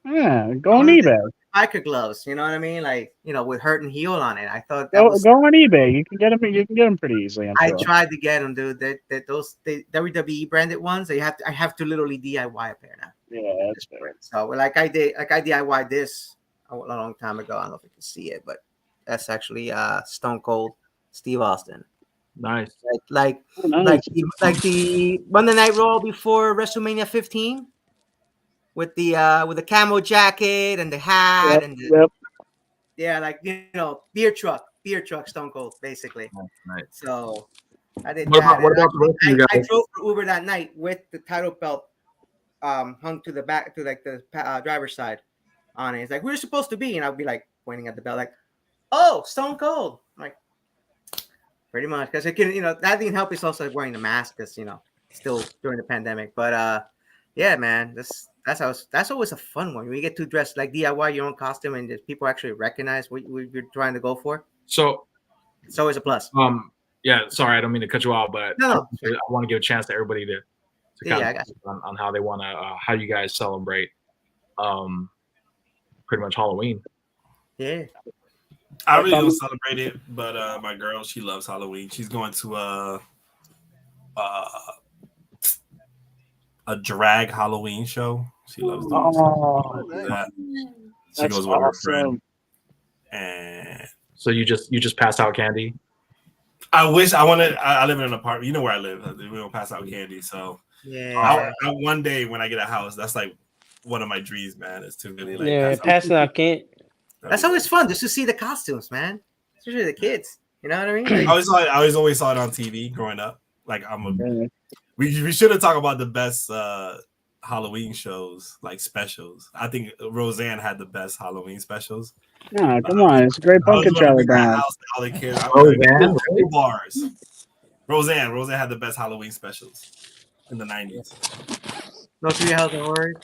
Yeah, go on eBay. Biker gloves, you know what I mean? Like with Hurt and Heel on it. I thought go on eBay. You can get them. You can get them pretty easily. I tried to get them, dude. Those WWE branded ones. I have to literally DIY a pair now. Yeah, that's fair. So like I DIY this a long time ago. I don't know if you can see it, but that's actually Stone Cold Steve Austin. Nice. Like the Monday Night Raw before WrestleMania 15 with the camo jacket and the hat and yeah, like beer truck Stone Cold basically. Nice. So I did what that. About the rest of you guys? I drove for Uber that night with the title belt hung to the back to like the driver's side on it. It's like we're supposed to be, and I'll be like pointing at the belt, like, "Oh, Stone Cold!" I'm like, pretty much, because it can, that didn't help. It's also wearing the mask, because still during the pandemic. But yeah, man, that's always a fun one. When you get to dress like DIY your own costume, and people actually recognize what you're trying to go for. So it's always a plus. Yeah, sorry, I don't mean to cut you off, but no. I want to give a chance to everybody to kind of on how they want to how you guys celebrate pretty much Halloween. Yeah, I really don't celebrate it, but my girl, she loves Halloween. She's going to a drag Halloween show. She loves that. She goes with her friend, and so you just pass out candy. I wish I wanted. I live in an apartment. You know where I live. We don't pass out candy. So yeah, one day when I get a house, that's like one of my dreams, man. Is to really passing out candy. That's always fun just to see the costumes, man. Especially the kids. You know what I mean? Like, I always saw it on TV growing up. Like we should have talked about the best Halloween shows, like specials. I think Roseanne had the best Halloween specials. No, come on, it's a great pumpkin trailer down. All the kids, Roseanne, bars. Roseanne had the best Halloween specials in the 90s. No Treehouse of Horrors.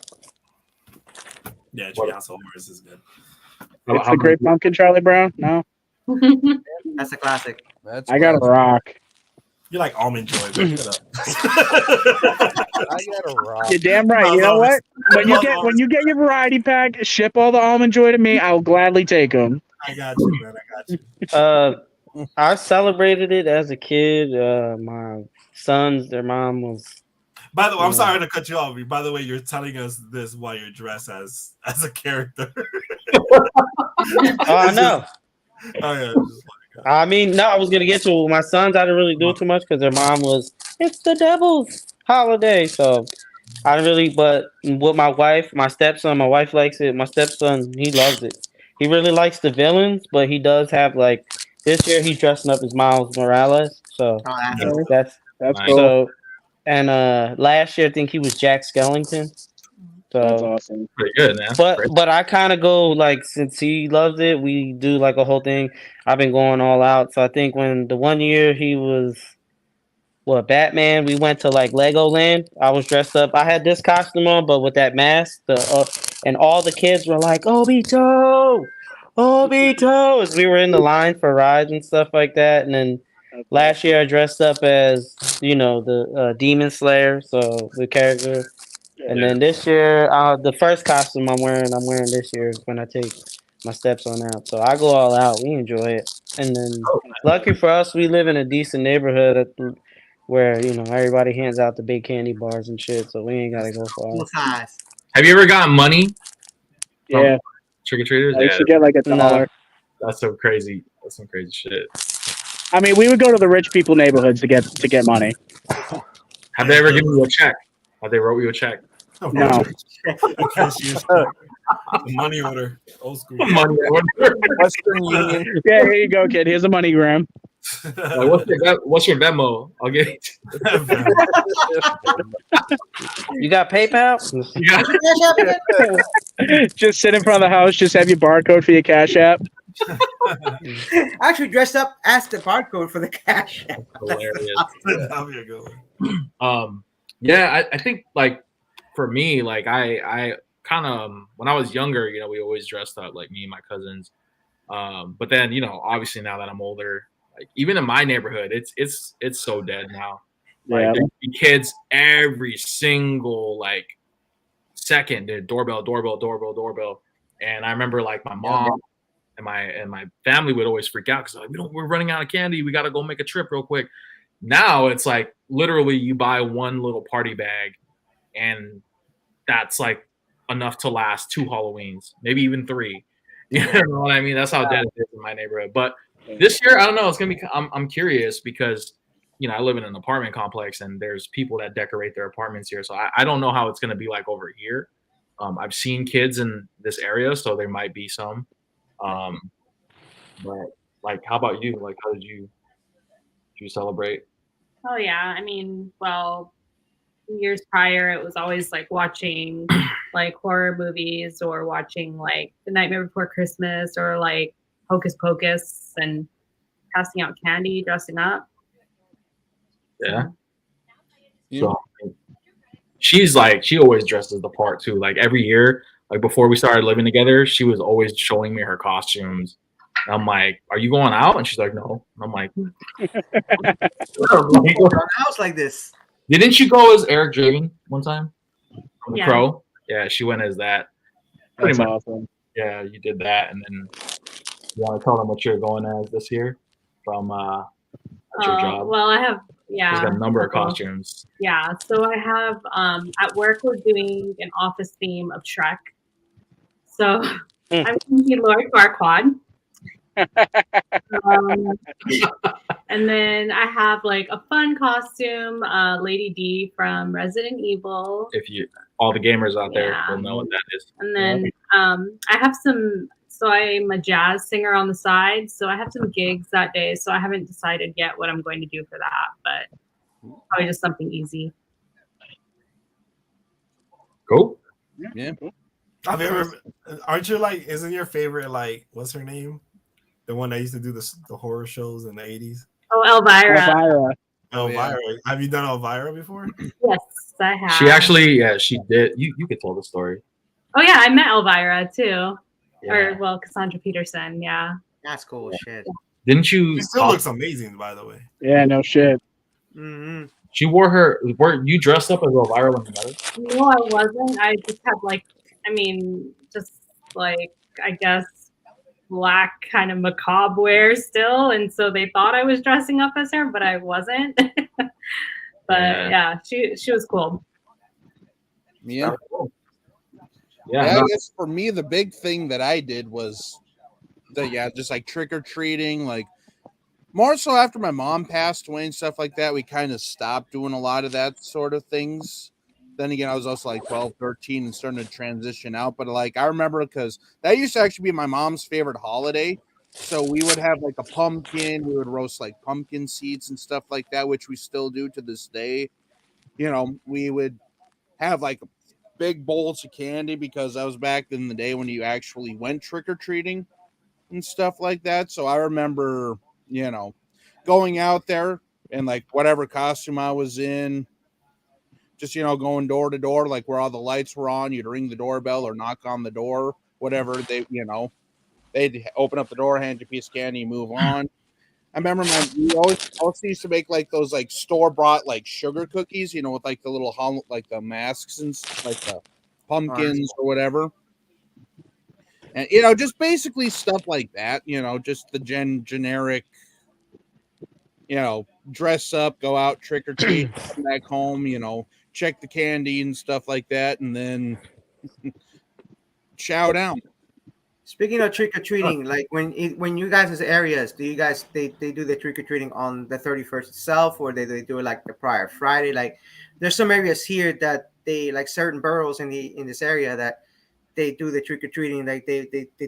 Yeah, Treehouse of Horrors is good. It's the Great Pumpkin, Charlie Brown. No, That's a classic. That's I got a rock. You like almond joy, bro. Shut up. I got a rock. You're damn right. You know what? When you get your variety pack, ship all the almond joy to me. I'll gladly take them. I got you, man. I got you. I celebrated it as a kid. My sons, their mom was. By the way, I'm sorry to cut you off. By the way, you're telling us this while you're dressed as a character. Oh no. Oh yeah. I mean, no, I was gonna get to it. With my sons, I didn't really do too much because their mom was, it's the devil's holiday, so I didn't really. But with my wife, my stepson, my wife likes it. My stepson, he loves it. He really likes the villains, but he does have like this year he's dressing up as Miles Morales. So that's cool. So, and last year I think he was Jack Skellington. So That's awesome. Pretty good, man. But I kind of go like, since he loves it, we do like a whole thing. I've been going all out. So I think when the one year he was Batman, we went to like Legoland. I was dressed up. I had this costume on, but with that mask. And all the kids were like, Obito, Obito, as we were in the line for rides and stuff like that. And then last year I dressed up as the Demon Slayer, so the character. And then this year, the first costume I'm wearing this year when I take my stepson out. So I go all out. We enjoy it. And then, lucky for us, we live in a decent neighborhood where everybody hands out the big candy bars and shit. So we ain't gotta go far. Have you ever gotten money? Yeah. Trick or treaters. You should get like $1. No. That's so crazy. That's some crazy shit. I mean, we would go to the rich people neighborhoods to get money. Have they ever given you a check? Have they wrote you a check? No. Money order. Old school. Money order. Western Union. Yeah, here you go, kid. Here's a MoneyGram. Like, what's your Venmo? I'll get it. You got PayPal? Just sit in front of the house. Just have your barcode for your Cash App. Actually, dressed up, asked the barcode for the Cash App. Hilarious. Yeah, I think like for me, like I kind of when I was younger, we always dressed up, like me and my cousins. But then obviously now that I'm older, like even in my neighborhood, it's so dead now. Like there's kids every single like second, dude, doorbell, and I remember like my mom and my family would always freak out because like we're running out of candy, we got to go make a trip real quick. Now it's like literally you buy one little party bag, and that's like enough to last 2 Halloweens, maybe even 3. You know what I mean? That's how dead it is in my neighborhood. But this year, I don't know. It's gonna be. I'm curious because I live in an apartment complex, and there's people that decorate their apartments here. So I don't know how it's gonna be like over here. I've seen kids in this area, so there might be some. But like, how about you? Like, how did you celebrate? Oh yeah, I mean, well, years prior, it was always like watching like horror movies or watching like The Nightmare Before Christmas or like Hocus Pocus and passing out candy, dressing up. Yeah. So she's like, she always dresses the part too. Like every year, like before we started living together, she was always showing me her costumes. And I'm like, "Are you going out?" And she's like, "No." And I'm like, house like this. Didn't you go as Eric Draven one time? From The Yeah. Crow? Yeah, she went as that. Pretty That's much. awesome. Yeah, you did that, and then you want to tell them what you're going as this year from at your job. Well, I have She's got a number of couple. costumes. Yeah, so I have at work we're doing an office theme of Shrek. So I'm going to be Lord Farquaad. And then I have like a fun costume, Lady D from Resident Evil. If all the gamers out there Yeah. will know what that is. And then I have some, so I'm a jazz singer on the side. So I have some gigs that day. So I haven't decided yet what I'm going to do for that, but probably just something easy. Cool. Yeah. Have you ever? Aren't you like? Isn't your favorite like? What's her name? The one that used to do the horror shows in the 80s. Oh, Elvira. Elvira. Elvira. Have you done Elvira before? Yes, I have. She actually, she did. You could tell the story. Oh yeah, I met Elvira too. Or well, Cassandra Peterson. Yeah. That's cool shit. Didn't you? She still looks amazing, by the way. Yeah, no shit. Mm-hmm. She wore you dressed up as Elvira when you met her? No, I wasn't. I just had just like I guess black kind of macabre wear still, and so they thought I was dressing up as her, but I wasn't. But yeah, she was cool. Yeah. Yeah, I guess for me, the big thing that I did was just like trick or treating, like more so after my mom passed away and stuff like that, we kind of stopped doing a lot of that sort of things. Then again, I was also like 12, 13 and starting to transition out. But like, I remember because that used to actually be my mom's favorite holiday. So we would have like a pumpkin, we would roast like pumpkin seeds and stuff like that, which we still do to this day. You know, we would have like big bowls of candy because that was back in the day when you actually went trick-or-treating and stuff like that. So I remember, going out there and like whatever costume I was in, just, going door to door, like where all the lights were on, you'd ring the doorbell or knock on the door, whatever they'd open up the door, hand you a piece of candy, move on. I remember we always used to make like those like store-bought like sugar cookies, with like the little like the masks and like the pumpkins or whatever. And just basically stuff like that, just the generic, dress up, go out, trick or treat, come back home, check the candy and stuff like that, and then chow down. Speaking of trick or treating, like when you guys' areas, do you guys they do the trick or treating on the 31st itself, or they do it like the prior Friday? Like, there's some areas here that they like certain boroughs in this area that they do the trick or treating, like they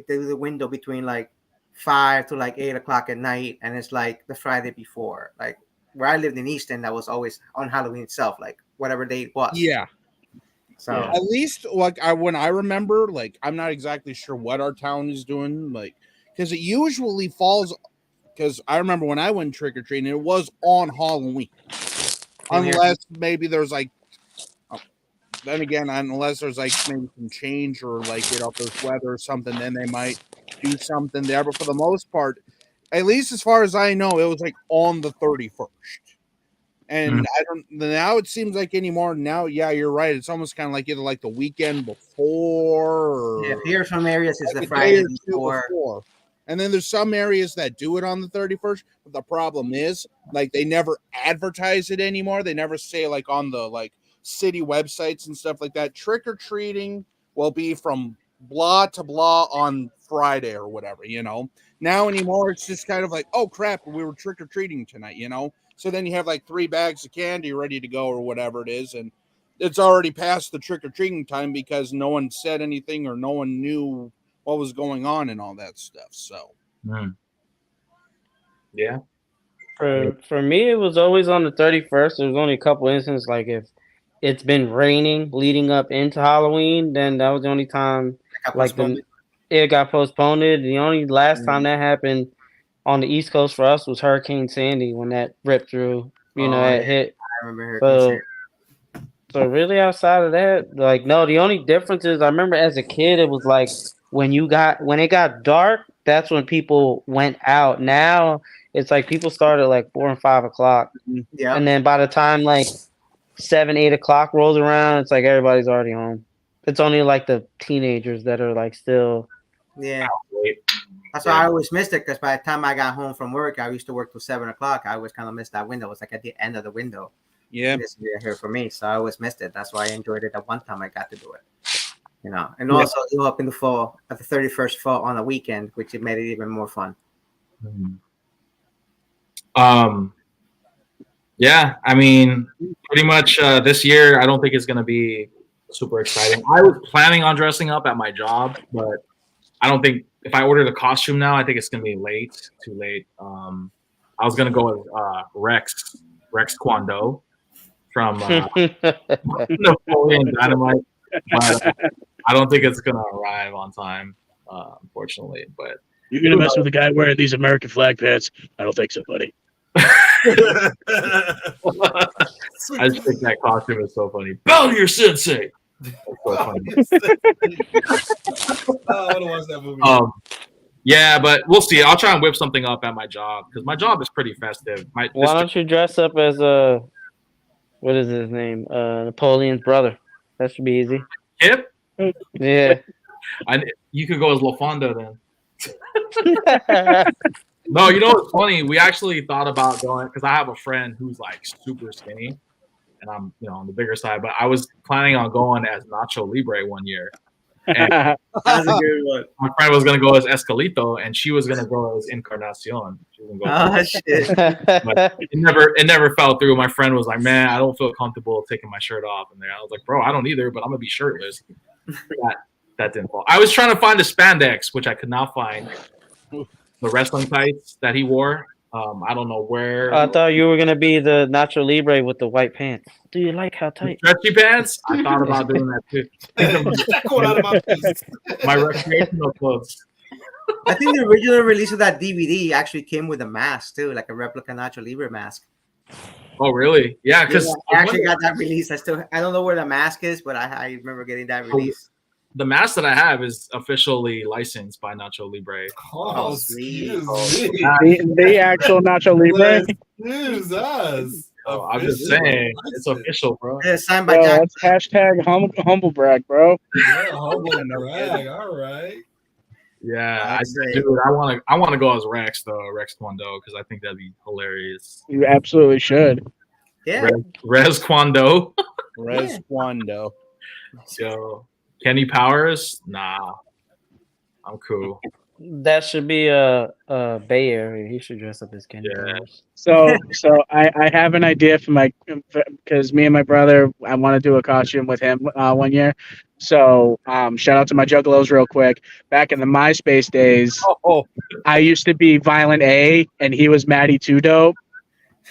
do the window between like 5 to like 8 o'clock at night, and it's like the Friday before. Like where I lived in Easton, that was always on Halloween itself, like whatever day it was. Yeah. So at least like when I remember, like I'm not exactly sure what our town is doing, like because it usually falls. Because I remember when I went trick or treating, it was on Halloween, unless maybe there's like. Then again, unless there's like maybe some change or like if there's weather or something, then they might do something there. But for the most part, at least as far as I know, it was like on the 31st. And I don't now. It seems like anymore now. Yeah, you're right. It's almost kind of like either like the weekend before. Or here some areas is like the Friday before. And then there's some areas that do it on the 31st. But the problem is, like, they never advertise it anymore. They never say like on the like city websites and stuff like that. Trick or treating will be from blah to blah on Friday or whatever. Now anymore, it's just kind of like, oh crap, we were trick or treating tonight. So then you have like 3 bags of candy ready to go or whatever it is. And it's already past the trick-or-treating time because no one said anything or no one knew what was going on and all that stuff. So, yeah. For me, it was always on the 31st. There was only a couple instances, like if it's been raining leading up into Halloween, then that was the only time it got postponed. The only last time that happened on the East Coast for us was Hurricane Sandy when that ripped through, it hit. I remember Hurricane Sandy. So really outside of that, like, no, the only difference is I remember as a kid, it was like when it got dark, that's when people went out. Now it's like people started like 4 and 5 o'clock. Yeah. And then by the time like 7, 8 o'clock rolls around, it's like everybody's already home. It's only like the teenagers that are like still. Yeah. That's why I always missed it, because by the time I got home from work, I used to work till 7 o'clock. I always kind of missed that window. It was like at the end of the window. Yeah. This year here for me, so I always missed it. That's why I enjoyed it at one time I got to do it. And also up in the fall at the 31st fall on a weekend, which it made it even more fun. Yeah, I mean, pretty much this year, I don't think it's going to be super exciting. I was planning on dressing up at my job, but I don't think if I ordered a costume now, I think it's going to be too late. I was going to go with Rex Kwon from Napoleon Dynamite, but I don't think it's going to arrive on time, unfortunately. But you're going to mess with the guy wearing these American flag pants? I don't think so, buddy. I just think that costume is so funny. Bow to your sensei. That's so so funny. I want to watch that movie. Yeah, but we'll see. I'll try and whip something up at my job because my job is pretty festive. Why don't you dress up as what is his name? Napoleon's brother. That should be easy. Kip? Yeah. You could go as LaFonda then. No, you know what's funny? We actually thought about going because I have a friend who's like super skinny, and I'm on the bigger side. But I was planning on going as Nacho Libre one year. And That's a good one. my friend was gonna go as Escalito, and she was gonna go as Encarnacion. She was gonna go shit! But it never fell through. My friend was like, "Man, I don't feel comfortable taking my shirt off." And I was like, "Bro, I don't either, but I'm gonna be shirtless." That didn't fall. I was trying to find the spandex, which I could not find. The wrestling tights that he wore. I don't know where. I thought you were gonna be the Nacho Libre with the white pants. Do you like how tight? Stretchy pants? I thought about doing that too. Going out of my face. My recreational clothes. I think the original release of that DVD actually came with a mask too, like a replica Nacho Libre mask. Oh, really? Yeah, because I actually got that release. I don't know where the mask is, but I remember getting that release. The mask that I have is officially licensed by Nacho Libre. Oh, excuse me. The actual Nacho Libre? Excuse us. Oh, I'm just saying, it's official, bro. Yeah, signed by Jack. That's hashtag humble brag, bro. Yeah, humble brag. All right. Yeah, I want to go as Rex though, Rex Kwando, because I think that'd be hilarious. You absolutely should. Yeah, Rez Kwando. Rez Kwando. Yo, Kenny Powers? Nah, I'm cool. That should be a Bay Area. He should dress up as Kenny Powers. So I have an idea because me and my brother, I want to do a costume with him one year. So shout out to my Juggalos real quick. Back in the MySpace days, I used to be Violent A and he was Matty Too Dope.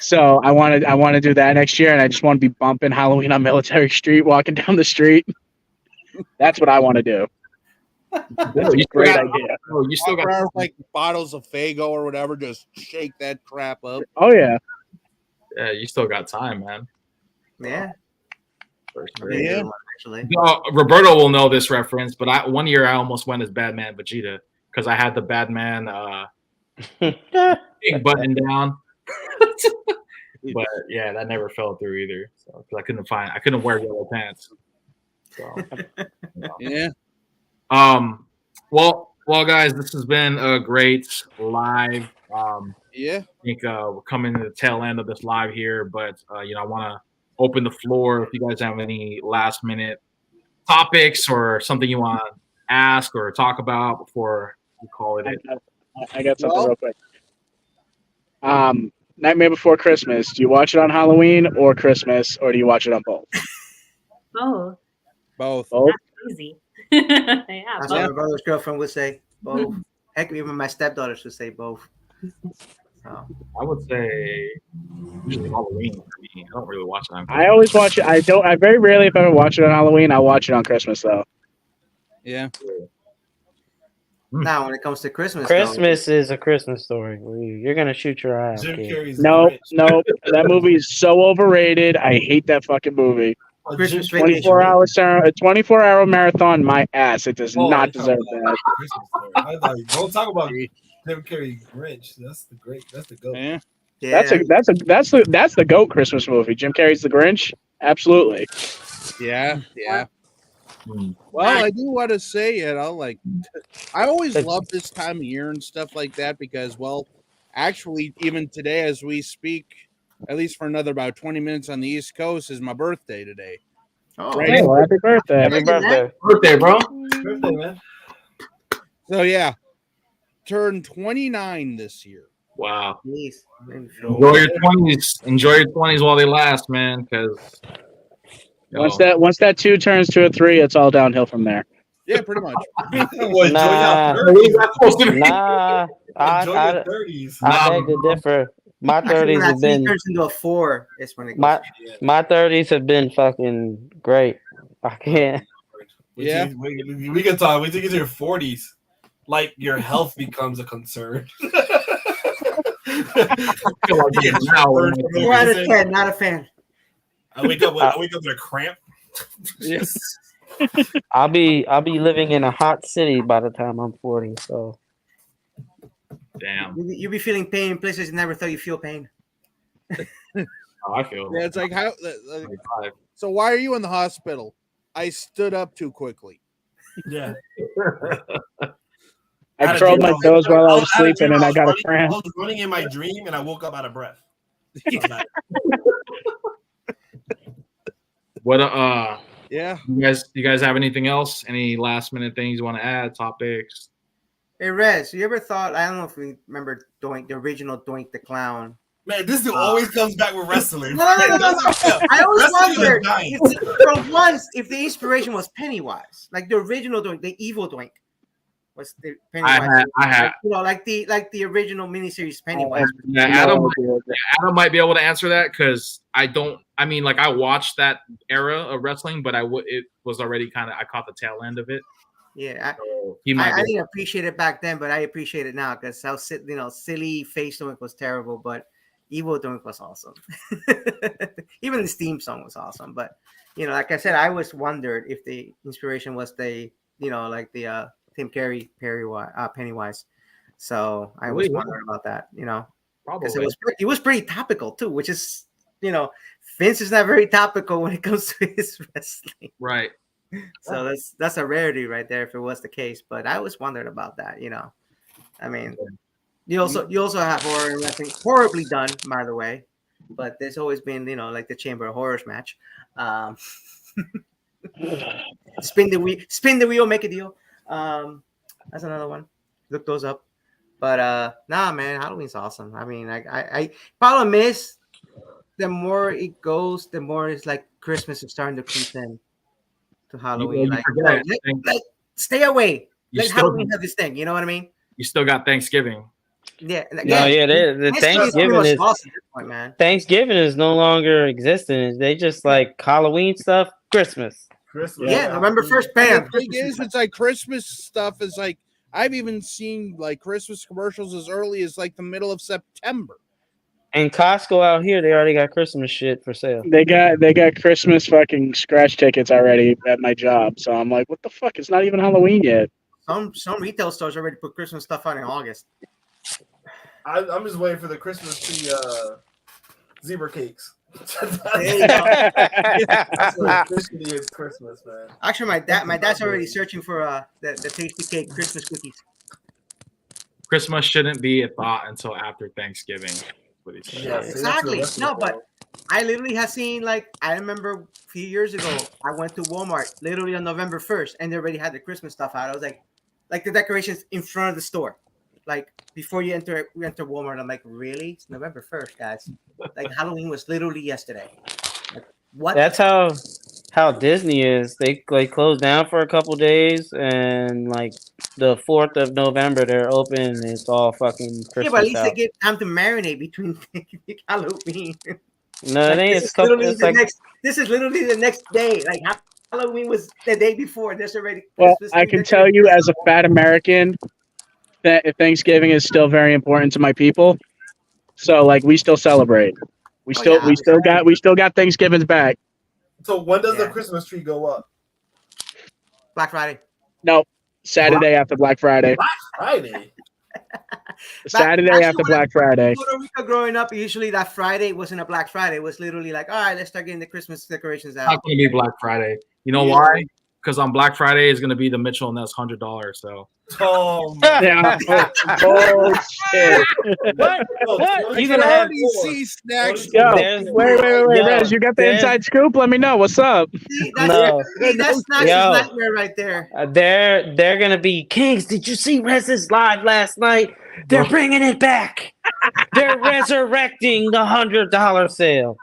So I want to do that next year, and I just want to be bumping Halloween on Military Street, walking down the street. That's what I want to do. That's a great idea. You still got like bottles of Faygo or whatever. Just shake that crap up. Oh yeah. Yeah, you still got time, man. Yeah. Yeah. No, Roberto will know this reference, but one year I almost went as Batman Vegeta because I had the Batman big button down. But yeah, that never fell through either. So I couldn't wear yellow pants. So yeah. Well, guys, this has been a great live. Yeah. I think we're coming to the tail end of this live here, but I want to open the floor if you guys have any last minute topics or something you want to ask or talk about before we call it. I got something real quick. Nightmare Before Christmas. Do you watch it on Halloween or Christmas, or do you watch it on both? Both. Both. That's easy. Yeah, that's what my brother's girlfriend would say. Both. Heck, even my stepdaughters would say both. So. I would say usually Halloween for me. I don't really watch it on Christmas. I always watch it. I very rarely, if I ever watch it on Halloween, I watch it on Christmas though. Yeah. Now, when it comes to Christmas is a Christmas story. You're gonna shoot your eye out. No, that movie is so overrated. I hate that fucking movie. Christmas 24-hour marathon. My ass. It does not deserve that. Don't talk about Jim Carrey Grinch. That's the goat. Yeah. That's the goat Christmas movie. Jim Carrey's the Grinch. Absolutely. Yeah. Well, I do want to say it. I always love this time of year and stuff like that because, well, actually, even today as we speak, at least for another about 20 minutes on the East Coast, is my birthday today. Oh, right. Well, happy birthday. Happy birthday. Birthday, bro. Birthday, man. So, yeah. Turned 29 this year. Wow. Jeez. Enjoy your 20s. Enjoy your 20s while they last, man, because once that 2 turns to a 3, it's all downhill from there. Yeah, pretty much. Nah, I beg to differ. My 30s have been turns into a 4. Is when it goes my 30s have been fucking great. I can't. Yeah, we can talk. We take it to your 40s. Like your health becomes a concern. 4 out of 10, not a fan. I wake up with a cramp. Yes. I'll be living in a hot city by the time I'm 40. So Damn. You'll be feeling pain in places you never thought you feel pain. How I feel. Yeah, it's like how. So why are you in the hospital? I stood up too quickly. Yeah. I curled my toes while I was sleeping, and I got a cramp. I was running in my dream, and I woke up out of breath. What Yeah. you guys have anything else? Any last minute things you want to add? Topics? Hey Rez, you ever thought? I don't know if we remember Doink, the original Doink the Clown. Man, this dude always comes back with wrestling. No. I always Wrestling is wondered dying. if the inspiration was Pennywise, like the original Doink, the evil Doink, was the Pennywise. I had. Like the original miniseries Pennywise. Yeah, Adam might be able to answer that because I don't. I mean, like I watched that era of wrestling, but it was already kind of. I caught the tail end of it. Yeah, So I didn't appreciate it back then, but I appreciate it now because how silly face Doink was terrible, but evil Doink was awesome. Even the theme song was awesome. But like I said, I always wondered if the inspiration was the Tim Curry Pennywise. So I was wondering about that. Because it was pretty topical too, which is Vince is not very topical when it comes to his wrestling. Right. So that's a rarity right there if it was the case. But I was wondering about that. I mean, you also have horror and wrestling, horribly done, by the way. But there's always been like the Chamber of Horrors match. Spin the wheel, make a deal. That's another one. Look those up. But nah, man, Halloween's awesome. I mean, I problem is the more it goes, the more it's like Christmas is starting to creep in to Halloween. Stay away. Let Halloween have this thing. You know what I mean? You still got Thanksgiving. Yeah. The Thanksgiving is awesome at this point, man. Thanksgiving is no longer existing. They just like Halloween stuff, Christmas. Yeah, November 1st, bam. The thing is, it's like Christmas stuff is like I've even seen like Christmas commercials as early as like the middle of September. And Costco out here, they already got Christmas shit for sale. They got Christmas fucking scratch tickets already at my job. So I'm like, what the fuck? It's not even Halloween yet. Some retail stores already put Christmas stuff out in August. I'm just waiting for the Christmas tree zebra cakes. That's what officially is Christmas, man. Actually, my dad's already searching for the tasty cake Christmas cookies. Christmas shouldn't be a thought until after Thanksgiving. Yeah, exactly. No, but I literally have seen I remember a few years ago I went to Walmart literally on November 1st and they already had the Christmas stuff out. I was like the decorations in front of the store. Like before you enter Walmart, I'm like, really? It's November 1st, guys. Like Halloween was literally yesterday. Like, what? That's how Disney is. They close down for a couple days, and like the 4th of November they're open. And it's all fucking Christmas. Yeah, but at least they get time to marinate between Halloween. No, it ain't. It's couple. This is literally the next day. Like Halloween was the day before. There's already Christmas. Well, I can tell you as a fat American that Thanksgiving is still very important to my people. So we still celebrate. We still got Thanksgiving's back. So when does the Christmas tree go up? Black Friday. No, Saturday after Black Friday. Black Friday. Saturday after Black Friday. Puerto Rico growing up, usually that Friday wasn't a Black Friday. It was literally like, all right, let's start getting the Christmas decorations out. It's not going to be Black Friday. You know why? Because on Black Friday is going to be the Mitchell and Ness $100. So. Oh, yeah. Oh shit! What? You can already see snacks. Yo, wait, Rez, you got the inside scoop? Let me know. What's up? That's snacks nightmare right there. They're gonna be Kings. Did you see Rez's live last night? They're bringing it back. They're resurrecting the $100 sale.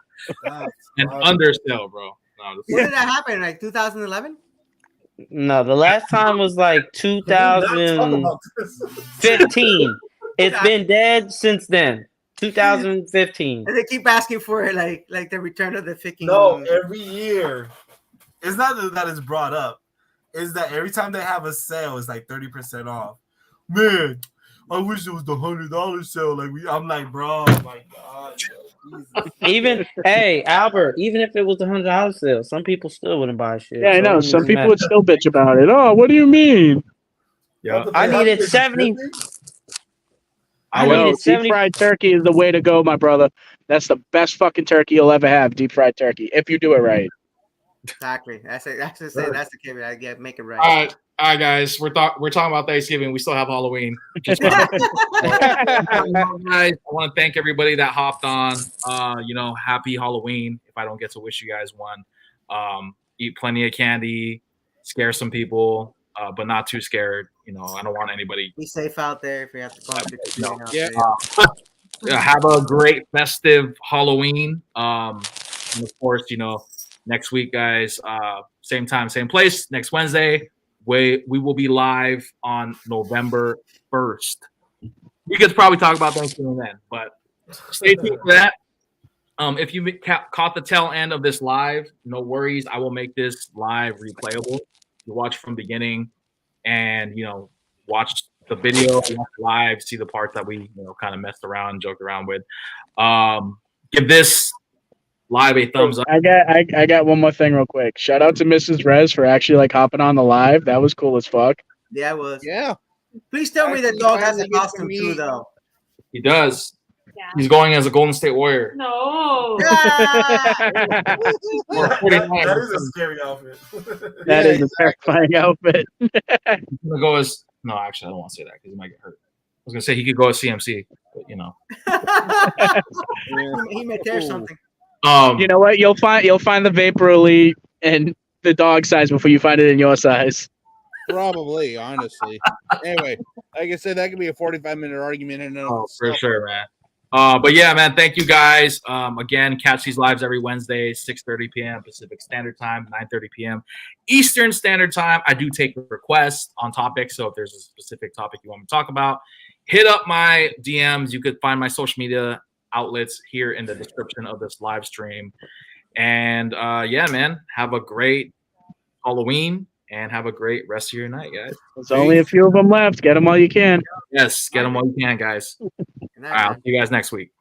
An undersell, bro. No, when did that happen? Like 2011? No, the last time was like 2015. It's been dead since then. 2015. And they keep asking for it, like the return of the fucking. No, every year. It's not that it's brought up. It's that every time they have a sale, it's like 30% off. Man, I wish it was the $100 sale. Like I'm like, bro, oh my God, yo, Jesus. Even hey Albert, even if it was $100 sale, some people still wouldn't buy shit. Yeah, I so know. it Some doesn't people matter. would still bitch about it. Oh, what do you mean? Yeah. I needed 70. I I know. needed Deep 70. fried turkey is the way to go, my brother. That's the best fucking turkey you'll ever have. Deep fried turkey, if you do it right. Exactly. That's it. That's just it. That's the kid. I get make it right. All right, guys. We're talking about Thanksgiving. We still have Halloween. Just guys, I want to thank everybody that hopped on. Happy Halloween. If I don't get to wish you guys one, eat plenty of candy, scare some people, but not too scared. I don't want anybody. Be safe out there if you have to go trick or treating out Yeah. there. Have a great festive Halloween. And of course, next week, guys, same time, same place. Next Wednesday, we will be live on November 1st. We could probably talk about Thanksgiving then, but stay tuned for that. If you caught the tail end of this live, no worries. I will make this live replayable. You watch from beginning, and watch the video, watch live, see the parts that we kind of messed around, joked around with. Give this live a thumbs up. I got one more thing real quick. Shout out to Mrs. Rez for actually hopping on the live. That was cool as fuck. Yeah, it was. Yeah. Please tell me the Actually, dog has a finally get to costume meet- too, though. He does. Yeah. He's going as a Golden State Warrior. No. Or 49. That is a scary outfit. That is a terrifying outfit. He's gonna go as actually I don't want to say that because he might get hurt. I was gonna say he could go as CMC, but He may tear something. You know what? You'll find the Vapor Elite and the dog size before you find it in your size. Probably, honestly. Anyway, like I said, that could be a 45-minute argument in and of for itself. sure, man. But yeah, man, thank you guys. Again, catch these lives every Wednesday, 6:30 p.m. Pacific Standard Time, 9:30 p.m. Eastern Standard Time. I do take requests on topics, so if there's a specific topic you want me to talk about, hit up my DMs. You could find my social media outlets here in the description of this live stream. And yeah, man, have a great Halloween and have a great rest of your night, guys. There's only a few of them left. Get them while you can. Yes, get them while you can, guys. All right, I'll see you guys next week.